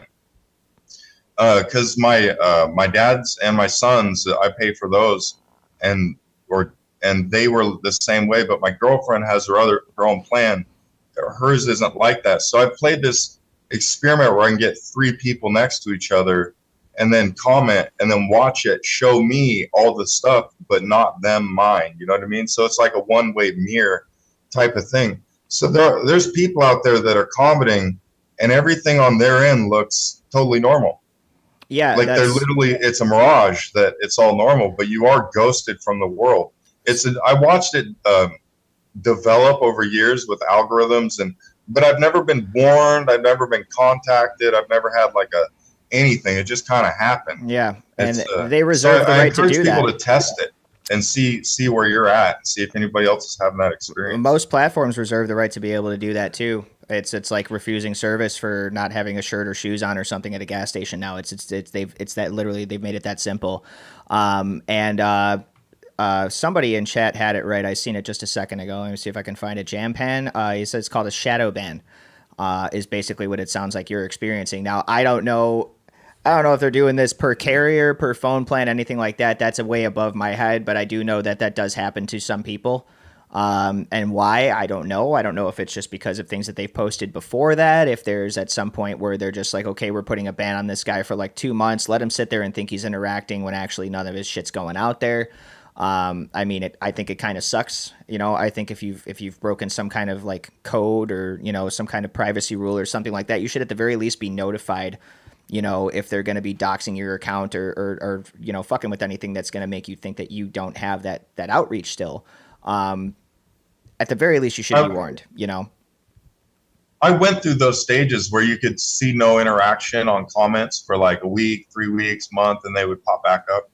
Because my dad's and my son's, I pay for those, and they were the same way. But my girlfriend has her own plan. Hers isn't like that. So I played this experiment where I can get 3 people next to each other and then comment and then watch it show me all the stuff, but not them mine. You know what I mean? So it's like a one-way mirror type of thing. So there's people out there that are commenting and everything on their end looks totally normal. Yeah. Like they're literally, it's a mirage that it's all normal, but you are ghosted from the world. I watched it develop over years with algorithms, but I've never been warned. I've never been contacted. I've never had like anything. It just kind of happened. Yeah, and they reserve the right to do that. I encourage people to test it and see where you're at, and see if anybody else is having that experience. Most platforms reserve the right to be able to do that too. It's like refusing service for not having a shirt or shoes on or something at a gas station now. It's that literally they've made it that simple. Somebody in chat had it right. I seen it just a second ago. Let me see if I can find it. Jampan. He says it's called a shadow ban. Is basically what it sounds like you're experiencing. Now I don't know if they're doing this per carrier, per phone plan, anything like that. That's a way above my head, but I do know that does happen to some people. And why, I don't know. I don't know if it's just because of things that they've posted before that, if there's at some point where they're just like, okay, we're putting a ban on this guy for like 2 months. Let him sit there and think he's interacting when actually none of his shit's going out there. I mean, I think it kind of sucks. You know, I think if you've broken some kind of like code or, you know, some kind of privacy rule or something like that, you should at the very least be notified, you know, if they're going to be doxing your account or, you know, fucking with anything that's going to make you think that you don't have that outreach still. At the very least, you should be warned, you know. I went through those stages where you could see no interaction on comments for like a week, 3 weeks, month, and they would pop back up.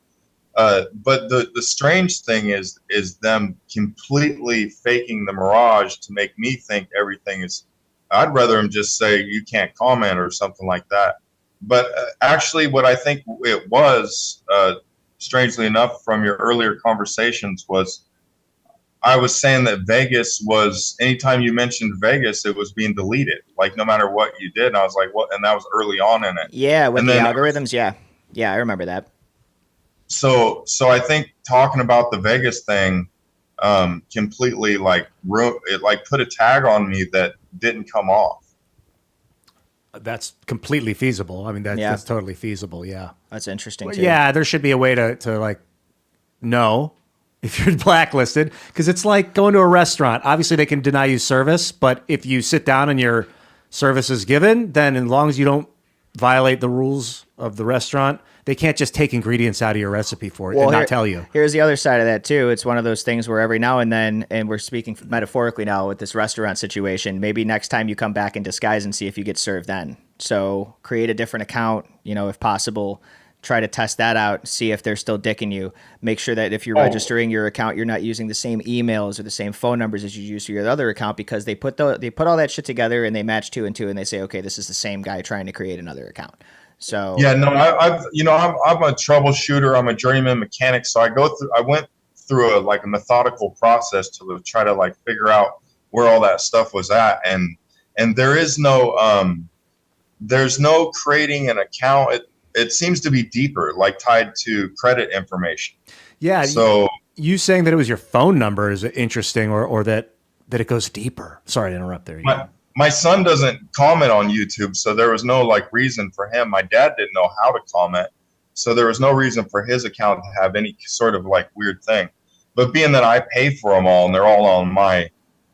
But the strange thing is them completely faking the mirage to make me think everything is. I'd rather them just say you can't comment or something like that. But actually, what I think it was, strangely enough, from your earlier conversations was, I was saying that Vegas was, anytime you mentioned Vegas, it was being deleted, like no matter what you did. And I was like, what? And that was early on in it. Yeah, with the algorithms. Yeah, I remember that. So I think talking about the Vegas thing completely like put a tag on me that didn't come off. That's completely feasible. I mean, that's totally feasible. Yeah. That's interesting too. Yeah, there should be a way to like know if you're blacklisted, because it's like going to a restaurant. Obviously, they can deny you service, but if you sit down and your service is given, then as long as you don't violate the rules of the restaurant, they can't just take ingredients out of your recipe for it and not tell you. Here's the other side of that too. It's one of those things where every now and then, and we're speaking metaphorically now with this restaurant situation, maybe next time you come back in disguise and see if you get served then. So create a different account, you know, if possible. Try to test that out, see if they're still dicking you. Make sure that if you're registering your account, you're not using the same emails or the same phone numbers as you use for your other account, because they put all that shit together and they match 2 and 2 and they say, okay, this is the same guy trying to create another account. So yeah, no, I'm a troubleshooter. I'm a journeyman mechanic. So I went through a methodical process to try to like figure out where all that stuff was at. And there is no, there's no creating an account. it seems to be deeper, like tied to credit information. Yeah. So you saying that it was your phone number is interesting, or that it goes deeper. Sorry to interrupt there. my son doesn't comment on YouTube, so there was no like reason for him. My dad didn't know how to comment, so there was no reason for his account to have any sort of like weird thing. But being that I pay for them all and they're all on my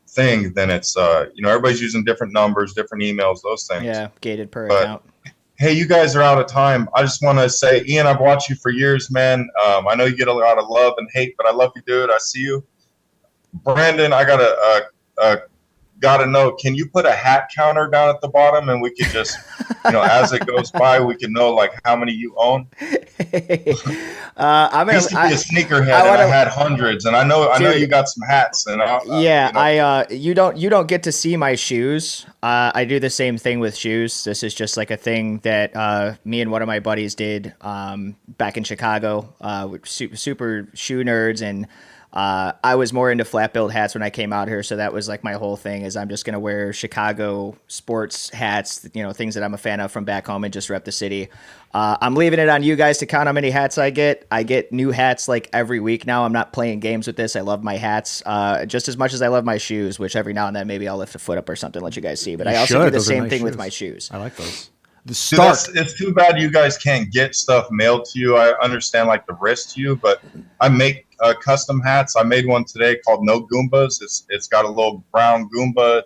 thing, then it's everybody's using different numbers, different emails, those things. Yeah, gated per account. Hey, you guys are out of time. I just want to say, Ian, I've watched you for years, man. I know you get a lot of love and hate, but I love you, dude. I see you. Brandon, I got a note. Can you put a hat counter down at the bottom, and we could just, as it goes by, we can know like how many you own. I used to be a sneakerhead, and I had hundreds, and I know you got some hats, and you don't get to see my shoes. I do the same thing with shoes. This is just like a thing that me and one of my buddies did back in Chicago. Super shoe nerds, and I was more into flat build hats when I came out here, so that was like my whole thing is I'm just going to wear Chicago sports hats, things that I'm a fan of from back home and just rep the city. I'm leaving it on you guys to count how many hats I get. I get new hats like every week now. I'm not playing games with this. I love my hats just as much as I love my shoes, which every now and then maybe I'll lift a foot up or something, let you guys see. But I also do the same thing with my shoes. I like those. Dude, it's too bad you guys can't get stuff mailed to you. I understand like the risk to you, but I make custom hats. I made one today called No Goombas. It's got a little brown Goomba.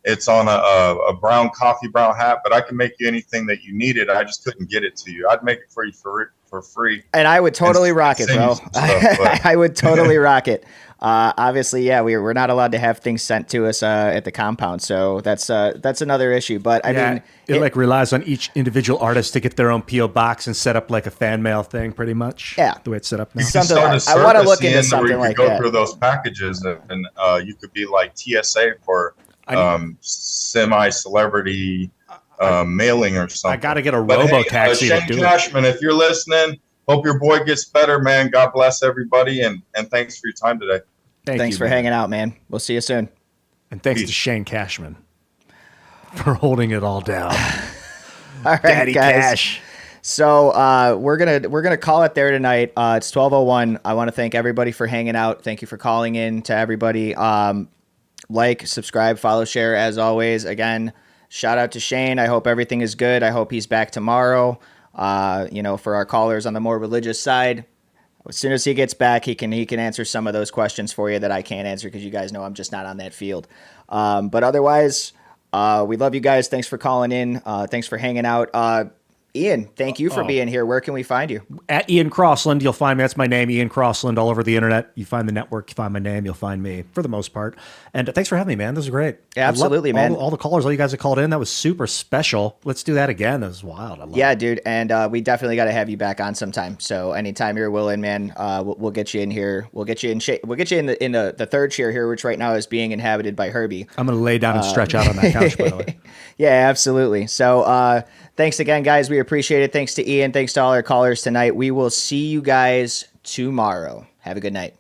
It's on a brown coffee brown hat, but I can make you anything that you needed. I just couldn't get it to you. I'd make it for you for free. And I would totally rock it, bro. I would totally rock it. Obviously, yeah, we're not allowed to have things sent to us at the compound, so that's another issue. But I mean, it like relies on each individual artist to get their own PO box and set up like a fan mail thing, pretty much. Yeah, the way it's set up now. I want to look into something like that. Go through those packages, and you could be like TSA for semi-celebrity mailing or something. I got to get a robo-taxi to do Cashman, if you're listening, hope your boy gets better, man. God bless everybody, and thanks for your time today. Thanks for hanging out, man. We'll see you soon. And thanks to Shane Cashman for holding it all down. All right, Daddy guys. Cash. So we're gonna call it there tonight. It's 12:01. I want to thank everybody for hanging out. Thank you for calling in to everybody. Like, subscribe, follow, share as always. Again, shout out to Shane. I hope everything is good. I hope he's back tomorrow. For our callers on the more religious side, as soon as he gets back, he can answer some of those questions for you that I can't answer because you guys know I'm just not on that field. But otherwise, we love you guys. Thanks for calling in. Thanks for hanging out. Ian, thank you for being here. Where can we find you? At Ian Crossland, you'll find me. That's my name, Ian Crossland, all over the internet. You find the network, you find my name, you'll find me for the most part. And thanks for having me, man. This was great. Yeah, absolutely, man. All the callers, all you guys that called in, that was super special. Let's do that again. That was wild. I love it. Dude. And we definitely got to have you back on sometime. So anytime you're willing, man, we'll get you in here. We'll get you in shape. We'll get you in the third chair here, which right now is being inhabited by Herbie. I'm going to lay down and stretch out on that couch, by the way. Yeah, absolutely. So thanks again, guys. We appreciate it. Thanks to Ian. Thanks to all our callers tonight. We will see you guys tomorrow. Have a good night.